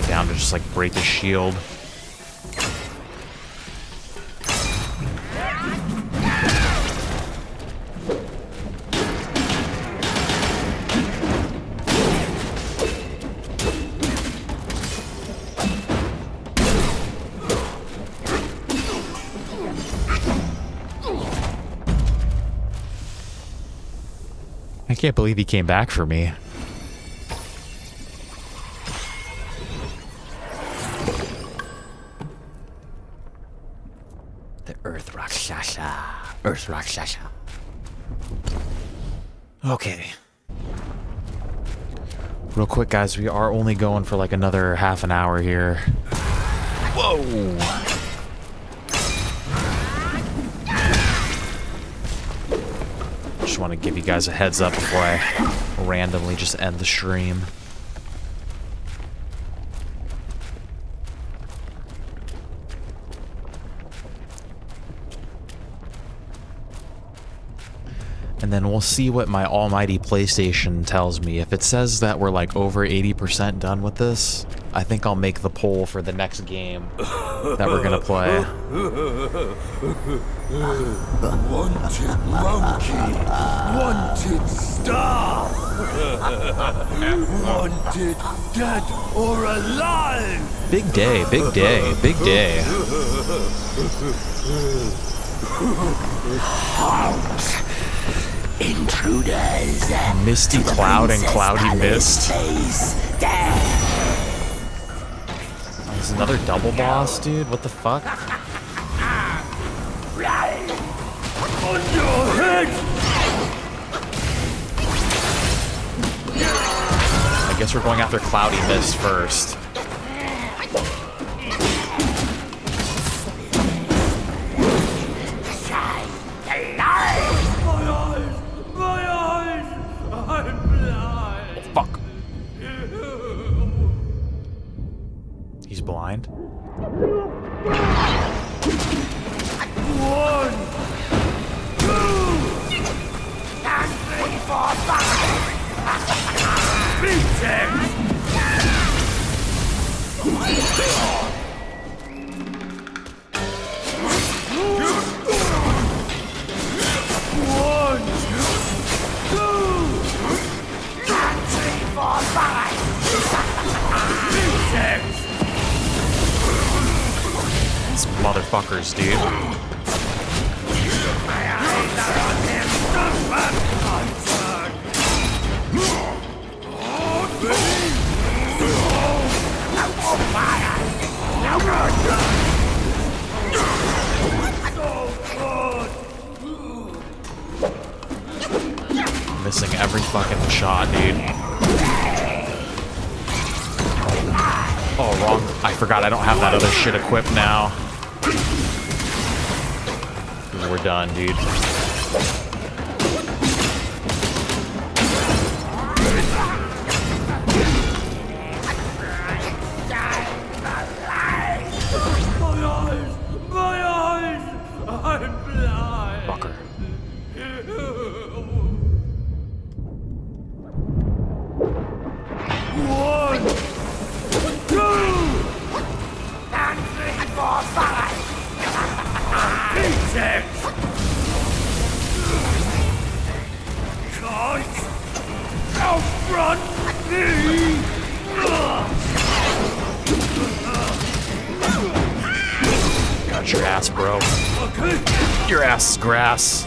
Down to just like break his shield. I can't believe he came back for me. Earth Rakshasa. Okay. Real quick, guys, we are only going for like another half an hour here. Whoa! Just want to give you guys a heads up before I randomly just end the stream. And then we'll see what my almighty PlayStation tells me. If it says that we're like over 80% done with this, I think I'll make the poll for the next game that we're gonna play. Wanted monkey, wanted star, wanted dead or alive. Big day, big day, big day. Intruders. Misty cloud and cloudy mist. Oh, there's another double boss, dude. What the fuck? On your head! I guess we're going after cloudy mist first. Fuck. He's blind. 1, 2, and 3, 4, 5. Beat him! 1, 2, and 3, 4, 5. Beat him! These motherfuckers, dude. My eyes are on him. So good. every fucking shot, dude. Oh, wrong. I forgot I don't have that other shit equipped now. We're done, dude. Fucker. Got your ass, bro. Your ass is grass.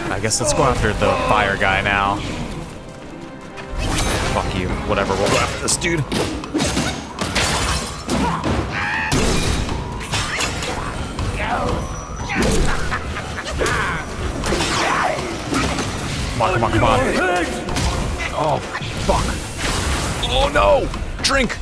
I guess let's go after the fire guy now. Fuck you. Whatever, we'll go after this dude. Come on, come on, come on. Oh, fuck. Oh, no! Drink!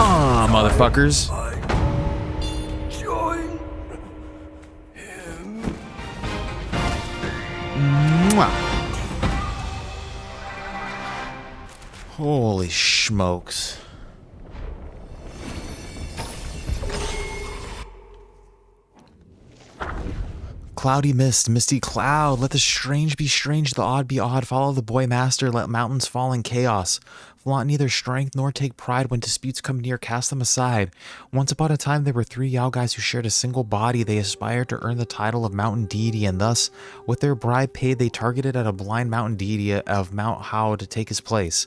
Ah, motherfuckers. Holy smokes. Cloudy mist, misty cloud. Let the strange be strange, the odd be odd. Follow the boy master, let mountains fall in chaos. Flaunt neither strength nor take pride. When disputes come near, cast them aside. Once upon a time, there were 3 Yao guys who shared a single body. They aspired to earn the title of mountain deity, and thus, with their bribe paid, they targeted at a blind mountain deity of Mount Hao to take his place.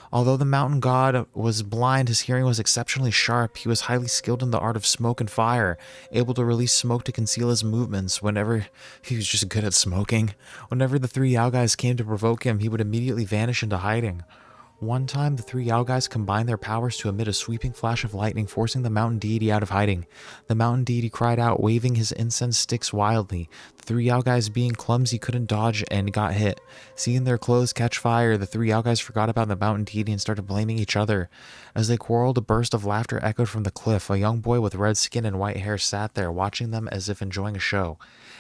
Although the mountain god was blind, his hearing was exceptionally sharp. He was highly skilled in the art of smoke and fire, able to release smoke to conceal his movements. Whenever he was just good at smoking. Whenever the 3 Yao guys came to provoke him, he would immediately vanish into hiding. One time, the 3 Yao guys combined their powers to emit a sweeping flash of lightning, forcing the mountain deity out of hiding. The mountain deity cried out, waving his incense sticks wildly. The 3 Yao guys, being clumsy, couldn't dodge and got hit. Seeing their clothes catch fire, the 3 Yao guys forgot about the mountain deity and started blaming each other. As they quarreled, a burst of laughter echoed from the cliff. A young boy with red skin and white hair sat there, watching them as if enjoying a show.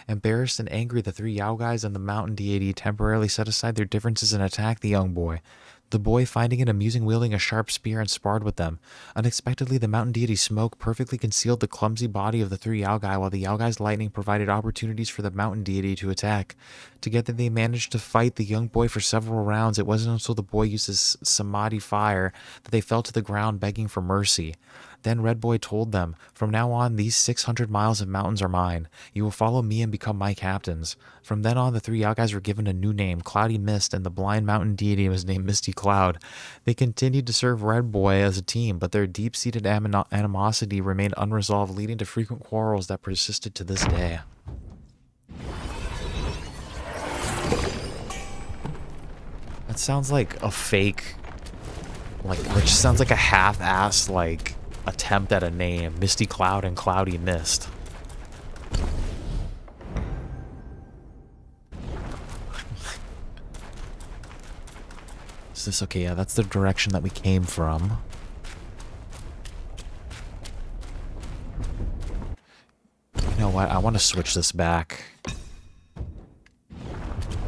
Embarrassed and angry, the 3 Yao guys and the mountain deity temporarily set aside their differences and attacked the young boy. The boy, finding it amusing, wielding a sharp spear and sparred with them. Unexpectedly, the mountain deity's smoke perfectly concealed the clumsy body of the 3 Yao guy, while the Yao guy's lightning provided opportunities for the mountain deity to attack. Together, they managed to fight the young boy for several rounds. It wasn't until the boy used his samadhi fire that they fell to the ground begging for mercy. Then Red Boy told them, "From now on, these 600 miles of mountains are mine. You will follow me and become my captains." From then on, the 3 Yao guys were given a new name, Cloudy Mist, and the blind mountain deity was named Misty Cloud. They continued to serve Red Boy as a team, but their deep-seated animosity remained unresolved, leading to frequent quarrels that persisted to this day. That sounds like a fake, which sounds like a half-assed, attempt at a name. Misty Cloud and Cloudy Mist. Is this okay? Yeah, that's the direction that we came from. You know what? I want to switch this back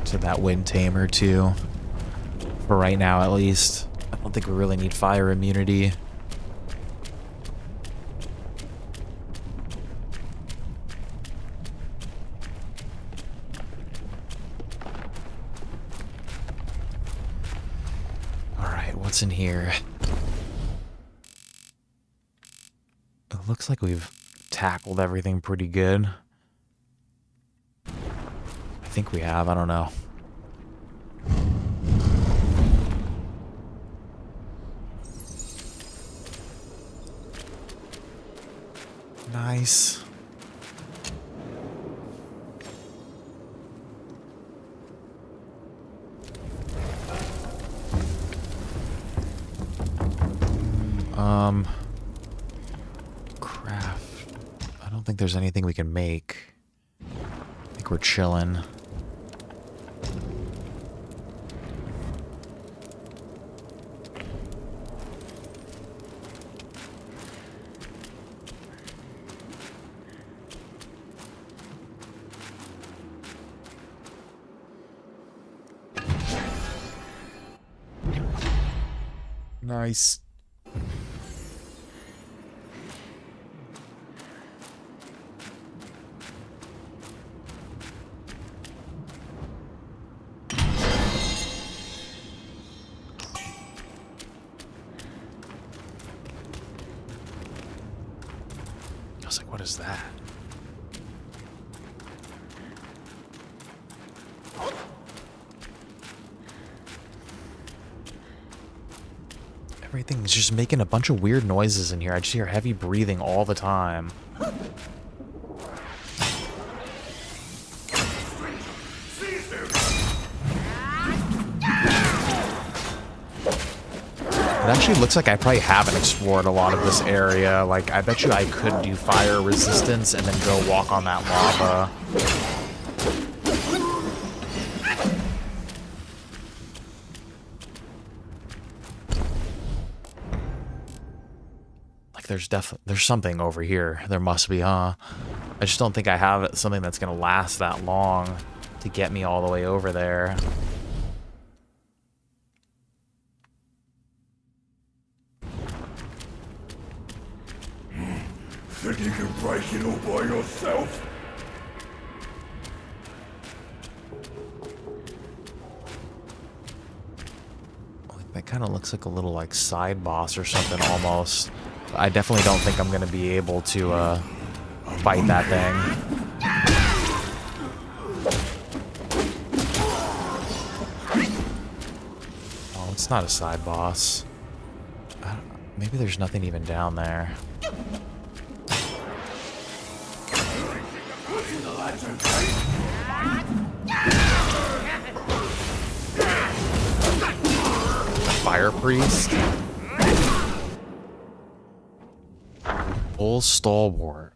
to that Wind Tamer too. For right now, at least. I don't think we really need fire immunity. Alright, what's in here? looks like we've tackled everything pretty good. I think we have, I don't know. Nice. Craft. I don't think there's anything we can make. I think we're chilling. Nice. I was like, what is that? Everything's just making a bunch of weird noises in here. I just hear heavy breathing all the time. It actually looks like I probably haven't explored a lot of this area. Like, I bet you I could do fire resistance and then go walk on that lava. Like, there's something over here. There must be, huh? I just don't think I have something that's gonna last that long to get me all the way over there. Think you can break it all by yourself? That kind of looks like a little like side boss or something almost. I definitely don't think I'm gonna be able to fight that thing. Oh, it's not a side boss. Maybe there's nothing even down there. Fire priest? Bull stalwart.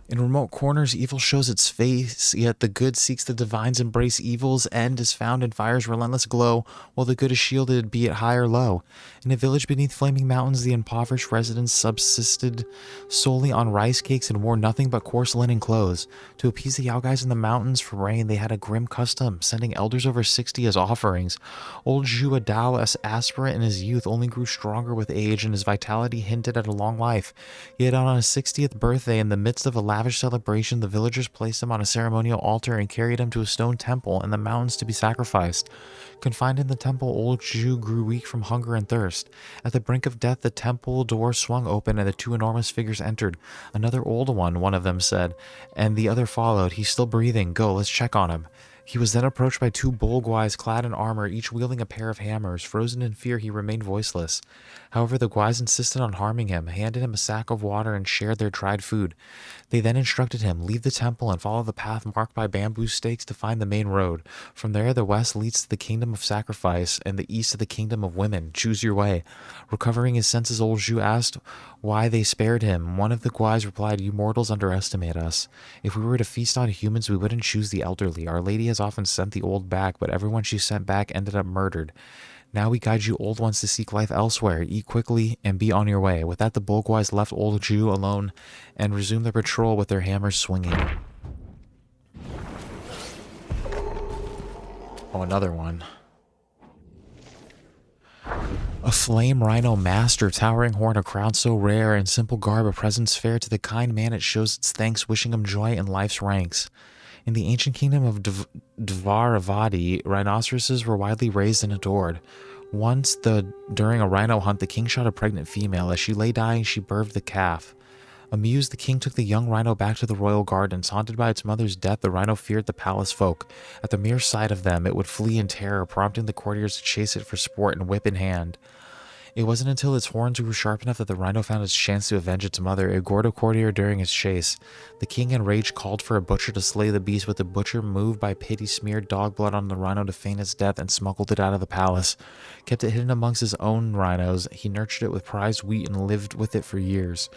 In remote corners, evil shows its face, yet the good seeks the divine's embrace. Evil's end is found in fire's relentless glow, while the good is shielded, be it high or low. In a village beneath flaming mountains, the impoverished residents subsisted solely on rice cakes and wore nothing but coarse linen clothes. To appease the Yao guys in the mountains for rain, they had a grim custom, sending elders over 60 as offerings. Old Zhu, a Daoist aspirant in his youth, only grew stronger with age, and his vitality hinted at a long life. Yet on his 60th birthday, in the midst of a lavish celebration, the villagers placed him on a ceremonial altar and carried him to a stone temple in the mountains to be sacrificed. Confined in the temple, old Zhu grew weak from hunger and thirst. At the brink of death, the temple door swung open and the two enormous figures entered. Another old one of them said, and the other followed. He's still breathing. Go, let's check on him. He was then approached by two bull-guys clad in armor, each wielding a pair of hammers. Frozen in fear, he remained voiceless. However, the guys insisted on harming him, handed him a sack of water, and shared their dried food. They then instructed him, leave the temple and follow the path marked by bamboo stakes to find the main road. From there, the west leads to the kingdom of sacrifice, and the east to the kingdom of women. Choose your way. Recovering his senses, old Zhu asked why they spared him. One of the guys replied, you mortals underestimate us. If we were to feast on humans, we wouldn't choose the elderly. Our lady has often sent the old back, but everyone she sent back ended up murdered. Now we guide you old ones to seek life elsewhere. Eat quickly and be on your way. With that, the Bulgwais left old Zhu alone and resumed their patrol with their hammers swinging. Oh, another one. A flame rhino master, towering horn, a crown so rare, and simple garb, a presence fair. To the kind man it shows its thanks, wishing him joy in life's ranks. In the ancient kingdom of Dvaravati, rhinoceroses were widely raised and adored. Once, during a rhino hunt, the king shot a pregnant female. As she lay dying, she birthed the calf. Amused, the king took the young rhino back to the royal gardens. Haunted by its mother's death, the rhino feared the palace folk. At the mere sight of them, it would flee in terror, prompting the courtiers to chase it for sport and whip in hand. It wasn't until its horns grew sharp enough that the rhino found its chance to avenge its mother. It gored a courtier during its chase. The king, enraged, called for a butcher to slay the beast, but the butcher, moved by pity, smeared dog blood on the rhino to feign its death and smuggled it out of the palace. Kept it hidden amongst his own rhinos. He nurtured it with prized wheat and lived with it for years.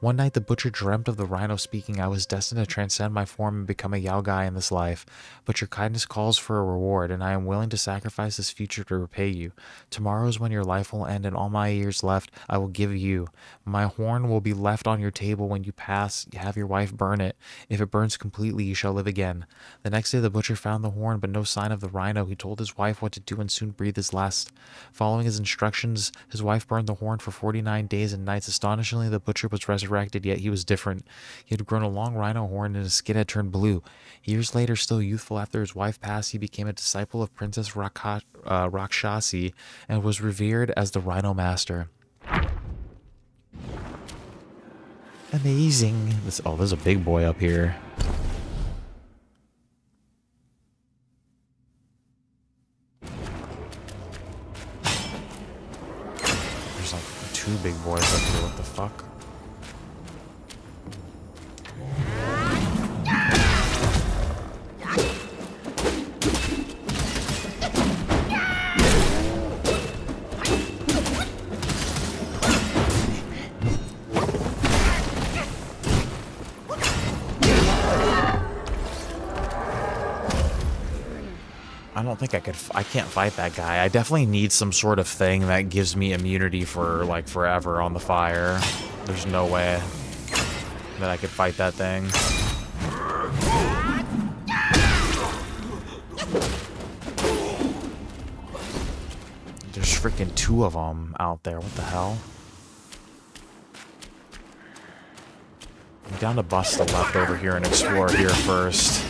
One night, the butcher dreamt of the rhino speaking, "I was destined to transcend my form and become a Yao guy in this life. But your kindness calls for a reward, and I am willing to sacrifice this future to repay you. Tomorrow is when your life will end, and all my years left I will give you. My horn will be left on your table when you pass. Have your wife burn it. If it burns completely, you shall live again." The next day, the butcher found the horn, but no sign of the rhino. He told his wife what to do and soon breathed his last. Following his instructions, his wife burned the horn for 49 days and nights. Astonishingly, the butcher was resurrected, yet he was different. He had grown a long rhino horn and his skin had turned blue. Years later, still youthful after his wife passed, he became a disciple of Princess Rakshasi and was revered as the Rhino Master. Amazing. There's a big boy up here. There's like 2 big boys up here. What the fuck? I don't think I can't fight that guy. I definitely need some sort of thing that gives me immunity for like forever on the fire. There's no way that I could fight that thing. There's freaking 2 of them out there. What the hell? I'm down to bust the left over here and explore here first.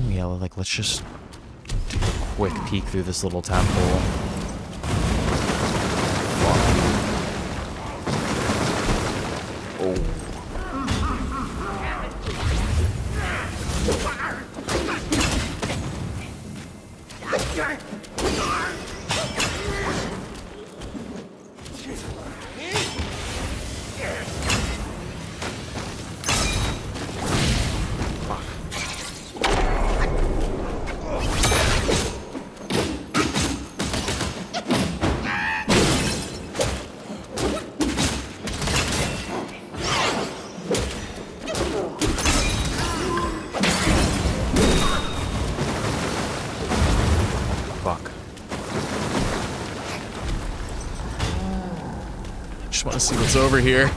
Yeah, like let's just take a quick peek through this little temple. Oh. Just want to see what's over here.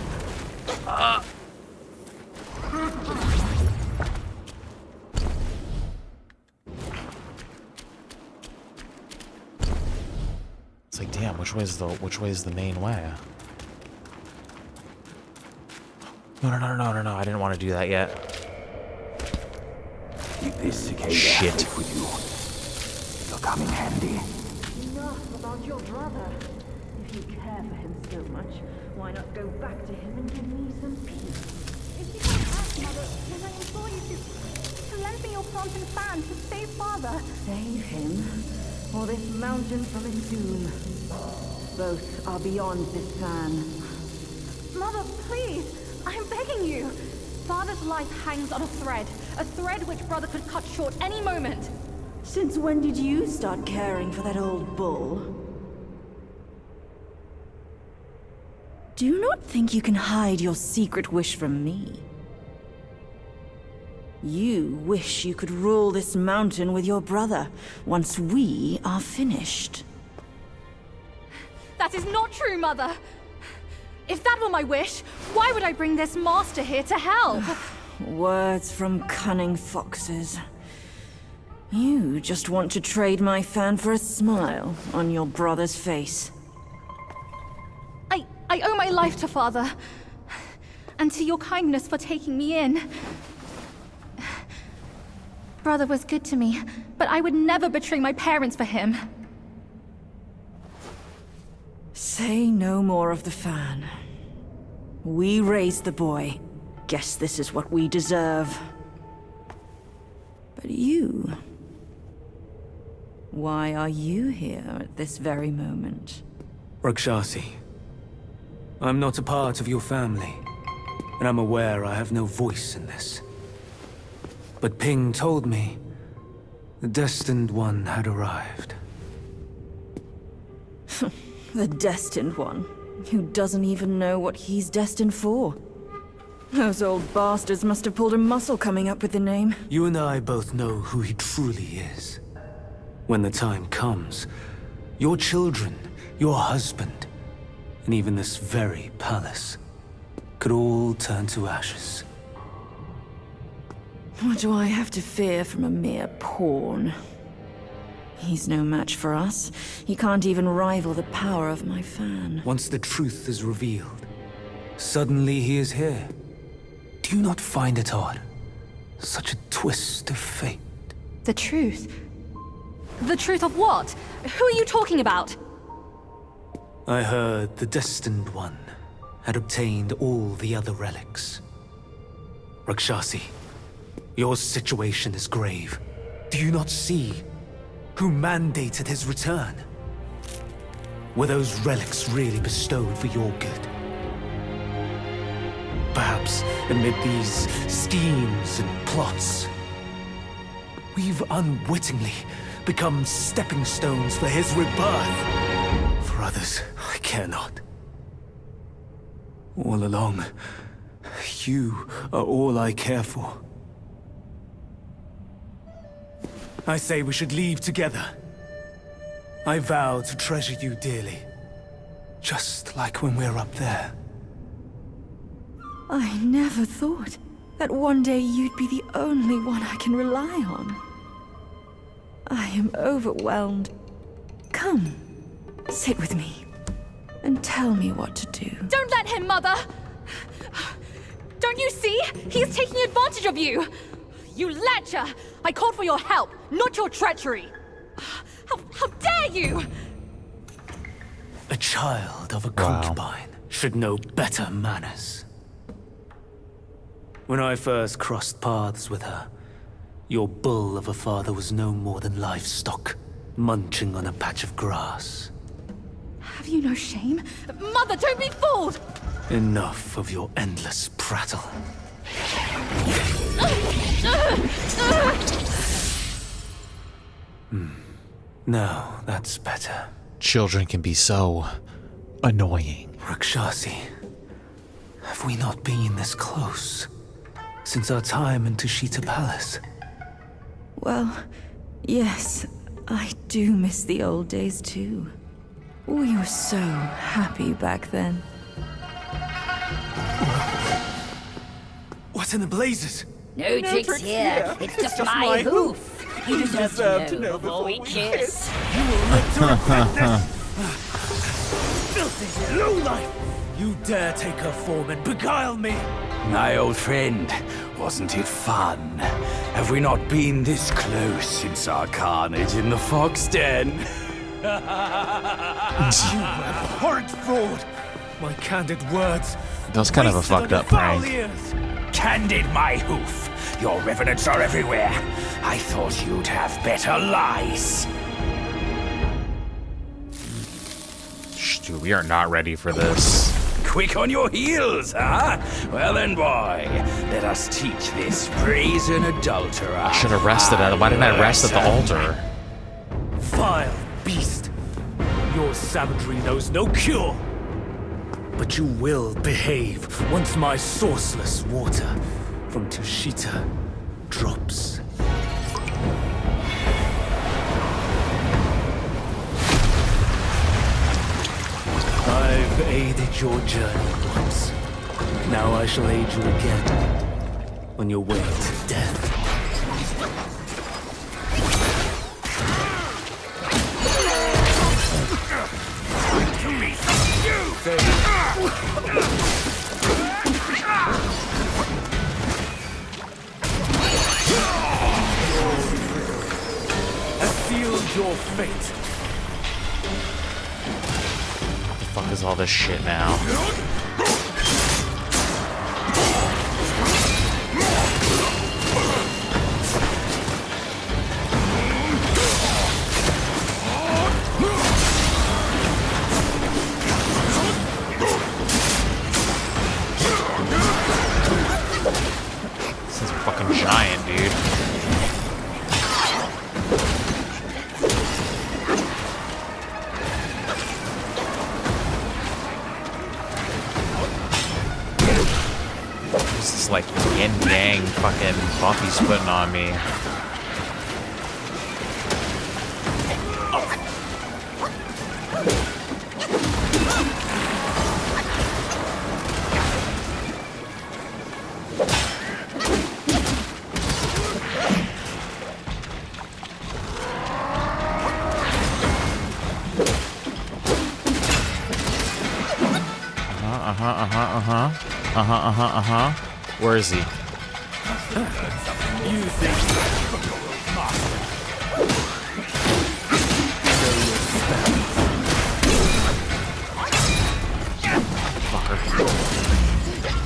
It's like, damn, which way is the main way? No, I didn't want to do that yet. Keep this cicada Shit. with you. It'll come in handy. Enough about your brother. If you care for him so much, why not go back to him and give me some peace? If you don't ask, Mother, then I implore you to lend me your plant and fan to save Father. Save him, or this mountain from its doom. Both are beyond this plan. Mother, please, I am begging you. Father's life hangs on a thread which Brother could cut short any moment. Since when did you start caring for that old bull? Do not think you can hide your secret wish from me. You wish you could rule this mountain with your brother once we are finished. That is not true, Mother. If that were my wish, why would I bring this master here to help? Words from cunning foxes. You just want to trade my fan for a smile on your brother's face. I owe my life to Father. And to your kindness for taking me in. Brother was good to me, but I would never betray my parents for him. Say no more of the fan. We raised the boy. Guess this is what we deserve. But you... why are you here at this very moment? Rakshasi, I'm not a part of your family, and I'm aware I have no voice in this. But Ping told me the Destined One had arrived. The Destined One, who doesn't even know what he's destined for. Those old bastards must have pulled a muscle coming up with the name. You and I both know who he truly is. When the time comes, your children, your husband, and even this very palace could all turn to ashes. What do I have to fear from a mere pawn? He's no match for us. He can't even rival the power of my fan. Once the truth is revealed, suddenly he is here. Do you not find it odd? Such a twist of fate. The truth? The truth of what? Who are you talking about? I heard the Destined One had obtained all the other relics. Rakshasi, your situation is grave. Do you not see who mandated his return? Were those relics really bestowed for your good? Perhaps amid these schemes and plots, we've unwittingly become stepping stones for his rebirth. For others, I care not. All along, you are all I care for. I say we should leave together. I vow to treasure you dearly, just like when we're up there. I never thought that one day you'd be the only one I can rely on. I am overwhelmed. Come, sit with me, and tell me what to do. Don't let him, Mother! Don't you see? He's taking advantage of you! You lecher! I called for your help, not your treachery! How dare you! A child of a concubine should know better manners. When I first crossed paths with her, your bull of a father was no more than livestock, munching on a patch of grass. Have you no shame? Mother, don't be fooled! Enough of your endless prattle. Now, that's better. Children can be so annoying. Rakshasi, have we not been this close since our time in Tushita Palace? Well, yes, I do miss the old days too. We were so happy back then. What in the blazes? No tricks here. It's just my hoof. You deserve to know before we kiss. Filthy lowlife! You dare take her form and beguile me! My old friend, wasn't it fun? Have we not been this close since our carnage in the fox den? You abhorrent fraud! My candid words. That was kind of a wasted on fucked your up foul prank. ears. Candid my hoof. Your revenants are everywhere. I thought you'd have better lies. Dude, we are not ready for this. Quick on your heels, huh? Well then, boy, let us teach this brazen adulterer. I should have rested at. Why didn't I rest at the altar? Vile beast! Your savagery knows no cure! But you will behave once my sourceless water from Tushita drops. I've aided your journey once. Now I shall aid you again on your way to death. To me, you! say. Has sealed your fate. What the fuck is all this shit now? This is fucking giant, dude. This is like yin yang fucking buff he's putting on me. Where is he? You think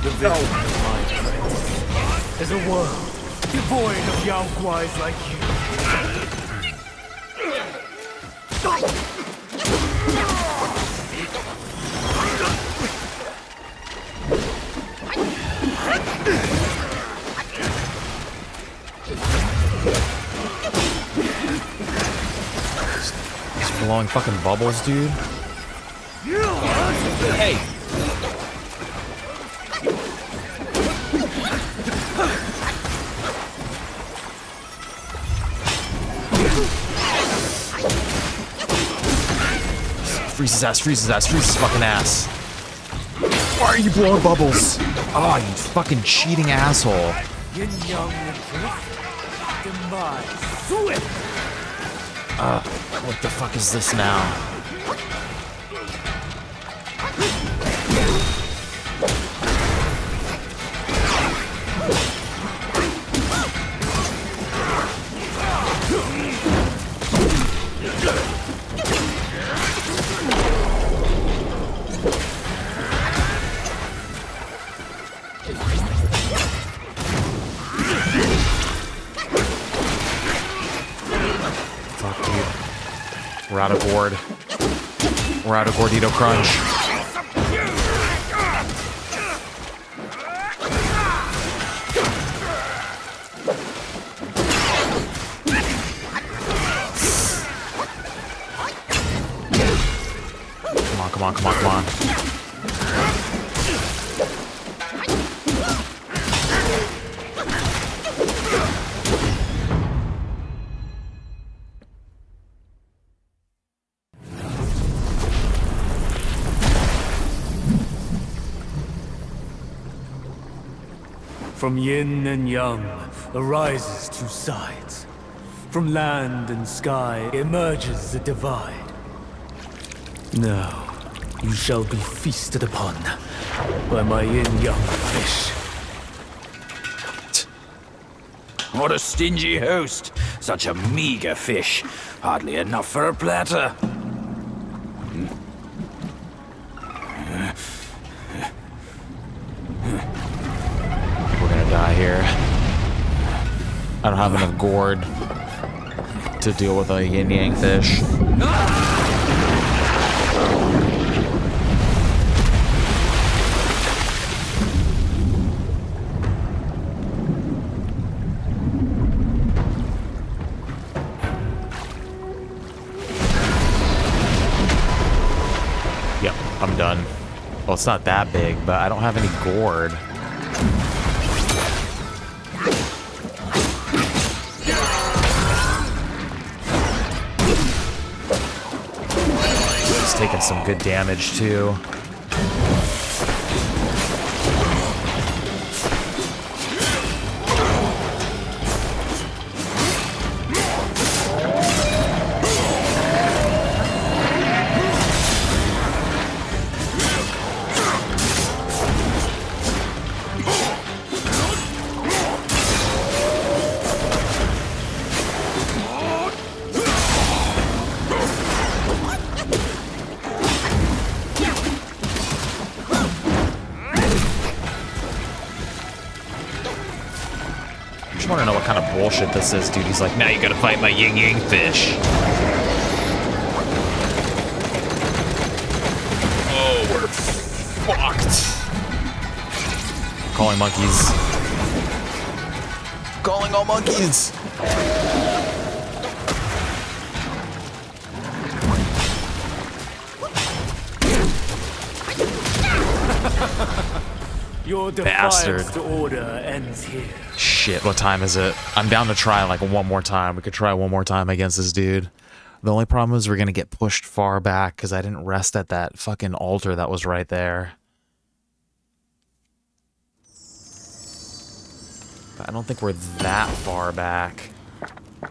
the vision of my friends is a world devoid of Yaoguais like you. He's blowing fucking bubbles, dude. Hey. Freeze his ass, freeze his ass, freeze his fucking ass. Why are you blowing bubbles? Oh, you fucking cheating asshole. Yin Yang drift, demise, swift. What the fuck is this now? We're out of gourd. We're out of Gordito Crunch. Come on, come on, come on, come on. From yin and yang arises two sides. From land and sky emerges a divide. Now, you shall be feasted upon by my yin-yang fish. What a stingy host. Such a meager fish. Hardly enough for a platter. We're gonna die here. I don't have enough gourd to deal with a yin-yang fish. Yep, I'm done. Well, it's not that big, but I don't have any gourd. He's taking some good damage, too. want to know what kind of bullshit this is, dude. He's like, now you gotta fight my yin-yang fish. Oh, we're fucked. Calling monkeys. Calling all monkeys. Your defiance to order ends here. Shit, what time is it? I'm down to try like one more time. We could try one more time against this dude. The only problem is we're gonna get pushed far back because I didn't rest at that fucking altar that was right there. But I don't think we're that far back. Oh,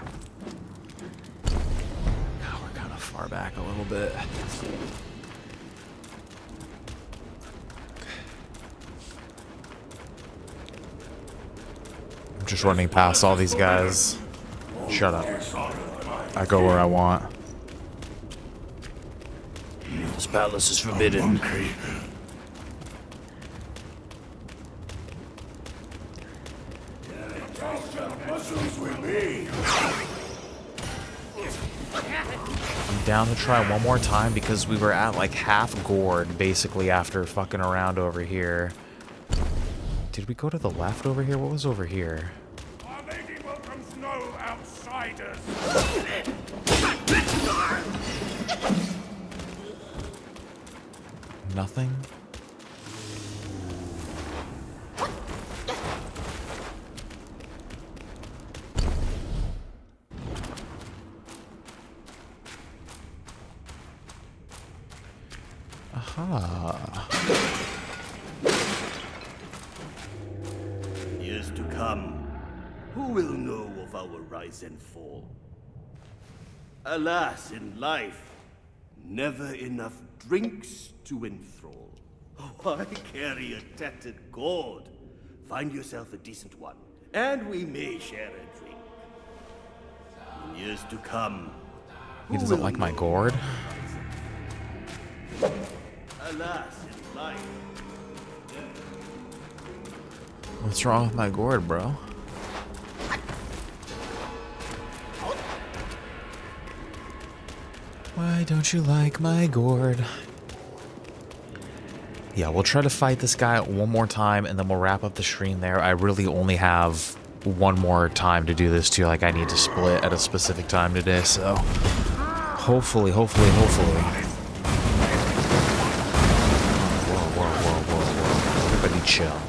we're kind of far back a little bit. I'm just running past all these guys. Shut up. I go where I want. This palace is forbidden. I'm down to try one more time because we were at like half gourd basically after fucking around over here. Did we go to the left over here? What was over here? Our lady welcomes no outsiders. Nothing? Aha. Years to come, who will know of our rise and fall? Alas, in life, never enough drinks to enthrall. Why carry a tattered gourd? Find yourself a decent one, and we may share a drink. In years to come, He doesn't like my gourd? alas, in life, What's wrong with my gourd, bro? Why don't you like my gourd? Yeah, we'll try to fight this guy one more time and then we'll wrap up the stream there. I really only have one more time to do this too. Like, I need to split at a specific time today, so hopefully. Whoa. Everybody chill.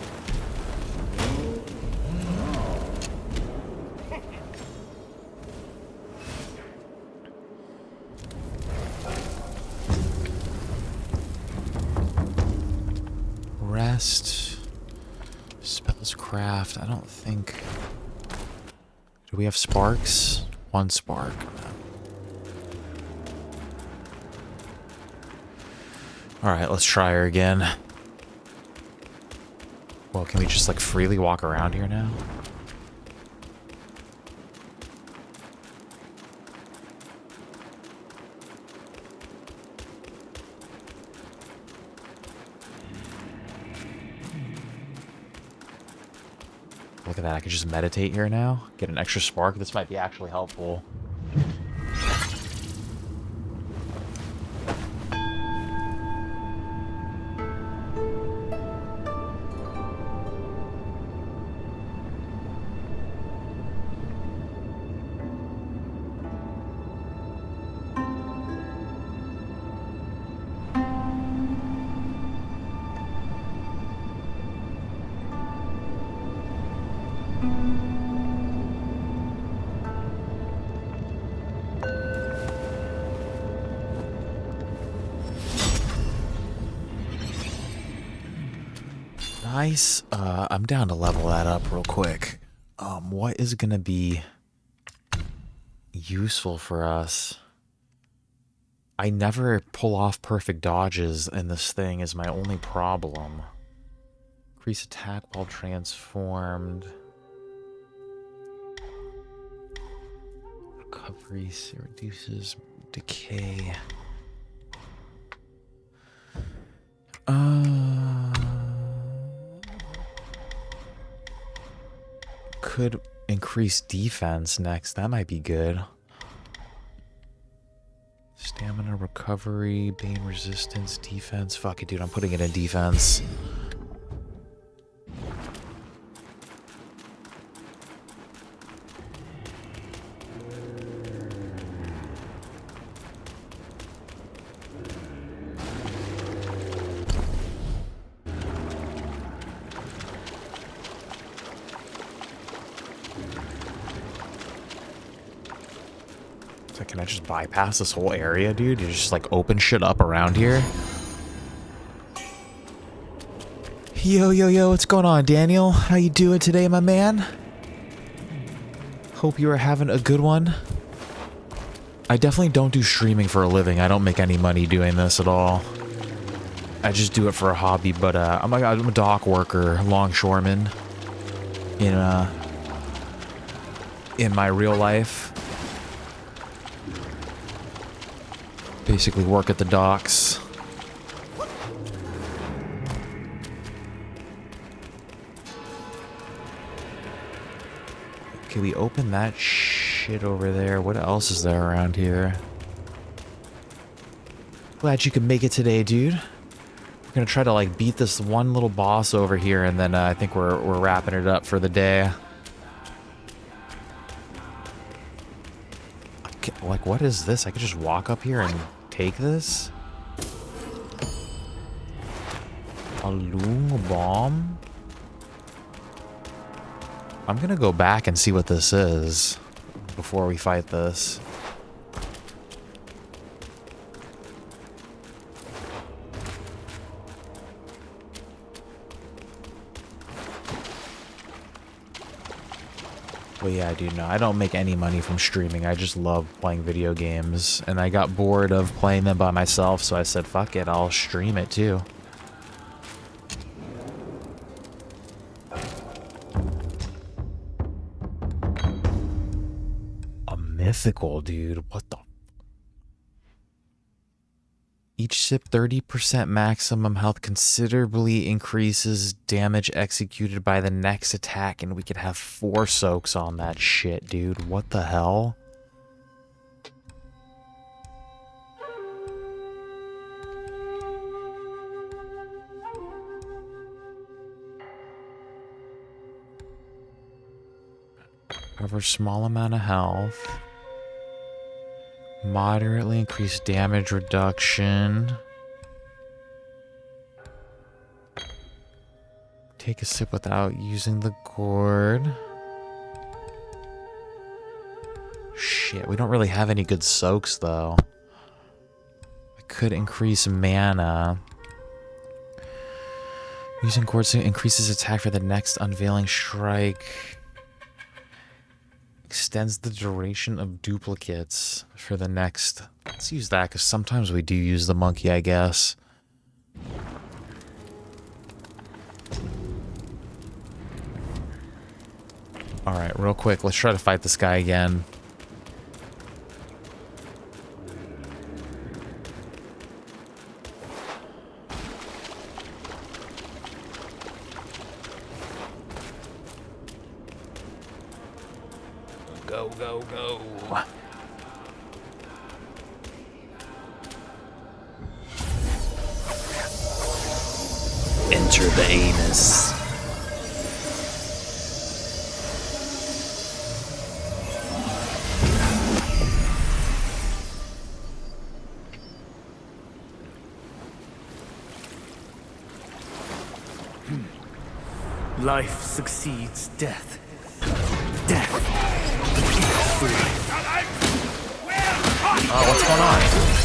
Rest. Spells craft. I don't think... Do we have sparks? One spark. Alright, let's try her again. Well, can we just like freely walk around here now? Look at that, I could just meditate here now. Get an extra spark. This might be actually helpful. Nice. I'm down to level that up real quick. What is gonna be useful for us? I never pull off perfect dodges, and this thing is my only problem. Increase attack while transformed. Recovery reduces decay. could increase defense next. That might be good. Stamina, recovery, bane resistance, defense. Fuck it, dude. I'm putting it in defense. Can I just bypass this whole area, dude? You just like open shit up around here? Yo, what's going on, Daniel? How you doing today, my man? Hope you are having a good one. I definitely don't do streaming for a living. I don't make any money doing this at all. I just do it for a hobby, but I'm a dock worker, longshoreman in my real life. Basically work at the docks. Okay, we open that shit over there. What else is there around here? Glad you could make it today, dude. We're gonna try to like beat this one little boss over here, and then I think we're wrapping it up for the day. Okay, like, what is this? I could just walk up here and take this? A loom bomb? I'm gonna go back and see what this is before we fight this. Well, yeah, dude, no, I don't make any money from streaming. I just love playing video games. And I got bored of playing them by myself, so I said, fuck it, I'll stream it too. A mythical, dude. What the? Each sip 30% maximum health considerably increases damage executed by the next attack, and we could have 4 soaks on that shit, dude. What the hell? Cover small amount of health. Moderately increased damage reduction. Take a sip without using the gourd. Shit, we don't really have any good soaks though. I could increase mana. Using gourd increases attack for the next unveiling strike. Extends the duration of duplicates for the next. Let's use that because sometimes we do use the monkey, I guess. Alright, real quick, let's try to fight this guy again. Go. Enter the anus. Life succeeds death. Death. Oh, what's going on?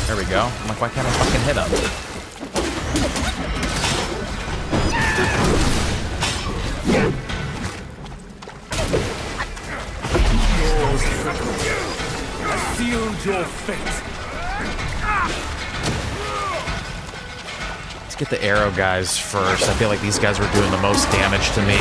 There we go. I'm like, why can't I fucking hit him? I sealed your fate. Let's get the arrow guys first. I feel like these guys were doing the most damage to me.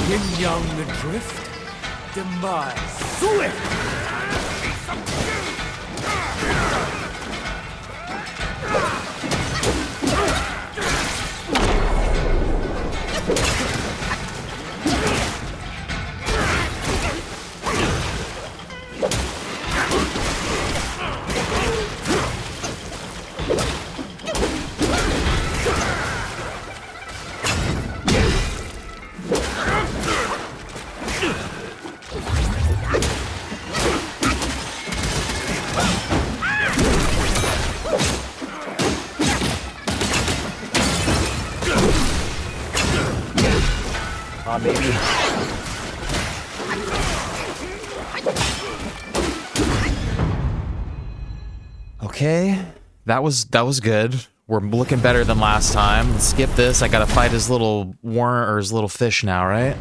Yin-yang adrift, demise swift. Baby. Okay, that was good. We're looking better than last time. Let's skip this. I gotta fight his little worm or his little fish now, right?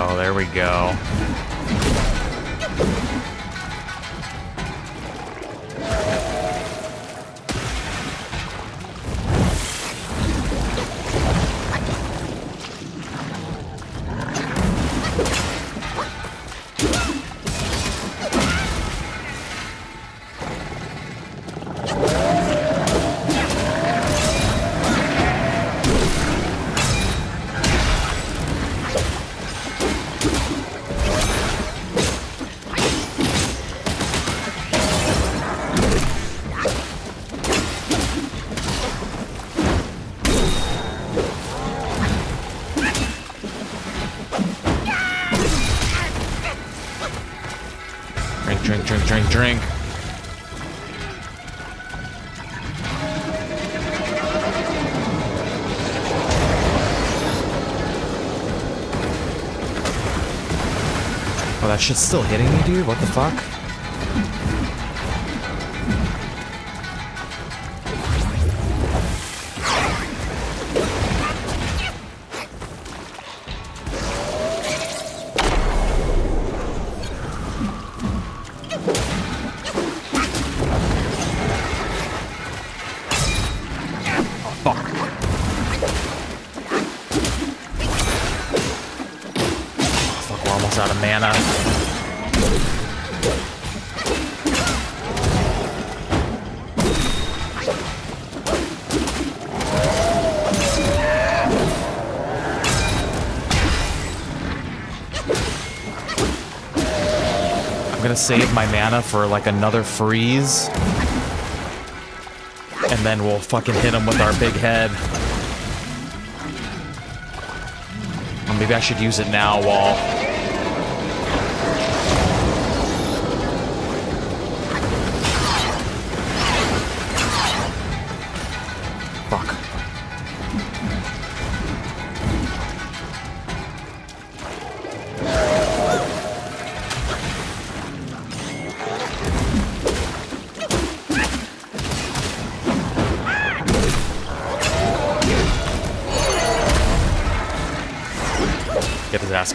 Oh, there we go. Drink. Oh, that shit's still hitting me, dude? What the fuck? Out of mana. I'm gonna save my mana for like another freeze. And then we'll fucking hit him with our big head. Or maybe I should use it now while...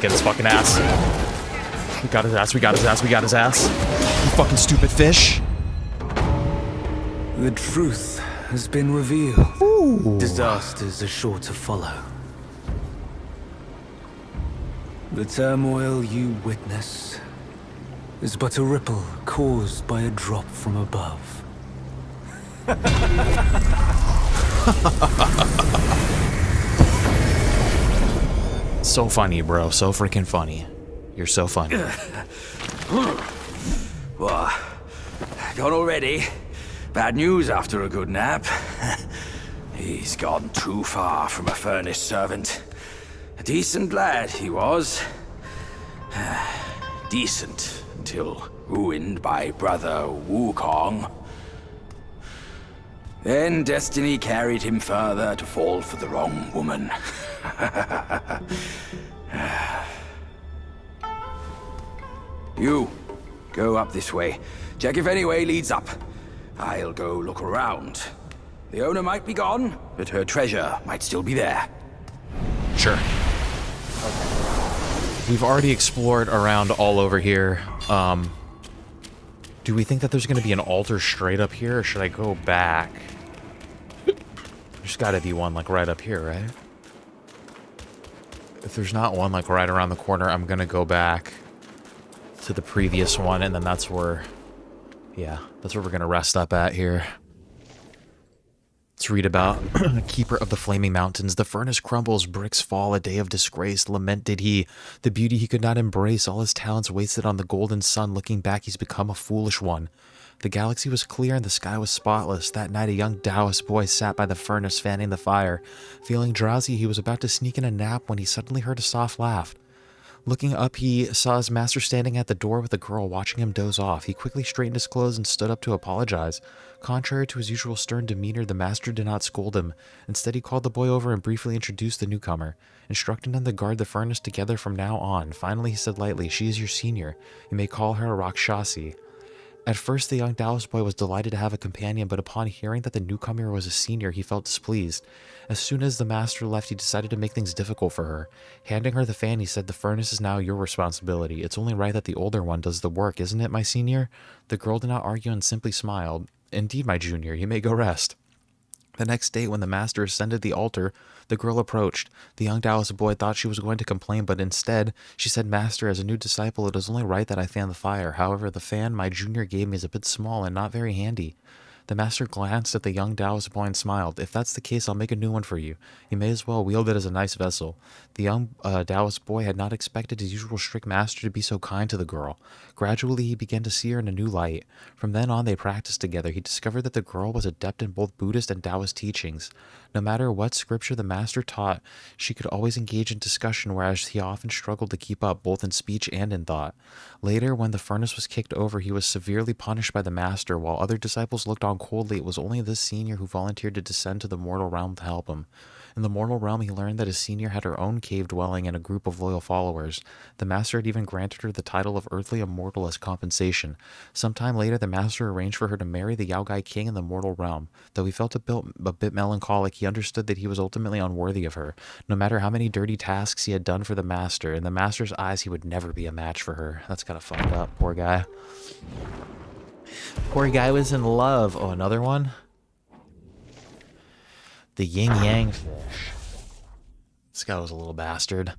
Get his fucking ass. We got his ass, we got his ass, we got his ass. You fucking stupid fish. The truth has been revealed. Ooh. Disasters are sure to follow. The turmoil you witness is but a ripple caused by a drop from above. So funny, bro. So freaking funny. You're so funny. What? Gone already? Bad news after a good nap. He's gone too far from a furnace servant. A decent lad he was. Decent until ruined by brother Wukong. Then destiny carried him further to fall for the wrong woman. You, go up this way. Check if any way leads up. I'll go look around. The owner might be gone, but her treasure might still be there. Sure. We've already explored around all over here. Do we think that there's going to be an altar straight up here, or should I go back? There's got to be one, like, right up here, right? If there's not one, like, right around the corner, I'm going to go back to the previous one, and then that's where... Yeah, that's where we're going to rest up at here. Let's read about Keeper of the Flaming Mountains. The furnace crumbles, bricks fall, a day of disgrace. Lamented he, the beauty he could not embrace. All his talents wasted on the golden sun. Looking back, he's become a foolish one. The galaxy was clear and the sky was spotless. That night, a young Daoist boy sat by the furnace, fanning the fire. Feeling drowsy, he was about to sneak in a nap when he suddenly heard a soft laugh. Looking up, he saw his master standing at the door with a girl watching him doze off. He quickly straightened his clothes and stood up to apologize. Contrary to his usual stern demeanor, the master did not scold him. Instead, he called the boy over and briefly introduced the newcomer, instructing him to guard the furnace together from now on. Finally, he said lightly, "She is your senior. You may call her Rakshasi." At first, the young Daoist boy was delighted to have a companion, but upon hearing that the newcomer was a senior, he felt displeased. As soon as the master left, he decided to make things difficult for her. Handing her the fan, he said, "The furnace is now your responsibility. It's only right that the older one does the work, isn't it, my senior?" The girl did not argue and simply smiled. "Indeed, my junior, you may go rest." The next day, when the master ascended the altar, the girl approached. The young Taoist boy thought she was going to complain, but instead, she said, "Master, as a new disciple, it is only right that I fan the fire. However, the fan my junior gave me is a bit small and not very handy." The master glanced at the young Taoist boy and smiled. "If that's the case, I'll make a new one for you. You may as well wield it as a nice vessel." The young Taoist boy had not expected his usual strict master to be so kind to the girl. Gradually, he began to see her in a new light. From then on, they practiced together. He discovered that the girl was adept in both Buddhist and Taoist teachings. No matter what scripture the master taught, she could always engage in discussion, whereas he often struggled to keep up, both in speech and in thought. Later, when the furnace was kicked over, he was severely punished by the master. While other disciples looked on coldly, it was only this senior who volunteered to descend to the mortal realm to help him. In the mortal realm, he learned that his senior had her own cave dwelling and a group of loyal followers. The master had even granted her the title of earthly immortal as compensation. Sometime later, the master arranged for her to marry the Yaogai king in the mortal realm. Though he felt a bit melancholic, he understood that he was ultimately unworthy of her. No matter how many dirty tasks he had done for the master, in the master's eyes, he would never be a match for her. That's kind of fucked up. Poor guy. Poor guy was in love. Oh, another one? The yin-yang fish. This guy was a little bastard.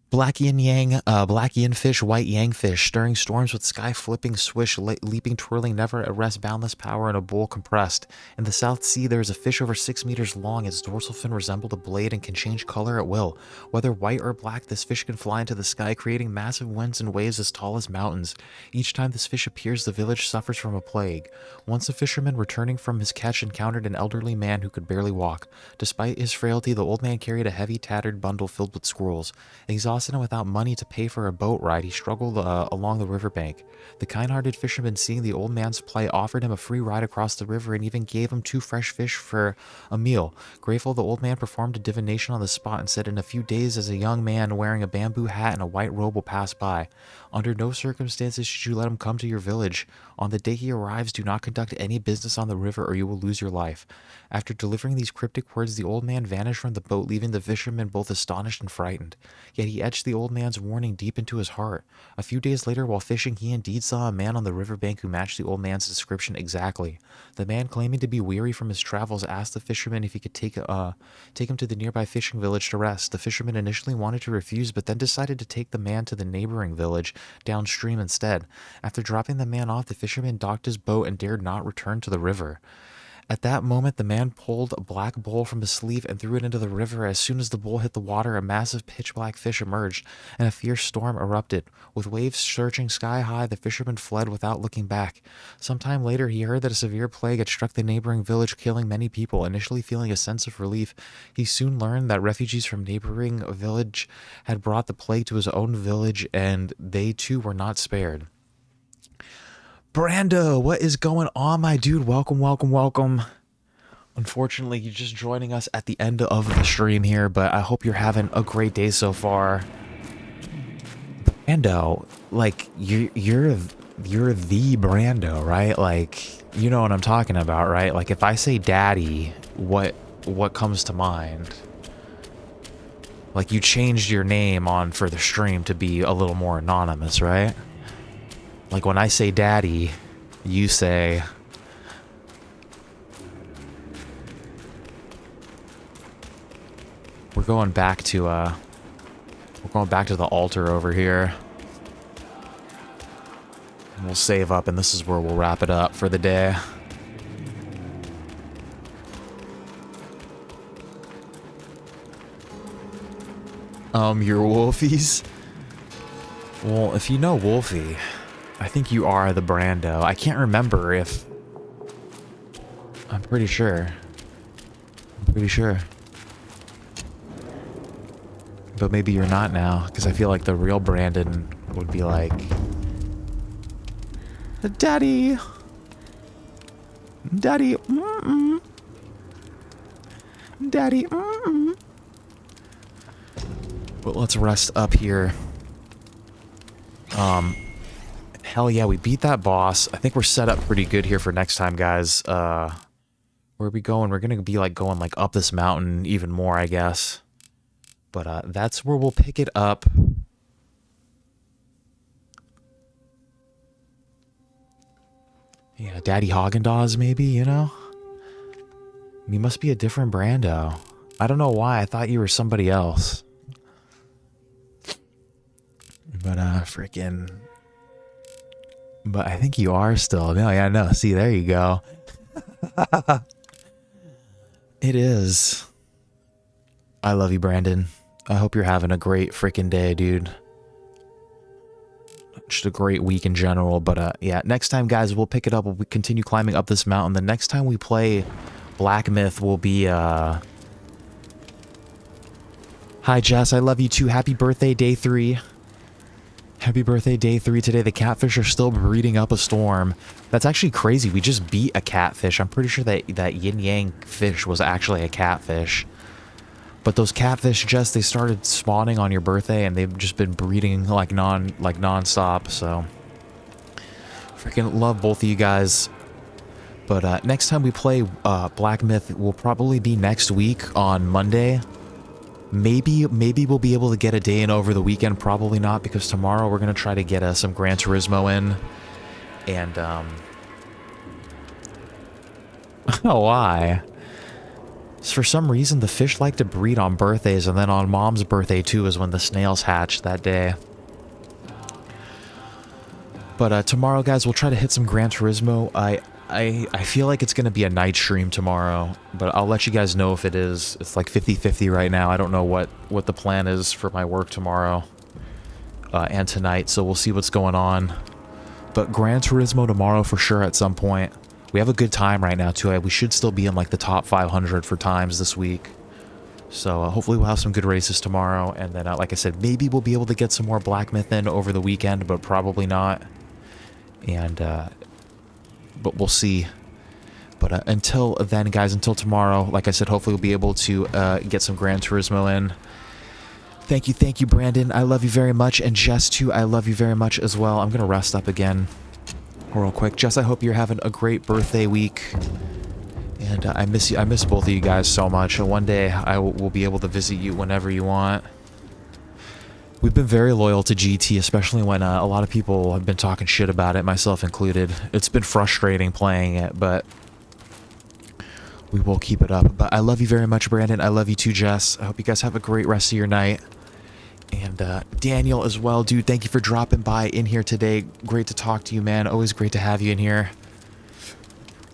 Black yin fish, white yang fish, stirring storms with sky flipping swish, leaping, twirling, never at rest, boundless power in a bowl compressed. In the South Sea, there is a fish over 6 meters long. Its dorsal fin resembled a blade and can change color at will. Whether white or black, this fish can fly into the sky, creating massive winds and waves as tall as mountains. Each time this fish appears, the village suffers from a plague. Once a fisherman returning from his catch encountered an elderly man who could barely walk. Despite his frailty, the old man carried a heavy, tattered bundle filled with scrolls. Exhausted and without money to pay for a boat ride, he struggled along the riverbank. The kind-hearted fisherman, seeing the old man's plight, offered him a free ride across the river and even gave him 2 fresh fish for a meal. Grateful, the old man performed a divination on the spot and said, "In a few days, as a young man wearing a bamboo hat and a white robe will pass by. Under no circumstances should you let him come to your village. On the day he arrives, do not conduct any business on the river or you will lose your life." After delivering these cryptic words, the old man vanished from the boat, leaving the fisherman both astonished and frightened. Yet he etched the old man's warning deep into his heart. A few days later, while fishing, he indeed saw a man on the riverbank who matched the old man's description exactly. The man, claiming to be weary from his travels, asked the fisherman if he could take him to the nearby fishing village to rest. The fisherman initially wanted to refuse, but then decided to take the man to the neighboring village downstream instead. After dropping the man off, the fisherman docked his boat and dared not return to the river. At that moment, the man pulled a black bowl from his sleeve and threw it into the river. As soon as the bowl hit the water, a massive pitch-black fish emerged, and a fierce storm erupted. With waves surging sky-high, the fisherman fled without looking back. Sometime later, he heard that a severe plague had struck the neighboring village, killing many people. Initially feeling a sense of relief, he soon learned that refugees from neighboring village had brought the plague to his own village, and they too were not spared. Brando, what is going on, my dude? Welcome, welcome, welcome. Unfortunately, you're just joining us at the end of the stream here, but I hope you're having a great day so far. Brando, like, you're the Brando, right? Like, you know what I'm talking about, right? Like, if I say daddy, what comes to mind? Like, you changed your name on for the stream to be a little more anonymous, right? Like, when I say daddy, you say... We're going back to the altar over here. And we'll save up, and this is where we'll wrap it up for the day. Your Wolfies? Well, if you know Wolfie... I think you are the Brando. I can't remember if... I'm pretty sure. But maybe you're not now, because I feel like the real Brandon would be like... Daddy! Daddy! Mm-mm. Daddy! Mm-mm. But let's rest up here. Hell yeah, we beat that boss. I think we're set up pretty good here for next time, guys. Where are we going? We're gonna be like going like up this mountain even more, I guess. But that's where we'll pick it up. Yeah, Daddy Haagen-Dazs maybe, you know? You must be a different Brando. I don't know why, I thought you were somebody else. But freaking... But I think you are still. No, yeah, no. See, there you go. It is. I love you, Brandon. I hope you're having a great freaking day, dude. Just a great week in general. But yeah, next time, guys, we'll pick it up. We'll continue climbing up this mountain. The next time we play Black Myth will be... Hi, Jess. I love you too. Happy birthday, day 3. Happy birthday, day 3 today. The catfish are still breeding up a storm. That's actually crazy. We just beat a catfish. I'm pretty sure that yin-yang fish was actually a catfish. But those catfish, Jess, they started spawning on your birthday, and they've just been breeding like non-stop, so... Freaking love both of you guys. But next time we play Black Myth will probably be next week on Monday. Maybe we'll be able to get a day in over the weekend. Probably not, because tomorrow we're going to try to get some Gran Turismo in. And, why? For some reason, the fish like to breed on birthdays, and then on Mom's birthday, too, is when the snails hatch that day. But tomorrow, guys, we'll try to hit some Gran Turismo. I feel like it's going to be a night stream tomorrow, but I'll let you guys know if it is. It's like 50-50 right now. I don't know what the plan is for my work tomorrow and tonight, so we'll see what's going on. But Gran Turismo tomorrow for sure at some point. We have a good time right now, too. We should still be in like the top 500 for times this week. So hopefully we'll have some good races tomorrow, and then, like I said, maybe we'll be able to get some more Black Myth in over the weekend, but probably not. And, but we'll see. But until then, guys, until tomorrow, like I said, hopefully we'll be able to get some Gran Turismo in. Thank you, Brandon. I love you very much. And Jess, too, I love you very much as well. I'm going to rest up again real quick. Jess, I hope you're having a great birthday week. And I miss you. I miss both of you guys so much. And one day I will be able to visit you whenever you want. We've been very loyal to GT, especially when a lot of people have been talking shit about it, myself included. It's been frustrating playing it, but we will keep it up. But I love you very much, Brandon. I love you too, Jess. I hope you guys have a great rest of your night. And Daniel as well, dude. Thank you for dropping by in here today. Great to talk to you, man. Always great to have you in here.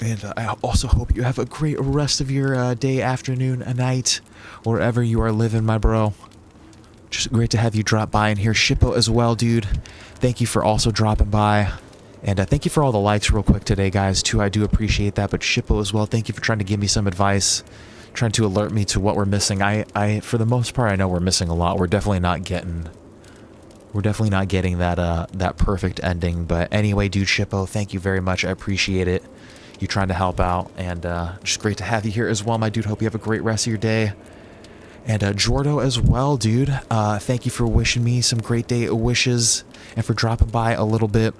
And I also hope you have a great rest of your day, afternoon, and night, wherever you are living, my bro. Just great to have you drop by in here. Shippo as well, dude. Thank you for also dropping by. And thank you for all the likes real quick today, guys, too. I do appreciate that. But Shippo as well, thank you for trying to give me some advice, trying to alert me to what we're missing. I for the most part, I know we're missing a lot. We're definitely not getting that that perfect ending. But anyway, dude, Shippo, thank you very much. I appreciate it. You trying to help out, and just great to have you here as well, my dude. Hope you have a great rest of your day. And Jordo as well, dude. Thank you for wishing me some great day wishes and for dropping by a little bit.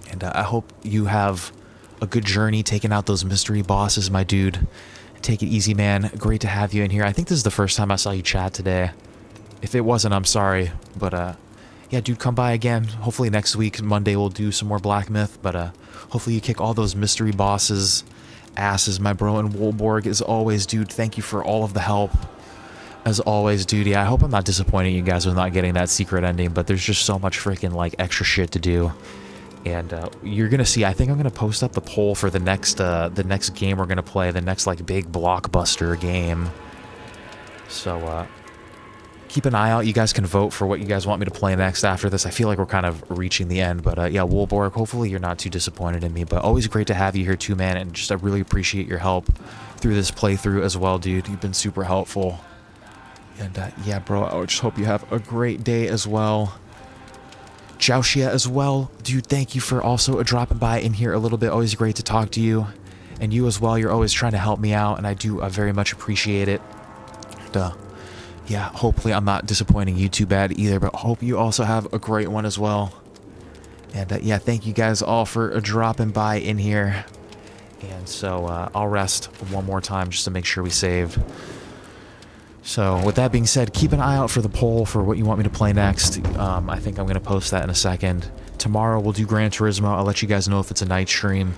And I hope you have a good journey taking out those mystery bosses, my dude. Take it easy, man. Great to have you in here. I think this is the first time I saw you chat today. If it wasn't, I'm sorry. But yeah, dude, come by again. Hopefully next week, Monday, we'll do some more Black Myth. But hopefully you kick all those mystery bosses' asses, my bro. And Wolborg, as always, dude, thank you for all of the help. As always, dude. Yeah, I hope I'm not disappointing you guys with not getting that secret ending. But there's just so much freaking, like, extra shit to do. And you're gonna see, I think I'm gonna post up the poll for the next game we're gonna play, the next like big blockbuster game. So keep an eye out. You guys can vote for what you guys want me to play next after this. I feel like we're kind of reaching the end, but yeah, Wolborg, hopefully you're not too disappointed in me. But always great to have you here too, man. And just I really appreciate your help through this playthrough as well, dude. You've been super helpful. And yeah, bro, I just hope you have a great day as well. Joshia as well, dude, thank you for also dropping by in here a little bit. Always great to talk to you. And you as well, you're always trying to help me out, and I do very much appreciate it. And, yeah, hopefully I'm not disappointing you too bad either, but hope you also have a great one as well. And yeah, thank you guys all for dropping by in here. And so I'll rest one more time just to make sure we saved. So with that being said, keep an eye out for the poll for what you want me to play next. I think I'm going to post that in a second. Tomorrow we'll do Gran Turismo. I'll let you guys know if it's a night stream.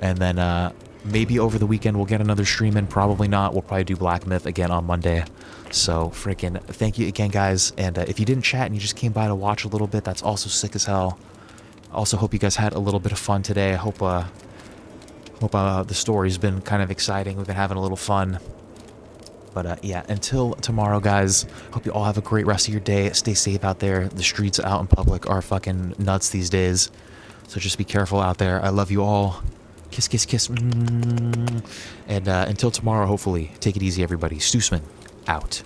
And then maybe over the weekend we'll get another stream in. Probably not. We'll probably do Black Myth again on Monday. So freaking thank you again, guys. And if you didn't chat and you just came by to watch a little bit, that's also sick as hell. Also hope you guys had a little bit of fun today. I hope the story's been kind of exciting. We've been having a little fun. But yeah, until tomorrow, guys, hope you all have a great rest of your day. Stay safe out there. The streets out in public are fucking nuts these days. So just be careful out there. I love you all. Kiss, kiss, kiss. And until tomorrow, hopefully, take it easy, everybody. Stoosman, out.